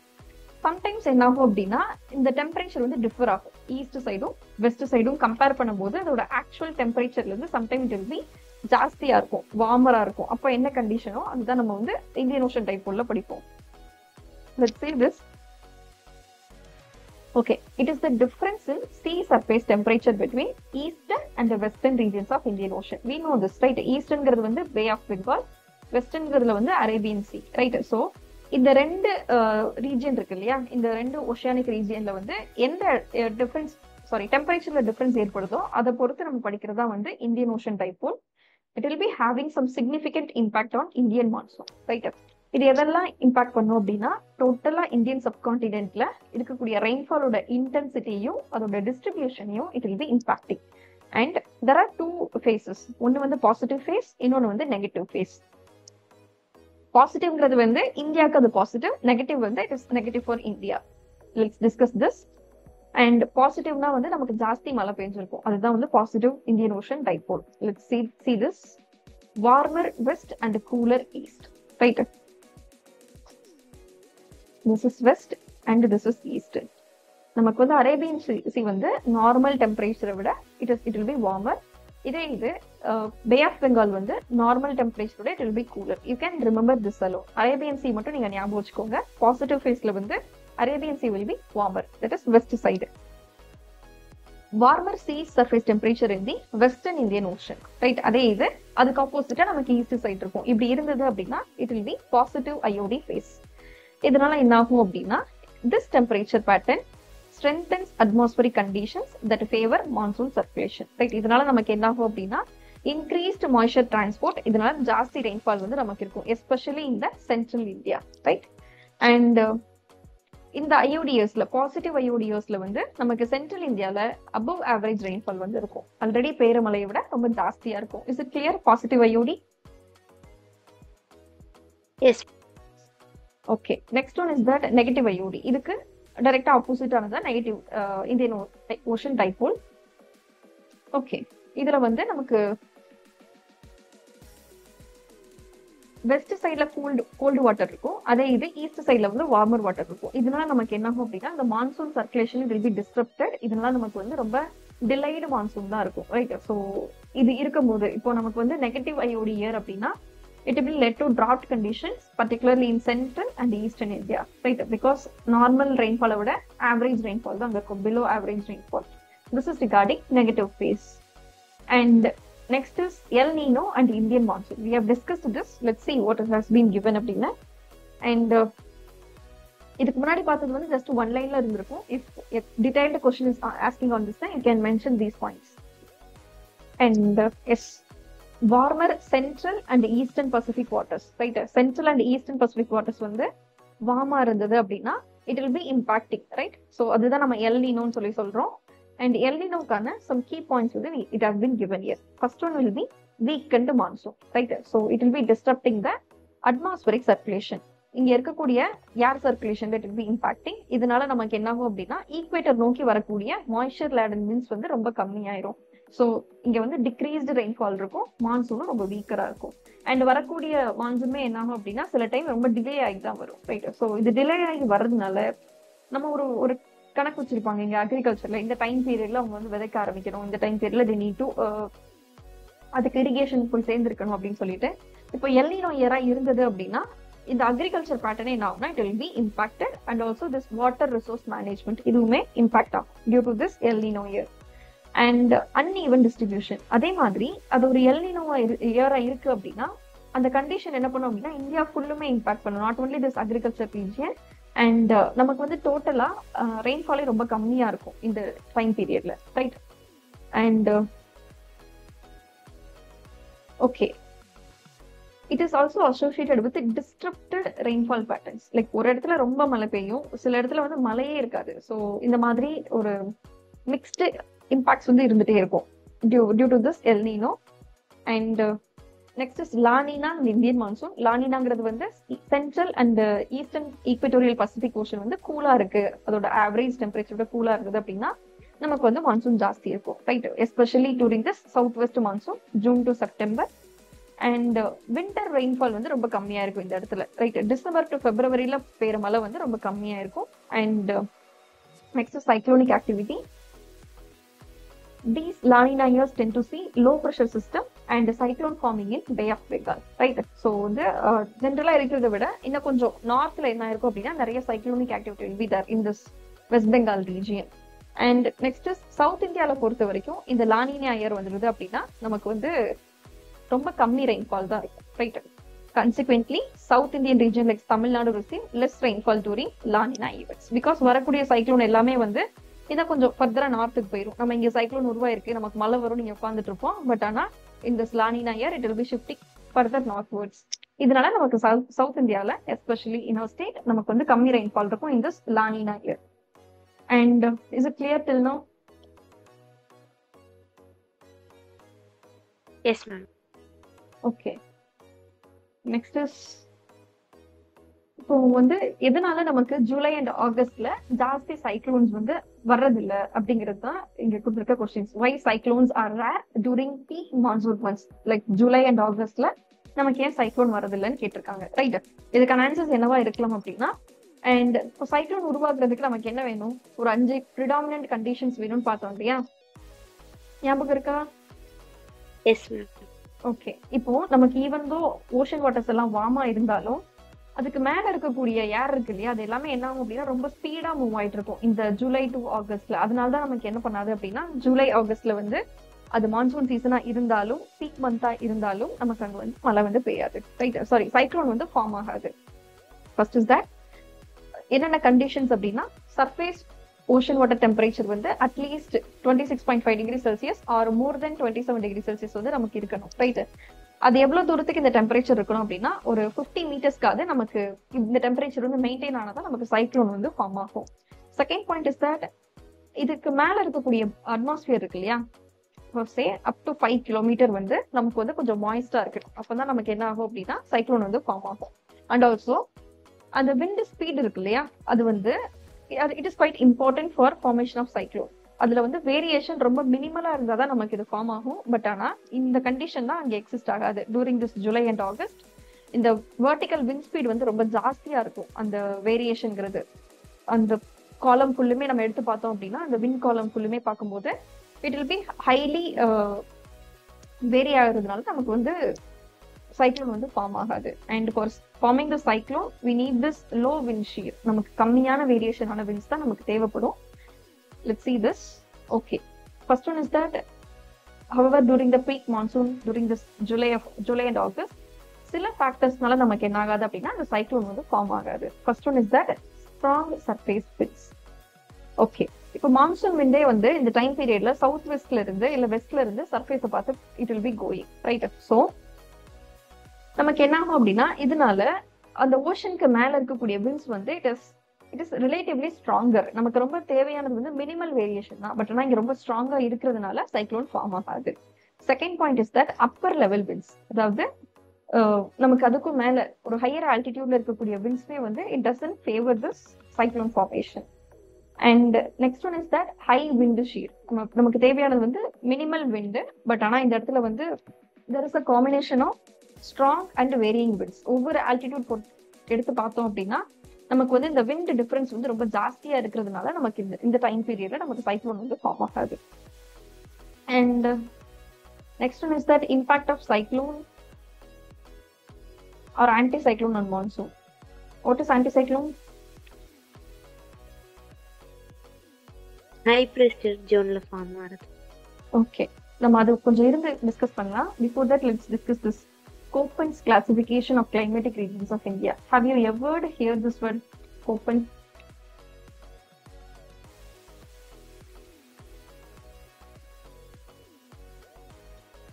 சம்டைம்ஸ் என்ன ஆகும் அப்படின்னா இந்த டெம்பரேச்சர் வந்து டிஃபர் ஆகும். ஈஸ்ட் சைடும் வெஸ்ட் சைடும் கம்பேர் பண்ணும்போது அதோட ஆக்சுவல் டெம்பரேச்சர்ல இருந்து சம்டைம்ஸ் இட் ஜாஸ்தியா இருக்கும், வார்மரா இருக்கும். அப்ப என்ன கண்டிஷனோ அதுதான் நம்ம வந்து இந்தியன் ஓஷன் டைபோல்ல படிப்போம். Let's see this. Okay, it is the difference in sea surface temperature between eastern and the western regions of Indian Ocean. We know this, right? Eastern ங்கிறது வந்து Bay of Bengal, western ங்கிறதுல வந்து Arabian Sea, right? So இந்த ரெண்டு region இருக்கு இல்லையா, இந்த ரெண்டு oceanic ரீஜியன்ல வந்து எந்த டெம்பரேச்சர்ல டிஃபரன்ஸ் ஏற்படுதோ அதை பொறுத்து நம்ம படிக்கிறதா வந்து Indian ocean dipole. It will be having some significant impact on Indian monsoon, right? இது எதெல்லாம் இம்பாக்ட் பண்ணும் அப்படின்னா டோட்டலா இந்தியன் சப்கான்டினென்ட்ல இருக்கக்கூடிய ரெயின்ஃபாலோட இன்டென்சிட்டியும் அதோட டிஸ்ட்ரிபியூஷனையும் it will be impacting. And there are 2 phases. ஒன்னு வந்து பாசிட்டிவ் ஃபேஸ், இன்னொன்னு வந்து நெகட்டிவ் ஃபேஸ். பாசிட்டிவ்ங்கிறது வந்து இந்தியாவுக்கு அது பாசிட்டிவ், நெகட்டிவ் வந்து it is negative for India. Let's discuss this. And பாசிட்டிவ்னா வந்து நமக்கு ஜாஸ்தி மழை பெஞ்சிருக்கும், அதுதான் வந்து positive Indian ocean dipole. Let's see this. Warmer west and cooler east. Right. This is west and this is east. நமக்கு வந்து அரேபியன் சி வந்து நார்மல் டெம்பரேச்சரை விட it will be warmer. இதே இது பே ஆஃப் பெங்கால் வந்து நார்மல் டெம்பரேச்சரோட it will be cooler. You can remember this alone. Arabian sea மட்டும் நீங்க ஞாபகம் வச்சுக்கோங்க. பாசிட்டிவ் ஃபேஸ்ல வந்து Arabian sea will be warmer, that is west side. Warmer sea surface temperature in the western Indian Ocean, right? அதே இது அதுக்கு ஆப்போசிட்டா நமக்கு ஈஸ்ட் சைடு இருக்கும். இப்படி இருந்தது அப்படின்னா it will be positive IOD phase. இதனால என்ன ஆகும் அப்படின்னா this temperature pattern strengthens atmospheric conditions that favor monsoon circulation, right? இதனால நமக்கு என்ன ஆகும் அப்படின்னா increased moisture transport, இதனால ஜாஸ்தி ரெயின்ஃபால் வந்து நமக்கு இருக்கும், எஸ்பெஷலி இந்த சென்ட்ரல் இந்தியா, ரைட்? அண்ட் இந்த ஐஓடிஎஸ்ல பாசிட்டிவ் ஐஓடிஎஸ்ல வந்து நமக்கு சென்ட்ரல் இந்தியால அபவ் ஆவரேஜ் ரெயின்ஃபால் வந்து இருக்கும். ஆல்ரெடி பேரமலையை விட ரொம்ப ஜாஸ்தியா இருக்கும். Is it clear? Positive IOD. Yes. Okay, next one is that negative IOD. இதுக்கு டைரக்டா ஆப்போசிட் ஆனது negative Indian ocean dipole. Okay, இதுல வந்து நமக்கு வெஸ்ட் சைட்ல கோல்டு வாட்டர் இருக்கும், அதே இது ஈஸ்ட் சைட்ல வந்து வார்மர் வாட்டர் இருக்கும். இதனால நமக்கு என்ன ஆகும் அப்படின்னா இந்த மான்சூன் சர்க்குலேஷன் வில் பி டிஸ்டர்ப்டட். இதனால நமக்கு வந்து ரொம்ப டிலைடு மான்சூன் தான் இருக்கும், ரைட்? ஸோ இது இருக்கும்போது இப்போ நமக்கு வந்து நெகட்டிவ் ஐஓடி இயர் அப்படின்னா it will lead to drought conditions, particularly in central and eastern India, right? Because normal rainfall விட average rainfall தான் அங்க இருக்கும், below average rainfall. This is regarding negative phase. And next is El Nino and Indian monsoon. We have discussed this. Let's see what has been given அப்படின்னா. And இதுக்கு முன்னாடி பார்த்தது வந்து just one line ல இருந்திருக்கும். If a detailed question is asking on this, then you can mention these points. And yes, warmer central and eastern Pacific waters, right? Central and eastern Pacific waters வந்து வார்மா இருந்தது அப்படின்னா it will be impacting, right? So அதுதான் நம்ம L நீனோன்னு சொல்லி சொல்றோம். And El நீனோக்கான some key points வந்து it has been given here. First one will be weakened monsoon, right? So it will be disrupting the atmospheric circulation. இங்க இருக்கக்கூடிய ஏர் circulation that will be impacting. இதனால நமக்கு என்ன ஆகும் அப்படின்னா ஈக்குவேட்டர் நோக்கி வரக்கூடிய மாய்ஸ்சர் லேடன் விண்ட்ஸ் வந்து ரொம்ப கம்மியாயிரும். ஸோ இங்க வந்து டிக்ரீஸ்டு ரெயின்ஃபால் இருக்கும், மான்சூனும் ரொம்ப வீக்கரா இருக்கும். அண்ட் வரக்கூடிய மான்சூனுமே என்ன ஆகும் அப்படின்னா சில டைம் ரொம்ப டிலே ஆகி தான் வரும், ரைட்? ஸோ இது டிலே ஆகி வர்றதுனால நம்ம ஒரு கணக்கு வச்சிருப்பாங்க இங்க அக்ரிகல்ச்சர்ல, இந்த டைம் பீரியட்ல அவங்க வந்து விதைக்க ஆரம்பிக்கணும், இந்த டைம் பீரியட்ல தி நீட் டு அதுக்கு இரிகேஷன் போய் சேர்ந்துருக்கணும் அப்படின்னு சொல்லிட்டு. இப்போ எல் நீனோ இயரா இருந்தது அப்படின்னா இந்த அக்ரிகல்ச்சர் பேட்டர்னே என்ன ஆகும்னா it will be impacted. And also this water resource management இதுவுமே இம்பாக்ட் ஆகும் due to this El Nino year. And uneven distribution. அதே மாதிரி அது ஒரு எல்னினோ இயரா இருக்கு அப்படின்னா அந்த கண்டிஷன் என்ன பண்ணும் அப்படின்னா இந்தியா ஃபுல்லுமே இம்பாக்ட் பண்ணும், not only this agriculture region. And நமக்கு வந்து டோட்டலா ரெயின்ஃபாலே ரொம்ப கம்மியா இருக்கும் இந்த டைம் பீரியட்ல, right? And okay, it is also associated with disturbed rainfall patterns. Like ஒரு இடத்துல ரொம்ப மழை பெய்யும், சில இடத்துல வந்து மழையே இருக்காது. ஸோ இந்த மாதிரி ஒரு மிக்ஸ்டு இம்பாக்ட்ஸ் வந்து இருந்துட்டே இருக்கும் due to this El Nino. And next is La Nina and Indian monsoon. லானினாங்கிறது வந்து central and eastern equatorial Pacific ocean வந்து கூலா இருக்கு, அதோட ஆவரேஜ் டெம்பரேச்சரோட கூலா இருக்குது அப்படின்னா நமக்கு வந்து மான்சூன் ஜாஸ்தி இருக்கும், right? Especially touring this south west monsoon, June to September. And winter rainfall வந்து ரொம்ப கம்மியா இருக்கும் இந்த இடத்துல, ரைட்? டிசம்பர் டு பிப்ரவரியில பெய்யுற மழை வந்து ரொம்ப கம்மியா இருக்கும். And next cyclonic activity. These La Nina years tend to see low pressure system and cyclone forming in Bay of Bengal, right? So வந்து ஜென்ரலா இருக்கிறத விட இன்னும் கொஞ்சம் நார்த்ல என்ன இருக்கும் அப்படின்னா நிறைய cyclonic activity will be there in this west Bengal region. And next south இந்தியாவில பொறுத்த வரைக்கும் இந்த லானினா இயர் வந்துருது அப்படின்னா நமக்கு வந்து ரொம்ப கம்மி ரெயின்ஃபால் தான் இருக்கும், right? Consequently, South Indian region like Tamil Nadu receive less rainfall during La Nina events because வரக்கூடிய சைக்ளோன் எல்லாமே வந்து இதான் கொஞ்சம் ஃபர்தரா நார்த்துக்கு போயிடும். நம்ம இங்க சைக்ளோன் உருவாயிருக்கு, நமக்கு மழை வரும், நீங்க உட்காந்துட்டு இருப்போம். பட் ஆனா இந்த La Nina year it will be shifting further northwards. இதனால நமக்கு சவுத் இந்தியால எஸ்பெஷலி இன் அவர் ஸ்டேட் நமக்கு வந்து கம்மி ரெயின்ஃபால் இருக்கும் இந்த La Nina year. And is it clear till now? Yes ma'am. Okay, next is இப்போ வந்து எதனால நமக்கு ஜூலை அண்ட் ஆகஸ்ட்ல ஜாஸ்தி சைக்ளோன்ஸ் வந்து வர்றதில்ல அப்படிங்கிறது தான் இங்க கொடுத்திருக்க questions. Why cyclones are rare during peak monsoon months like July and ஆகஸ்ட்ல நமக்கு ஏன் சைக்ளோன் வரதில்லைன்னு கேட்டிருக்காங்க, ரைட்? இதுக்கான ஆன்சர்ஸ் என்னவா இருக்கலாம் அப்படின்னா, அண்ட் இப்போ சைக்ளோன் உருவாக்குறதுக்கு நமக்கு என்ன வேணும், ஒரு 5 ப்ரிடாமினன்ட் கண்டிஷன்ஸ் வேணும்னு பார்த்தோம் இல்லையா? ஞாபகம் இருக்கா? S ma'am. ஓகே, இப்போ நமக்கு ஈவன் தோ ஓஷன் வாட்டர்ஸ் எல்லாம் வார்மா இருந்தாலும் அதுக்கு மேல இருக்கக்கூடிய ஏர் இருக்கு இல்லையா, அது எல்லாமே என்ன ஆகும் அப்படின்னா ரொம்ப ஸ்பீடா மூவ் ஆயிட்டு இருக்கும் இந்த ஜூலை டு ஆகஸ்ட்ல. அதனாலதான் நமக்கு என்ன பண்ணாது அப்படின்னா ஜூலை ஆகஸ்ட்ல வந்து அது மான்சூன் சீசனா இருந்தாலும் பீக் மந்தா இருந்தாலும் நமக்கு அங்க வந்து மழை வந்து பெய்யாது, ரைட்? சாரி, சைக்ளோன் வந்து ஃபார்ம் ஆகாது. ஃபர்ஸ்ட் இஸ் தட் என்னென்ன கண்டிஷன்ஸ் அப்படின்னா சர்ஃபேஸ் ஓஷன் வாட்டர் டெம்பரேச்சர் வந்து அட்லீஸ்ட் 26.5 டிகிரி செல்சியஸ் ஆர் மோர் தென் 27 டிகிரி செல்சியஸ் வந்து நமக்கு இருக்கணும், ரைட்? அது எவ்வளவு தூரத்துக்கு இந்த டெம்பரேச்சர் இருக்கணும் அப்படின்னா ஒரு 50 மீட்டர்ஸ்க்காக நமக்கு இந்த டெம்பரேச்சர் வந்து மெயின்டைன் ஆனாதான் நமக்கு சைக்ளோன் வந்து ஃபார்ம் ஆகும். செகண்ட் பாயிண்ட் இஸ் தட் இதுக்கு மேல இருக்கக்கூடிய அட்மாஸ்பியர் இருக்கு இல்லையா, சே அப் டு 5 கிலோமீட்டர் வந்து நமக்கு வந்து கொஞ்சம் மாய்ஸ்டா இருக்கு, அப்பதான் நமக்கு என்ன ஆகும் அப்படின்னா சைக்ளோன் வந்து ஃபார்ம் ஆகும். அண்ட் ஆல்சோ அந்த விண்ட் ஸ்பீட் இருக்கு இல்லையா, அது வந்து it is quite important for formation of cyclone. அதுல வந்து வேரியேஷன் ரொம்ப மினிமலா இருந்தாதான் நமக்கு இது ஃபார்ம் ஆகும். பட் ஆனா இந்த கண்டிஷன் தான் அங்க எக்ஸிஸ்ட் ஆகாது touring this July and August. இந்த வெர்டிகல் விண்ட் ஸ்பீட் வந்து ரொம்ப ஜாஸ்தியா இருக்கும். அந்த வேரியேஷன்ங்கிறது அந்த காலம் ஃபுல்லுமே நம்ம எடுத்து பார்த்தோம் அப்படின்னா அந்த விண்ட் காலம் ஃபுல்லுமே பார்க்கும்போது it will be highly vary ஆகுறதுனால நமக்கு வந்து சைக்ளோன் வந்து ஃபார்ம் ஆகாது. And for forming the cyclone we need this low wind shear. நமக்கு கம்மியான வேரியேஷனான விண்ட்ஸ் தான் நமக்கு தேவைப்படும். Let's see this. Okay, first one is that however during the peak monsoon during this July and August சில ஃபேக்டர்ஸ்னால நமக்கு என்ன ஆகாது அப்படின்னா அந்த சைக்ளோன் வந்து ஃபார்ம் ஆகாது. First one is that strong surface winds. Okay, இப்போ மான்சூன் விண்டே வந்து இந்த டைம் பீரியட்ல சவுத் வெஸ்ட்ல இருந்து இல்ல வெஸ்ட்ல இருந்து சர்ஃபேஸை பார்த்து it will be going, right? So நமக்கு என்ன ஆகும் அப்படின்னா இதனால அந்த ஓஷனுக்கு மேல இருக்கக்கூடிய விண்ட்ஸ் வந்து இட் இஸ் ரிலேட்டிவ்லி ஸ்ட்ராங்கர். நமக்கு ரொம்ப தேவையானது வந்து மினிமல் வேரியேஷன் தான், பட் ஆனால் இங்க ரொம்ப ஸ்ட்ராங்கா இருக்கிறதுனால சைக்ளோன் ஃபார்ம் ஆகாது. Second point is that upper level winds, அதாவது நமக்கு அதுக்கும் மேல ஒரு ஹையர் ஆல்டிடியூட்ல இருக்கக்கூடிய விண்ட்ஸ்மே வந்து it doesn't favour this cyclone formation. And next one is that high wind shear. நமக்கு தேவையானது வந்து மினிமல் விண்டு, பட் ஆனா இந்த இடத்துல வந்து there is a combination of strong and varying winds. ஒவ்வொரு ஆல்டிடியூட் எடுத்து பார்த்தோம் அப்படின்னா நமக்கு வந்து இந்த விண்ட் டிஃபரன்ஸ் வந்து ரொம்ப ஜாஸ்தியா இருக்கிறதுனால நமக்கு இந்த டைம் பீரியட்ல நமக்கு சைக்ளோன் வந்து ஃபார்ம் ஆகாது. And next one is that impact of cyclone or anti cyclone on monsoon. What is anti cyclone? High pressure ஜோன்ல ஃபார்ம் ஆகுது. ஓகே, நம்ம அது கொஞ்சம் இருந்து டிஸ்கஸ் பண்ணலாம். Before that let's discuss this Köppen's classification of climatic regions of India. Have you ever heard this word Köppen?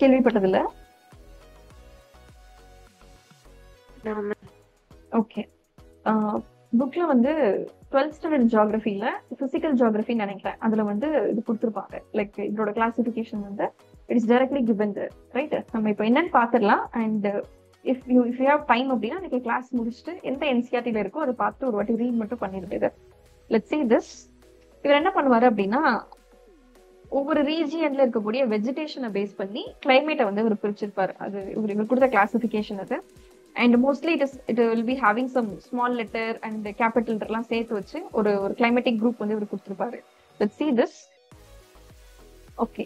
கேள்விப்பட்டதில்ல? நாம okay, புக்ல வந்து 12th ஸ்டாண்டர்ட் ஜியாகிரபில பிசிக்கல் ஜியாகிரபி நினைக்கிறேன், அதுல வந்து இது கொடுத்துருப்பாங்க. லைக் இதோட கிளாசிபிகேஷன் வந்து it is directly given right. நம்ம இப்போ என்னன்னு பாத்துடலாம். And if you have time அப்படின்னா நீங்க கிளாஸ் முடிச்சுட்டு எந்த என்சிஆர்டில இருக்கோ அதை பார்த்து ஒரு வாட்டி ரீட் மட்டும் பண்ணிருந்தது. Let's see this. இவர் என்ன பண்ணுவாரு அப்படின்னா ஒவ்வொரு ரீஜியன்ல இருக்கக்கூடிய வெஜிடேஷனை பேஸ் பண்ணி கிளைமேட்டை வந்து இவர் பிரிச்சிருப்பாரு. அது இவர் கொடுத்த கிளாசிபிகேஷன் அது. And mostly it will be having some small letter and capital எல்லாம் சேர்த்து வச்சு ஒரு கிளைமேட்டிக் குரூப் வந்து இவர் கொடுத்துருப்பாரு. Let's see this. ஓகே,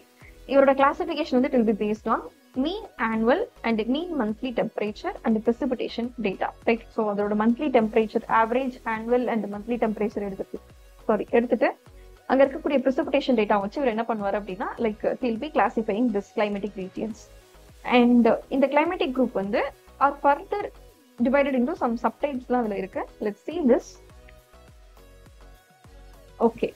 இவரோட கிளாசிபிகேஷன் வந்து it will be based on mean annual and mean monthly temperature and precipitation data, right? So அதோட monthly temperature, average annual and monthly temperature எடுத்துட்டு அங்க இருக்கக்கூடிய precipitation data வச்சு இவர் என்ன பண்ணுவார் அப்படின்னா like he'll be classifying this climatic regions. And இந்த climatic group வந்து are further divided into some subtypes லாம் அதுல இருக்கு. Let's see this. Okay,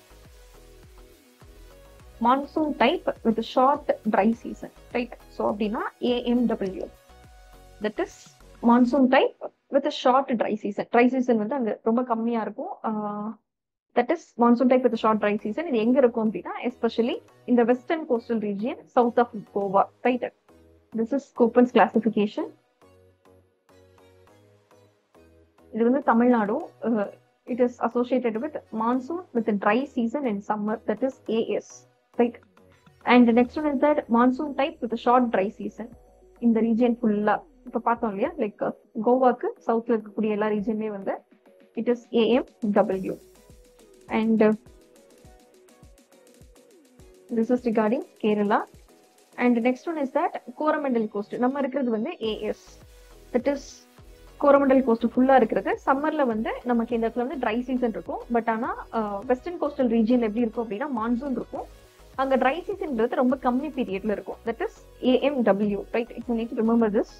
monsoon type with a short dry season, right? So அப்படின்னா AMW, that is monsoon type with a short dry season. Dry season வந்து அங்க ரொம்ப கம்மியா இருக்கும். That is monsoon type with a short dry season. இது எங்க இருக்கும் அப்படின்னா especially in the western coastal region south of Goa, right? This is Köppen's classification. இது வந்து Tamil Nadu. It is associated with monsoon with a dry season in summer, that is AS, right? And the next one is that monsoon type with a short dry season in the region fulla. இப்ப பார்த்தோம் இல்லையா, like கோவாக்கு சவுத்ல இருக்கக்கூடிய எல்லா ரீஜன்லயே வந்து it is AMW. And this is regarding Kerala. And the next one is that Coromandel coast. நம்ம இருக்கிறது வந்து AS, that is Coromandel coast ஃபுல்லா இருக்கிறது. சம்மர்ல வந்து நமக்கு இந்த இடத்துல வந்து ட்ரை சீசன் இருக்கும். பட் ஆனா வெஸ்டர்ன் கோஸ்டல் ரீஜியன்ல எப்படி இருக்கும் அப்படின்னா மான்சூன் இருக்கும். அங்க ட்ரை சீசன்ன்றது ரொம்ப கம்மி பீரியட்ல இருக்கும். That is AMW, right? You need to remember this.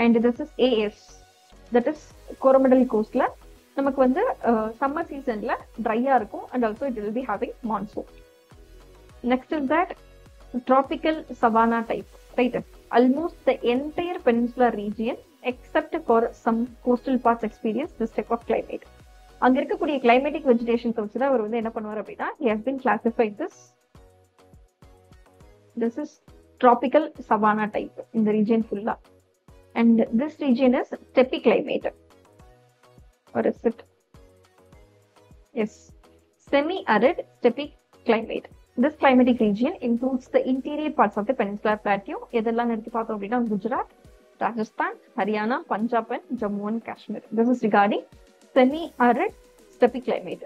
And this is AS, that is Coromandel கோஸ்ட்ல நமக்கு வந்து சம்மர் சீசன்ல ட்ரையா இருக்கும். And also it will be having monsoon. Next is that tropical savanna type, right? Almost the entire peninsular region except for some coastal parts experience this type of climate. அங்க இருக்கக்கூடிய climatic vegetation வச்சு தான் அவர் வந்து என்ன பண்ணுவார் அப்படின்னா he has been classified this is tropical savanna type in the region fulla. And this region is steppe climate, or is it? Yes, semi-arid steppe climate. This climatic region includes the interior parts of the peninsular plateau. எதெல்லாம் எடுத்து பார்த்தோம் அப்படின்னா Gujarat, Rajasthan, Haryana, Punjab and Jammu and Kashmir. This is regarding semi-arid steppe climate.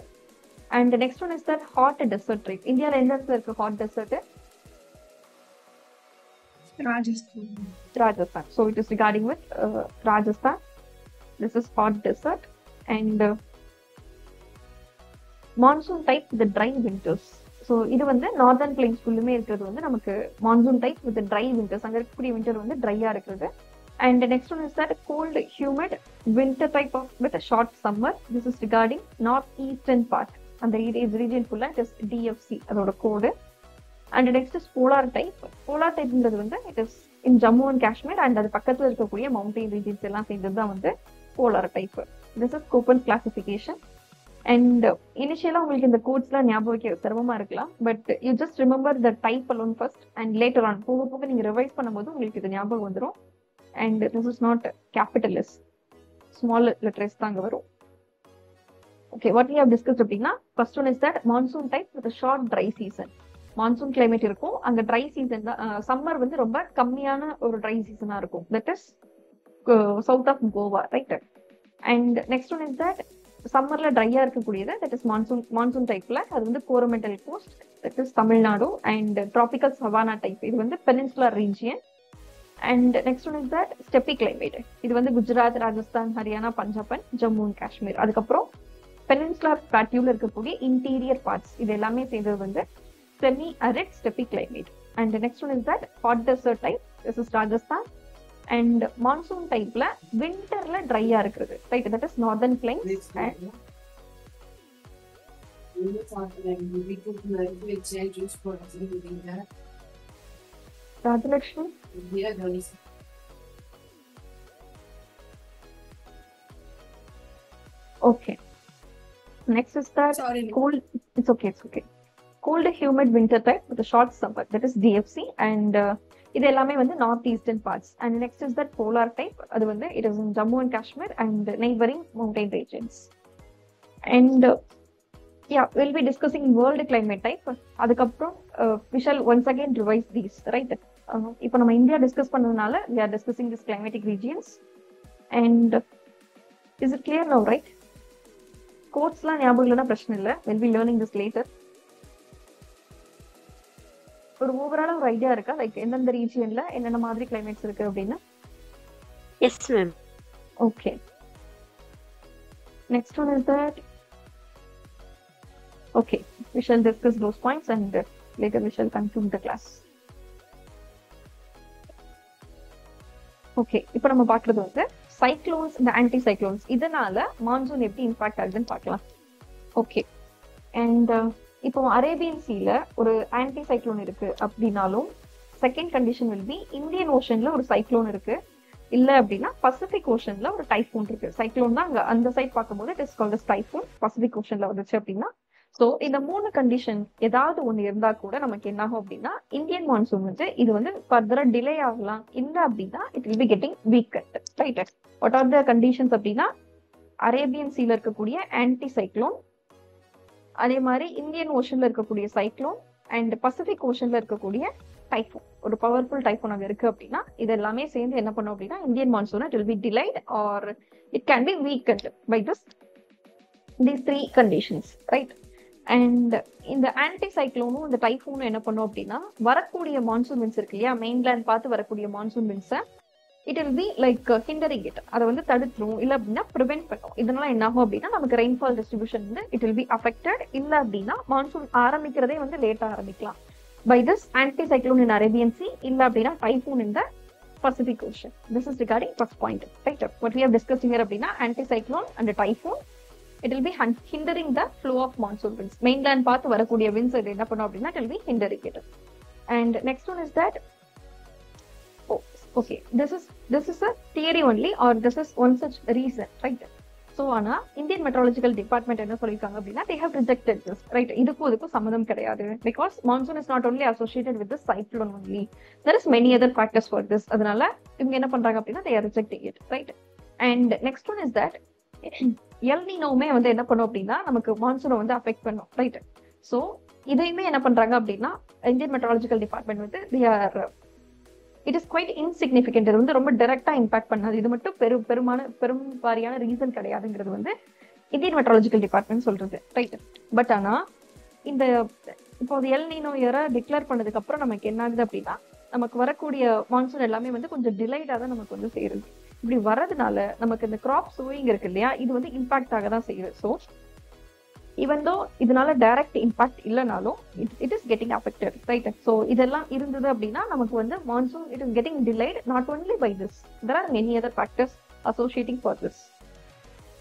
And the next one is that hot desert type. இந்தியால எந்த இடத்துல இருக்கு hot desert? Rajasthan. So it is regarding with Rajasthan. This is hot desert. And monsoon type the dry winters. So இது வந்து northern plains ஃபுல்லுமே இருக்கிறது வந்து நமக்கு monsoon type with dry winters. அங்கே இருக்கக்கூடிய விண்டர் வந்து ட்ரையா இருக்கிறது. And next one is that cold humid winter type of with short summer. This is regarding north eastern part. அந்த ரீஜன் ஃபுல்லா இட் இஸ் DFC அதோட code. And next is polar type. Polar டைப்ன்றது வந்து it is in Jammu and Kashmir and அது பக்கத்தில் இருக்கக்கூடிய mountain regions எல்லாம் சேர்ந்தது தான் வந்து polar type. This is Köppen's classification. And இனிஷியலா உங்களுக்கு இந்த கோட்ஸ்லாம் ஞாபகம் வைக்க சிரமமா இருக்கலாம். But you just remember the type alone first and later on போக போக நீங்க ரிவைஸ் பண்ணும்போது உங்களுக்கு இது ஞாபகம் வந்துடும். And this is not capital S, small letters தான் அங்க வரும். Okay, what we have discussed அப்படின்னா first one is that monsoon type with short dry season. Monsoon climate இருக்கும். அங்க ட்ரை சீசன் தான், சம்மர் வந்து ரொம்ப கம்மியான ஒரு ட்ரை சீசனா இருக்கும். That is south of Goa, right? And next one is that சம்மர்ல ட்ரையா இருக்கக்கூடியது, தட் இஸ் மான்சூன் டைப்ல அது வந்து Coromandel coast, that is Tamil Nadu. And tropical savanna type இது வந்து peninsular region. And next one is that steppe climate இது வந்து குஜராத், ராஜஸ்தான், ஹரியானா, பஞ்சாப் அண்ட் ஜம்மு அண்ட் காஷ்மீர். அதுக்கப்புறம் பெனின்சுலர் பிளாட்டியூல இருக்கக்கூடிய இன்டீரியர் பார்ட்ஸ் இது எல்லாமே சேர்ந்தது வந்து semi-arid steppe climate. And the next one is that hot desert type. This is Rajasthan. And monsoon type la winter la dry ah irukkudu, right? That is northern plains. And Rajalakshmi. Okay. Next is that Sorry. cold. It's okay. Cold humid winter type with a short summer. That is DFC. And இது எல்லாமே வந்து north eastern parts. And next is that polar type. அது வந்து it is in Jammu and Kashmir and neighbouring mountain regions. And will be discussing world climate type. அதுக்கப்புறம் we shall once again revise these, right? இப்போ நம்ம India discuss பண்ணதுனால we are discussing this climatic regions. And is it clear now, right? கோட்ஸ்லாம் ஞாபகம் இல்லைன்னா பிரச்சனை இல்லை. we'll be learning this later. ஒரு ஓவரால ஒரு ஐடியா இருக்கா, லைக் எந்தெந்த ரீஜியன்ல என்னென்ன மாதிரி கிளைமேட்ஸ் இருக்கு அப்படின்னு? S ma'am. Okay. Next one is that okay, we shall discuss those points and later we shall conclude the class. Okay, இப்போ நம்ம பார்க்கிறது வந்து சைக்ளோன்ஸ் இந்த ஆன்டி சைக்ளோன்ஸ், இதனால மான்சூன் எப்படி இம்பாக்ட் ஆகுதுன்னு பார்க்கலாம். ஓகே. அண்ட் இப்போ அரேபியன் சீல ஒரு ஆன்டி சைக்ளோன் இருக்கு அப்படின்னாலும் second condition will be Indian ஓஷன்ல ஒரு சைக்ளோன் இருக்கு, இல்ல அப்படின்னா பசிபிக் ஓஷன்ல ஒரு டைஃபூன் இருக்கு. சைக்ளோன் தான் அங்க அந்த சைட் பார்க்கும்போது it is called as typhoon. Pacific ஓஷன்ல வந்துச்சு அப்படின்னா ஸோ இந்த 3 கண்டிஷன் ஏதாவது ஒன்று இருந்தா கூட நமக்கு என்ன ஆகும் அப்படின்னா இந்தியன் மான்சூன் வந்து இது வந்து ஃபர்தரா டிலே ஆகலாம், இல்ல அப்படின்னா it will be getting weekend, right? What are the conditions அப்படின்னா அரேபியன் சீல இருக்கக்கூடிய ஆன்டி சைக்ளோன், அதே மாதிரி இந்தியன் ஓஷன்ல இருக்கக்கூடிய சைக்ளோன் அண்ட் பசிபிக் ஓஷன்ல இருக்கக்கூடிய டைஃபூன். ஒரு பவர்ஃபுல் டைஃபூன் அங்க இருக்கு அப்படின்னா இது எல்லாமே சேர்ந்து என்ன பண்ணும் அப்படின்னா Indian monsoon it will be delayed or it can be weakened by these 3 conditions, right? And இந்த ஆன்டி சைக்ளோனும் இந்த டைஃபூனும் என்ன பண்ணும் அப்படின்னா வரக்கூடிய மான்சூன் வின்ஸ் இருக்கு இல்லையா, மெயின்லேண்ட் பார்த்து வரக்கூடிய மான்சூன் வின்ஸை it will be like hindering it, அதை வந்து தடுத்துரும், இல்லை அப்படின்னா ப்ரிவென்ட் பண்ணும். இதனால என்ன ஆகும் அப்படின்னா நமக்கு ரெயின்ஃபால் டிஸ்ட்ரிபியூஷன் வந்து இட் வில் பி அஃபெக்டட், இல்லை அப்படின்னா மான்சூன் ஆரம்பிக்கிறதே வந்து லேட்டா ஆரம்பிக்கலாம் by this anti cyclone in Arabian sea, இல்லை அப்படின்னா typhoon in the Pacific ocean. This is regarding first point, right? What we have discussed here அப்படின்னா anti cyclone and typhoon it will be hindering the flow of monsoon winds. Mainland பார்த்து வரக்கூடிய winds இது என்ன பண்ணும் அப்படின்னா it will be hindering it. And next one is that okay, this is a theory only or this is one such reason, right? So ஆனா Indian meteorological department என்ன சொல்லியிருக்காங்க அப்படின்னா they have rejected this, right? இதுக்கும் சம்மதம் கிடையாது, because monsoon is not only associated with the cyclone only, there is many other factors for this. அதனால இவங்க என்ன பண்றாங்க அப்படின்னா they are rejecting it, right? And next one is that El நீனோவுமே வந்து என்ன பண்ணும் அப்படின்னா நமக்கு மான்சூனை வந்து அஃபெக்ட் பண்ணும், ரைட்? ஸோ இதையுமே என்ன பண்றாங்க அப்படின்னா இந்தியன் மெட்ரோலஜிக்கல் டிபார்ட்மெண்ட் வந்து இட் இஸ் குவைட் இன்சிக்னிஃபிகண்ட். இது வந்து ரொம்ப டைரக்டா இம்பாக்ட் பண்ணாது, இது மட்டும் பெரும் வாரியான ரீசன் கிடையாதுங்கிறது வந்து இந்தியன் மெட்ரோலஜிக்கல் டிபார்ட்மெண்ட் சொல்றது, ரைட்? பட் ஆனா இந்த இப்போ எல் நீனோ இயரை டிக்ளேர் பண்ணதுக்கு அப்புறம் நமக்கு என்ன ஆகுது அப்படின்னா நமக்கு வரக்கூடிய மான்சூன் எல்லாமே வந்து கொஞ்சம் டிலைடா தான் நமக்கு வந்து சேருது. இப்படி வர்றதுனால நமக்கு இந்த கிராப் சோயிங் இருக்கு இல்லையா, இது வந்து இம்பாக்ட் ஆக தான் செய்யுது. ஸோ ஈவன் தோ இதனால டைரக்ட் இம்பாக்ட் இல்லைனாலும் it is getting affected, right? So இதெல்லாம் இருந்தது அப்படின்னா நமக்கு வந்து monsoon it is getting delayed not only by this, there are many other factors associating for this.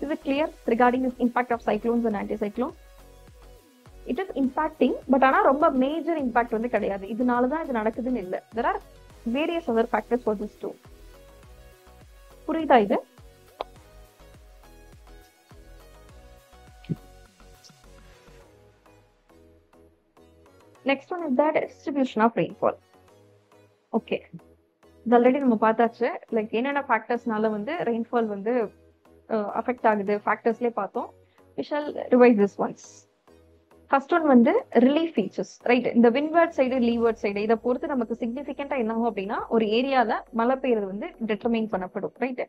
Is it clear regarding this impact of cyclones and anti cyclone? It is impacting, but ஆனால் ரொம்ப major impact வந்து கிடையாது. இதனால தான் இது நடக்குதுன்னு இல்லை, there are various other factors for this too. புரியுதா இது? Next one is that distribution of rainfall. Okay, இது ஆல்ரெடி நம்ம பார்த்தாச்சு, லைக் என்னென்ன ஃபேக்டர்ஸ்னால வந்து ரெயின்ஃபால் வந்து அஃபெக்ட் ஆகுது ஃபேக்டர்ஸ்லேயே பார்த்தோம். we shall revise this once. First one வந்து ரிலீஃப் ஃபீச்சர்ஸ், ரைட்? இந்த விண்ட்வர்ட் சைடு லீவர்ட் சைடு இதை பொறுத்து நமக்கு சிக்னிஃபிகண்டா என்ன ஆகும் அப்படின்னா ஒரு ஏரியால மழை பெய்யறது வந்து டிட்டர்மைன் பண்ணப்படும், ரைட்?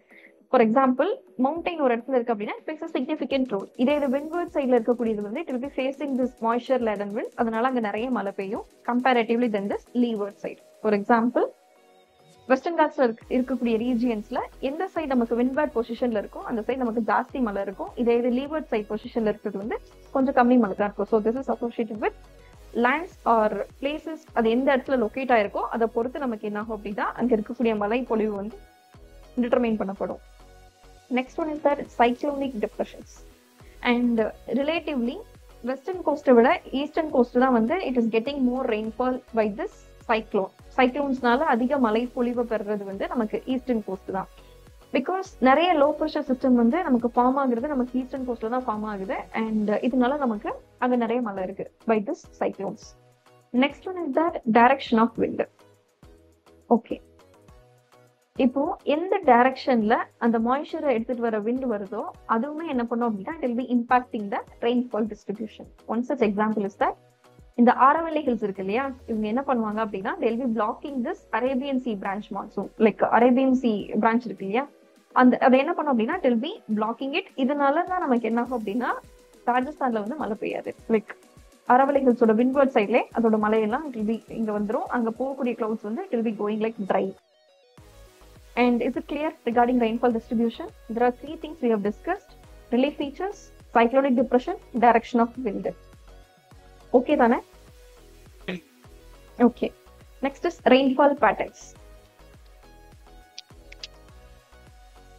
ஃபார் எக்ஸாம்பிள் மவுண்டைன் ஒரு இடத்துல இருக்கு அப்படின்னா இட்ஸ் a significant ரோல். இதே இது விண்ட்வர்ட் சைட்ல இருக்கக்கூடியது வந்து it will be facing this moisture laden wind, அதனால அங்க நிறைய மழை பெய்யும் comparatively than this leeward side. For example western காட்ஸ்ல இருக்கக்கூடிய ரீஜியன்ஸ்ல எந்த சைடு நமக்கு விண்ட்வர்ட் பொசிஷன்ல இருக்கும் அந்த சைடு நமக்கு ஜாஸ்தி மழை இருக்கும். இதே இது லீவர்ட் சைட் பொசிஷன்ல இருக்கிறது வந்து கொஞ்சம் கம்மி மழை தான் இருக்கும். So this is associated with lands are places அது எந்த இடத்துல லொக்கேட் ஆயிருக்கோ அதை பொறுத்து நமக்கு என்ன ஆகும் அப்படின்னா அங்க இருக்கக்கூடிய மழை பொழிவு வந்து டிட்டர்மைன் பண்ணப்படும். Next one is that cyclonic depressions. And relatively western கோஸ்ட்டை விட ஈஸ்டர்ன் கோஸ்ட் தான் வந்து it is getting more rainfall by this cyclone. சைக்ளோன்ஸ்னால அதிக மழை பொழிவு பெறுறது வந்து நமக்கு ஈஸ்டர்ன் கோஸ்ட் தான். பிகாஸ் நிறைய லோ ப்ரெஷர் சிஸ்டம் வந்து நமக்கு ஃபார்ம் ஆகுறது நமக்கு ஈஸ்டர்ன் கோஸ்ட்ல தான் ஃபார்ம் ஆகுது. அண்ட் இதனால நமக்கு அங்க நிறைய மழை இருக்கு by this cyclones. Next one is that direction of wind. Okay, இப்போ எந்த டைரக்ஷன்ல அந்த மாய்ஸ்சரை எடுத்துட்டு வர விண்ட் வருதோ அதுவுமே என்ன பண்ணும் அப்படின்னா it will be impacting the rainfall distribution. One such example is that இந்த ஆரவல்லி ஹில்ஸ் இருக்கு இல்லையா, இவங்க என்ன பண்ணுவாங்க அப்படின்னா they will be blocking this Arabian Sea branch monsoon. Like Arabian sea branch இருக்கு இல்லையா, அதை என்ன பண்ணும் அப்படின்னா it will be blocking it. இதனாலதான் நமக்கு என்ன ஆகும் அப்படின்னா ராஜஸ்தான்ல வந்து மழை பெய்யாது. லைக் அரவல்லி ஹில்ஸோட விண்ட்வர்ட் சைட்ல அதோட மழையெல்லாம் it will be இங்க வந்துரும். அங்க போகக்கூடிய clouds வந்து it will be going like dry. And is it clear regarding rainfall distribution? There are 3 things we have discussed: relief features, cyclonic depression, direction of wind. Okay தானே? Okay. Next is rainfall patterns.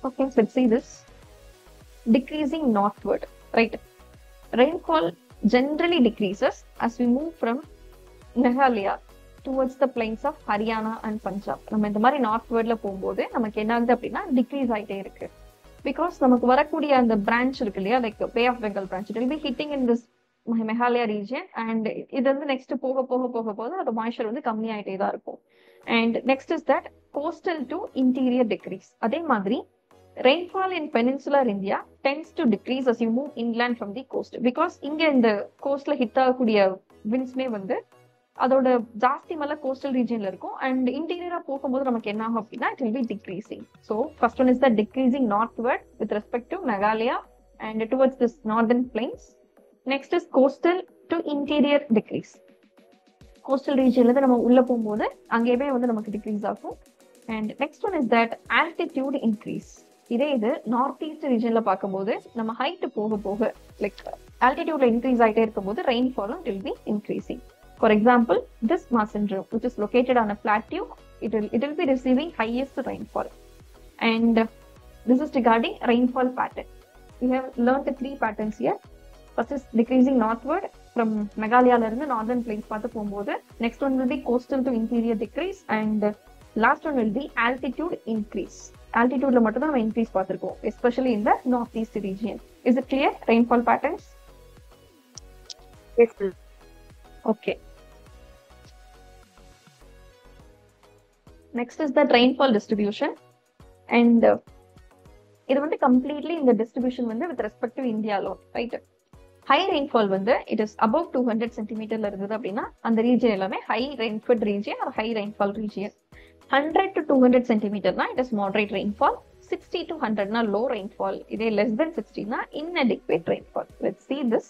Okay, let's see this. Decreasing northward, right? Rainfall generally decreases as we move from Meghalaya towards the plains of Haryana and Punjab. நம்ம இந்த மாதிரி நார்த்வர்ட்ல போகும்போது நமக்கு என்ன ஆகுது அப்படின்னா decrease ஆயிட்டே இருக்கு. பிகாஸ் நமக்கு வரக்கூடிய அந்த பிரான்ச் இருக்கு இல்லையா, like Bay of Bengal branch, it will be hitting in this Meghalaya region. And இது வந்து நெக்ஸ்ட் போக போக போக போக அதோட மாய்ஸ்சர் வந்து கம்மியாயிட்டே தான் இருக்கும். And next is that coastal to interior decrease. அதே மாதிரி rainfall in peninsular India tends to decrease as you move inland from the coast. Because இங்க இந்த கோஸ்ட்ல ஹிட் ஆகக்கூடிய விண்ட்ஸ்மே வந்து அதோட ஜாஸ்தி மேல கோஸ்டல் ரீஜன்ல இருக்கும். அண்ட் இன்டீரியரா போகும்போது நமக்கு என்ன ஆகும் அப்படின்னா it will be decreasing. So first one is the decreasing northward with respect to Meghalaya and towards this northern plains. Next is coastal to interior decrease. Coastal ரீஜன்ல இருந்து நம்ம உள்ள போகும்போது அங்கேயுமே வந்து நமக்கு டிக்ரீஸ் ஆகும். And next one is that altitude increase. இதே இது நார்த் ஈஸ்ட் ரீஜன்ல பார்க்கும்போது நம்ம ஹைட் போக போக லைக் ஆல்டிடியூட்ல இன்க்ரீஸ் ஆகிட்டே இருக்கும்போது ரெயின்ஃபாலும் it will be increasing. For example, this Maasandram, which is located on a plateau, it will be receiving highest rainfall. And this is regarding rainfall pattern. We have learned the 3 patterns here. First is decreasing northward from Meghalaya la irundhu northern plains paathu pogumbodhu. Next one will be coastal to interior decrease, and last one will be altitude increase. Altitude la mattum dhaan increase paathirukom, especially in the northeast region. Is it clear? Rainfall patterns? Yes, sir. Okay. Next is the rainfall distribution, and இது வந்து completely இந்த distribution வந்து with respect to India alone, right? High rainfall வந்து it is above 200 centimeterல இருந்தது அப்படின்னா அந்த region எல்லாமே high rainfall region or high rainfall region. 100 to 200 centimeterனா it is moderate rainfall. 60 to 100னா low rainfall. இதே less than 60னா inadequate rainfall. Let's see this.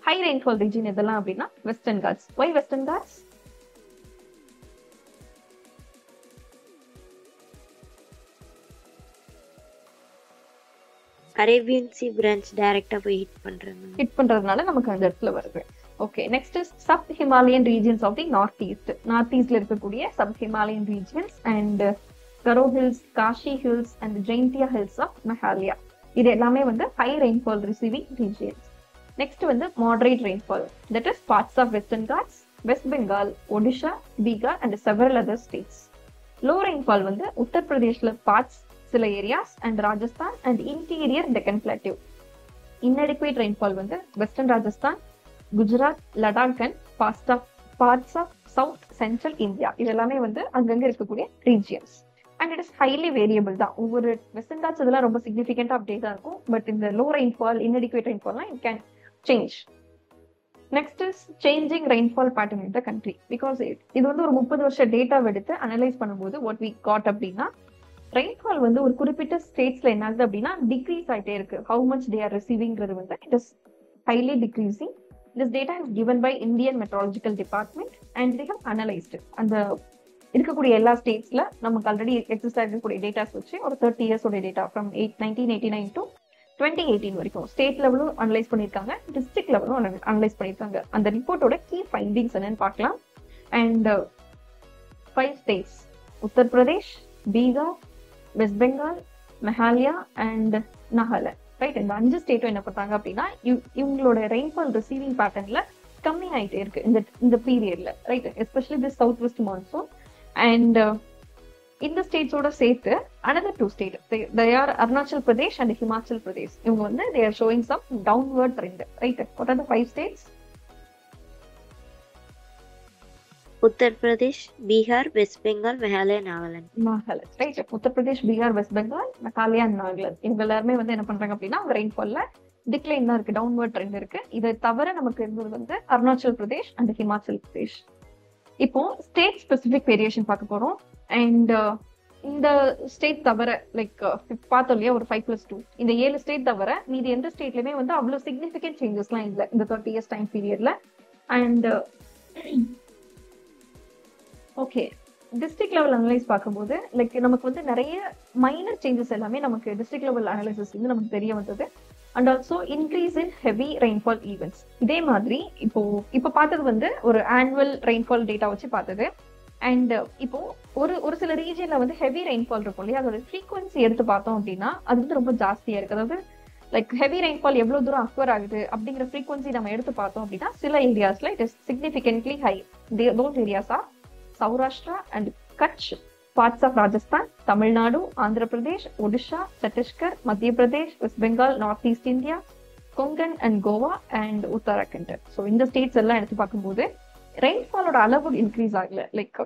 High rainfall region எதெல்லாம் அப்படின்னா Western Ghats. Why Western Ghats? Arabian sea branch டைரக்டா போய் hit பண்றதுனால நமக்கு அந்த இடத்துல வருது. Okay, next is sub Himalayan regions of the north east. North ஈஸ்ட்ல இருக்கக்கூடிய sub Himalayan regions and Garo hills, Khasi hills and Jaintia hills of Meghalaya. இது எல்லாமே வந்து high rainfall receiving regions. Next வந்து moderate rainfall, that is parts of western Ghats, west Bengal, Odisha, Bihar and several other states. Low rainfall வந்து உத்தரப்பிரதேஷ்ல parts, சில areas and Rajasthan and interior Deccan plateau. inadequate rainfall வந்து western Rajasthan, Gujarat, Ladakh and parts of south central India. இது எல்லாமே வந்து அங்கங்க இருக்கக்கூடிய regions. And it is highly variable தான். ஒவ்வொரு வெஸ்டர்ன் காட்ஸ் இதெல்லாம் ரொம்ப சிக்னிஃபிகண்டா அப்படியே தான் இருக்கும். பட் இந்த லோ ரெயின்ஃபால், inadequate rainfallலாம் it can change. Next is changing rainfall pattern in the country. Because இது வந்து ஒரு 30 வருஷ டேட்டாவை எடுத்து அனலைஸ் பண்ணும்போது வாட் வி காட் அப்படின்னா ரெயின்ஃபால் வந்து ஒரு குறிப்பிட்ட ஸ்டேட்ஸ்ல என்ன ஆகுது அப்படின்னா டிக்ரீஸ் ஆயிட்டே இருக்கு. ஹவு மச் தே ஆர் ரிசீவிங்கிறது வந்து it is highly decreasing. This data is given by Indian meteorological department and they have analysed. அந்த இருக்கக்கூடிய எல்லா ஸ்டேட்ஸ்ல நமக்கு ஆல்ரெடி எக்ஸிஸ்ட் ஆகக்கூடிய டேட்டாஸ் வச்சு ஒரு 30 இயர்ஸோட டேட்டா ஃப்ரம் 1989 டு 2018 வரைக்கும் ஸ்டேட் லெவலும் அனலைஸ் பண்ணியிருக்காங்க, டிஸ்ட்ரிக்ட் லெவலும் அனலைஸ் பண்ணியிருக்காங்க. அந்த ரிப்போர்ட்டோட கீ ஃபைண்டிங்ஸ் என்னன்னு பார்க்கலாம். And 5 states, Uttar Pradesh, Bihar, west Bengal, Meghalaya and Nagaland, right? இந்த 5 ஸ்டேட்டும் என்ன பண்றாங்க அப்படின்னா இவங்களோட ரெயின்ஃபால் ரிசீவிங் பேட்டர்ன்ல கம்மி ஆயிட்டே இருக்கு இந்த பீரியட்ல, right? Especially the south west monsoon. And இந்த ஸ்டேட்ஸோட சேர்த்து another 2 state, they are Arunachal Pradesh and Himachal Pradesh. இவங்க வந்து they are showing some downward trend, right? What are the 5 states? Uttar Pradesh, Bihar, west Bengal, Meghalaya, Nagaland. Right? Uttar Pradesh, Bihar, west Bengal, Meghalaya and Nagaland இவங்க எல்லாருமே வந்து என்ன பண்றாங்க அப்படின்னா அவங்க ரெயின்ஃபால்ல டிக்ளைன் தான் இருக்கு, டவுன்வர்ட் ட்ரெண்ட் இருக்கு. இதை தவிர நமக்கு இருந்தது வந்து அருணாச்சல் பிரதேஷ் அண்ட் ஹிமாச்சல் பிரதேஷ். இப்போ ஸ்டேட் ஸ்பெசிபிக் வேரியேஷன் பார்க்க போறோம். அண்ட் இந்த ஸ்டேட் தவிர லைக் பார்த்தோம் இல்லையா ஒரு 5+2, இந்த 7 ஸ்டேட் தவிர மீதி எந்த ஸ்டேட்லயுமே வந்து அவ்வளவு சிக்னிபிகன்ட் சேஞ்சஸ்லாம் இல்லை இந்த 30 years டைம் பீரியட்ல. And okay, district level analyse பார்க்கும்போது லைக் நமக்கு வந்து நிறைய மைனர் சேஞ்சஸ் எல்லாமே நமக்கு டிஸ்ட்ரிக்ட் லெவல் அனாலிசிஸ் வந்து நமக்கு தெரிய வந்தது. And also increase in heavy rainfall events. இதே மாதிரி இப்போ பார்த்தது வந்து ஒரு ஆனுவல் ரெயின்ஃபால் டேட்டா வச்சு பார்த்தது. அண்ட் இப்போ ஒரு சில ரீஜன்ல வந்து ஹெவி ரெயின்ஃபால் இருக்கும் இல்லையா, அதோட ஃப்ரீக்வன்சி எடுத்து பார்த்தோம் அப்படின்னா அது வந்து ரொம்ப ஜாஸ்தியா இருக்கு. அதாவது லைக் ஹெவி ரெயின்ஃபால் எவ்வளவு தூரம் அக்வர் ஆகுது அப்படிங்கிற ஃப்ரீக்வன்சி நம்ம எடுத்து பார்த்தோம் அப்படின்னா சில ஏரியாஸ்ல it is significantly high. Those areas are Saurashtra and Kutch, parts of Rajasthan, Tamil Nadu, Andhra Pradesh, Odisha, Chhattisgarh, Madhya Pradesh, west Bengal, north east India, Konkan and Goa and Uttarakhand. So இந்த ஸ்டேட்ஸ் எல்லாம் எடுத்து பார்க்கும்போது ரெயின்ஃபாலோட அளவு இன்க்ரீஸ் ஆகல, லைக்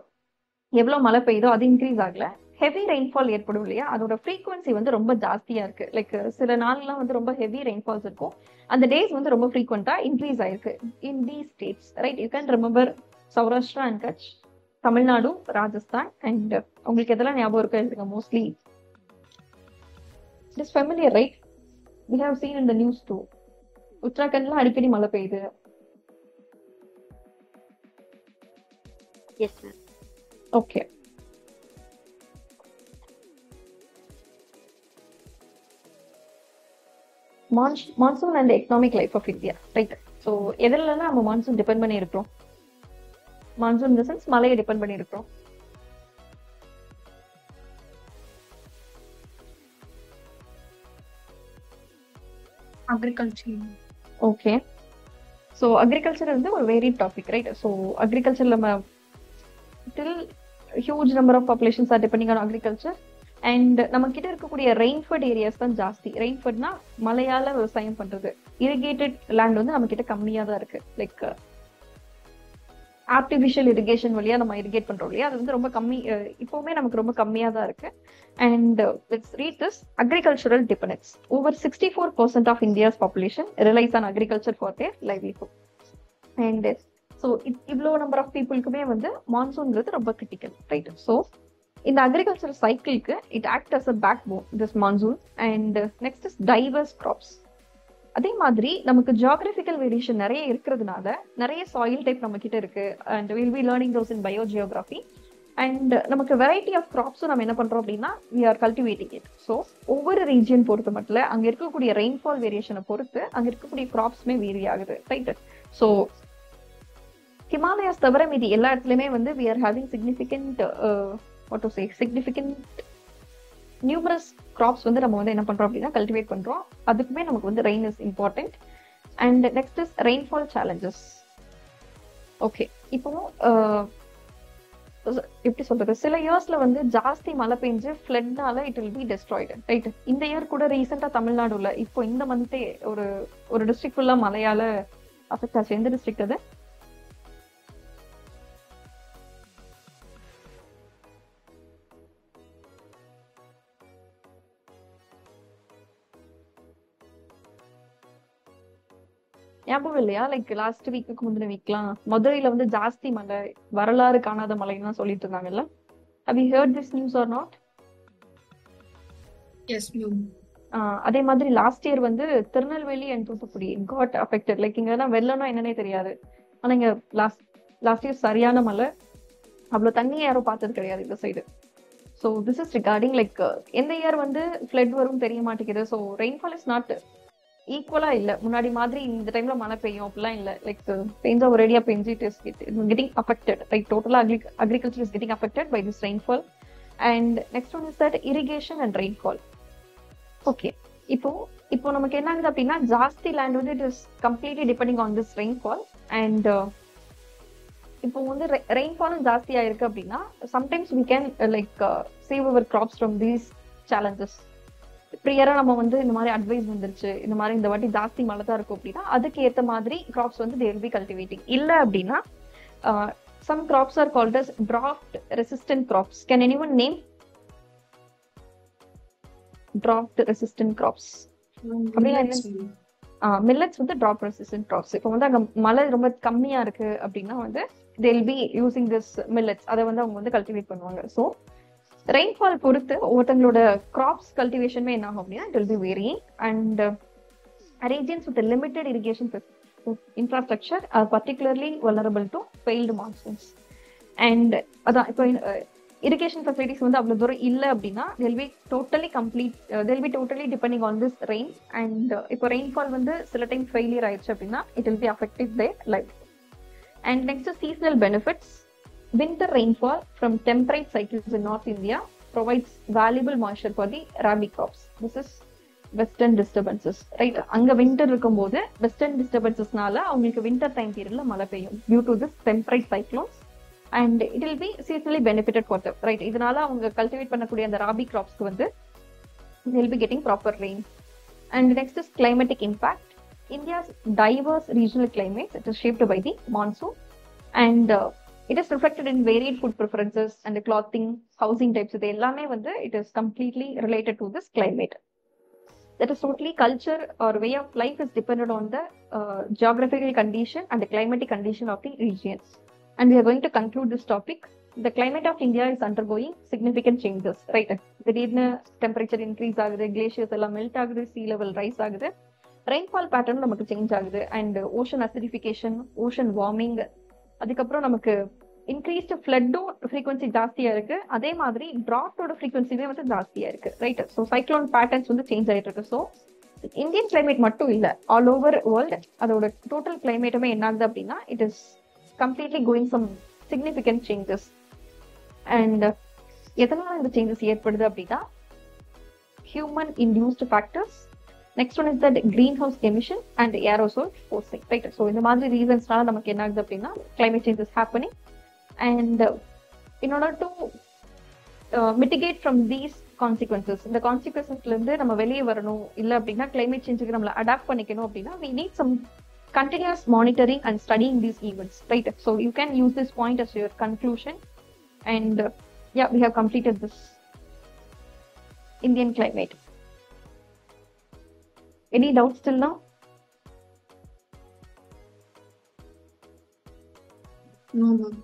எவ்வளவு மழை பெய்யுதோ அது இன்க்ரீஸ் ஆகல. ஹெவி ரெயின்ஃபால் ஏற்படும் இல்லையா, அதோட ஃப்ரீக்வன்சி வந்து ரொம்ப ஜாஸ்தியா இருக்கு. லைக் சில நாள்லாம் வந்து ரொம்ப ஹெவி ரெயின்ஃபால்ஸ் இருக்கும், அந்த டேஸ் வந்து ரொம்ப ஃப்ரீக்வெண்டா இன்க்ரீஸ் ஆயிருக்கு in the states, right? You can remember Saurashtra and Kutch, Tamil Nadu, Rajasthan. And உங்களுக்கு எதெல்லாம் ஞாபகம் இருக்கு எழுதுங்க. Mostly it is familiar, right? we have seen in the news too. உத்தராகண்ட்ல அடிக்கடி மழை பெய்யுது. Yes ma'am. Okay, monsoon and economic life of India, right? So எதுலலாம் நம்ம மான்சூன் டிபெண்ட் பண்ணி இருக்கிறோம்? மான்சூன் இந்த சென்ஸ் மழையை டிபெண்ட் பண்ணி இருக்கிறோம். அக்ரிகல்ச்சர். ஓகே, ஸோ அக்ரிகல்ச்சர் வந்து ஒரு varied topic, right? So agriculture நம்ம till huge number of populations are depending on agriculture. And நம்ம கிட்ட இருக்கக்கூடிய ரெயின்ஃபர்ட் ஏரியாஸ் தான் ஜாஸ்தி. ரெயின்ஃபர்ட்னா மழையால விவசாயம் பண்றது. இரிகேட்டட் லேண்ட் வந்து நம்ம கிட்ட கம்மியா தான் இருக்கு. லைக் ஆர்டிஃபிஷியல் இரிகேஷன் வழியா நம்ம இரிகேட் பண்றோம் இல்லையா, அது வந்து ரொம்ப கம்மி, இப்பவுமே நமக்கு ரொம்ப கம்மியா தான் இருக்கு. And let's read this. Agricultural dependence. Over 64% of India's population relies on agriculture for their livelihood. And so இவ்வளோ நம்பர் ஆஃப் பீப்புளுக்குமே வந்து மான்சூன்ங்கிறது ரொம்ப கிரிட்டிக்கல், ரைட்? ஸோ இந்த அக்ரிகல்ச்சர் சைக்கிளுக்கு it act as a backbone, this monsoon. And next is diverse crops. அதே மாதிரி நமக்கு ஜியோகிராபிக்கல் வேரியேஷன் நிறைய இருக்கிறதுனால நிறைய சாயில் டைப் நம்ம கிட்ட இருக்கு. And will be learning those in bio geography. And நமக்கு வெரைட்டி ஆஃப் கிராப்ஸும் நம்ம என்ன பண்றோம் அப்படின்னா we are cultivating it. So ஒவ்வொரு ரீஜியன் பொறுத்து மட்டும் அங்க இருக்கக்கூடிய ரெயின்ஃபால் வேரியேஷனை பொறுத்து அங்க இருக்கக்கூடிய கிராப்ஸுமே வேரி ஆகுது, ரைட்? ஸோ ஹிமாலயாஸ் தவிர மீதி எல்லா இடத்துலயுமே வந்து we are having significant numerous crops வந்து நம்ம வந்து என்ன பண்றோம் அப்படின்னா கல்டிவேட் பண்றோம். அதுக்குமே நமக்கு வந்து rain is important. And next is rainfall challenges. Okay, இப்போ எப்படி சொல்றது, சில இயர்ஸ்ல வந்து ஜாஸ்தி மழை பெஞ்சு ஃபிளட்னால it will be destroyed, right? இந்த இயர் கூட ரீசெண்டா தமிழ்நாடுல இப்போ இந்த மந்தே ஒரு டிஸ்ட்ரிக்ட் ஃபுல்லா மழையால அஃபெக்ட் ஆச்சு. எந்த டிஸ்ட்ரிக்ட் அது? ஞாபகம் இல்லையா? லைக் லாஸ்ட் வீக்குக்கு முந்தின வீக்லாம் மதுரையில வந்து ஜாஸ்தி மழை, வரலாறு காணாத மழைன்னு சொல்லிட்டு இருந்தாங்கல்ல. Have you heard this news or not? Yes ma'am. அதே மாதிரி லாஸ்ட் இயர் வந்து Tirunelveli and Thoothukudi got affected. Like இங்கன்னா வெள்ளம்னா என்னன்னே தெரியாது, ஆனா இங்க லாஸ்ட் இயர் சரியான மழை, அவ்வளவு தண்ணி யாரும் பார்த்தது கிடையாது இந்த side. So this is regarding like எந்த இயர் வந்து ஃப்ளட் வரும் தெரிய மாட்டேங்குது. ஸோ ரெயின்ஃபால் இஸ் நாட் ஈக்குவலா இல்ல. முன்னாடி மாதிரி இந்த டைம்ல மழை பெய்யும் அப்படிலாம் இல்ல. லைக் பெஞ்சா ஒரேடியா பெஞ்சு it is getting affected. Right, டோட்டலா agriculture is getting affected by this rainfall. And next one is that irrigation and rainfall. Okay, இப்போ நமக்கு என்ன ஆகுது அப்படின்னா, ஜாஸ்தி லேண்ட் வந்து it is completely depending on this rainfall. And இப்போ வந்து ரெயின்ஃபாலும் ஜாஸ்தியா இருக்கு அப்படின்னா sometimes we can like save our crops from these challenges. ப்ரியரா நம்ம வந்து இந்த மாதிரி அட்வைஸ் வந்துருச்சு, இந்த மாதிரி இந்த வாட்டி ஜாஸ்தி மழை தான் இருக்கும் அப்படின்னா அதுக்கு ஏத்த மாதிரி கிராப்ஸ் வந்து they will be cultivating. இல்ல அப்படின்னா some crops are called as drought resistant crops. Can anyone name drought resistant crops? அப்படின்னா மில்லட்ஸ் வந்து drought resistant crops. இப்போ வந்து அங்க மழை ரொம்ப கம்மியா இருக்கு அப்படின்னா வந்து they will be using this millets. அதை வந்து அவங்க வந்து கல்டிவேட் பண்ணுவாங்க. ஸோ ரெயின்ஃபால் பொறுத்து ஒவ்வொருத்தங்களோட கிராப்ஸ் கல்டிவேஷனுமே என்ன ஆகும் அப்படின்னா it will be varying. And regions with a limited irrigation infrastructure are particularly vulnerable to failed monsoons. And அதான் இப்போ irrigation facilities வந்து அவ்வளவு தூரம் இல்ல அப்படின்னா they'll be totally depending on this rain. And இப்போ rainfall வந்து சில டைம் ஃபெயிலியர் ஆயிடுச்சு அப்படின்னா it will be affected their life. And next is seasonal benefits. Winter rainfall from temperate cycles in North India provides valuable moisture for the rabi crops. This is western disturbances, right? அங்க winter இருக்கும்போது western டிஸ்டர்பன்சஸ்னால அவங்களுக்கு winter time பீரியட்ல மழை பெய்யும் due to this temperate cyclones. And it will be seasonally benefited for them, right? இதனால அவங்க cultivate பண்ணக்கூடிய அந்த ராபி கிராப்ஸ்க்கு வந்து they will be getting proper rain. And next is climatic impact. India's diverse regional climate, it is shaped by the monsoon. And it is reflected in varied food preferences and clothing, housing types. இது எல்லாமே வந்து it is completely related to this climate. That is totally culture or way of life is dependent on the geographical condition and the climatic condition of the regions. And we are going to conclude this topic. The climate of India is undergoing significant changes, right? திடீர்னு temperature increase ஆகுது, glaciers எல்லாம் melt ஆகுது, sea level rise ஆகுது, rainfall pattern நமக்கு change ஆகுது, and ocean acidification, ocean warming, அதுக்கப்புறம் நமக்கு increased ஃப்ளட்டும் frequency ஜாஸ்தியா இருக்கு. அதே மாதிரி டிராட்டோட ஃப்ரீக்வன்சியுமே வந்து ஜாஸ்தியா இருக்கு, ரைட்? ஸோ சைக்ளோன் பேட்டர்ன்ஸ் வந்து சேஞ்ச் ஆயிட்டு இருக்கு. ஸோ இந்தியன் கிளைமேட் மட்டும் இல்ல, ஆல் ஓவர் வேர்ல்டு அதோட டோட்டல் கிளைமேட்டுமே என்ன ஆகுது அப்படின்னா it is completely going some significant changes. And எதனால இந்த சேஞ்சஸ் ஏற்படுது அப்படின்னா human induced factors. Next one is that green house emission and aerosol forcing, right? So இந்த மாதிரி ரீசன்ஸ்னால நமக்கு என்ன ஆகுது அப்படின்னா climate changes happening. And in order to mitigate from these consequences, இந்த கான்சிக்வன்சஸ்ல இருந்து நம்ம வெளியே வரணும், இல்ல அப்படின்னா கிளைமேட் சேஞ்சுக்கு நம்மள அடாப்ட் பண்ணிக்கணும் அப்படின்னா we need some continuous monitoring and studying these events, right? So you can use this point as your conclusion. And yeah, we have completed this Indian climate. Any doubts till now? No, ma'am.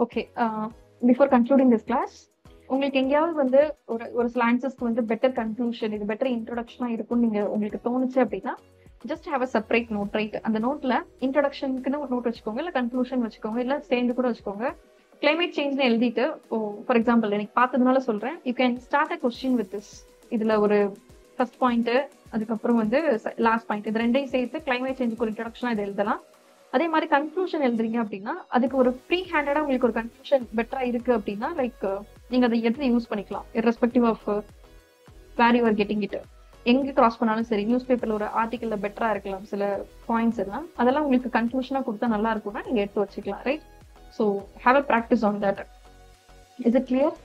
Okay, before concluding this class உங்களுக்கு எங்கேயாவது வந்து ஒரு சில ஆன்சர்ஸ்க்கு வந்து better conclusion, இது better இன்ட்ரோடக்ஷனா இருக்கும்னு நீங்க உங்களுக்கு தோணுச்சு அப்படின்னா just have a separate note, right? அந்த நோட்ல இன்ட்ரோடக்ஷனுக்குன்னு ஒரு நோட் வச்சுக்கோங்க, இல்ல கன்க்ளூஷன் வச்சுக்கோங்க, இல்ல சேர்ந்து கூட வச்சுக்கோங்க. கிளைமேட் சேஞ்ச்னு எழுதிட்டு, ஃபார் எக்ஸாம்பிள் எனக்கு பார்த்ததுனால சொல்றேன், you can start a question with this. இதுல ஒரு ஃபர்ஸ்ட் பாயிண்ட், அதுக்கப்புறம் வந்து லாஸ்ட் பாயிண்ட், இது ரெண்டையும் சேர்த்து கிளைமேட் சேஞ்சுக்கு ஒரு இன்ட்ரோடக்ஷனா இதை எழுதலாம். அதே மாதிரி கன்க்ளூஷன் எழுதுறீங்க அப்படின்னா அதுக்கு ஒரு ஃப்ரீ ஹேண்டடா உங்களுக்கு ஒரு கன்க்ளூஷன் பெட்டரா இருக்கு அப்படின்னா லைக் நீங்க அதை எடுத்து யூஸ் பண்ணிக்கலாம், irrespective of where you are getting it. எங்க கிராஸ் பண்ணாலும் சரி, நியூஸ் பேப்பர்ல ஒரு ஆர்டிகல்ல பெட்டரா இருக்கலாம் சில பாயிண்ட்ஸ் எல்லாம், அதெல்லாம் உங்களுக்கு கன்க்ளூஷனா கொடுத்தா நல்லா இருக்கும்னா நீங்க எடுத்து வச்சுக்கலாம், right? So have a practice on that. Is it clear?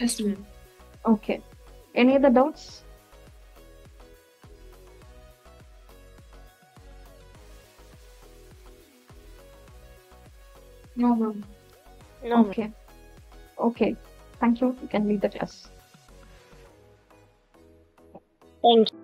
Yes, ma'am. Okay, any other doubts? No, ma'am. No, Okay. Okay. Thank you. You can leave the class. thank you.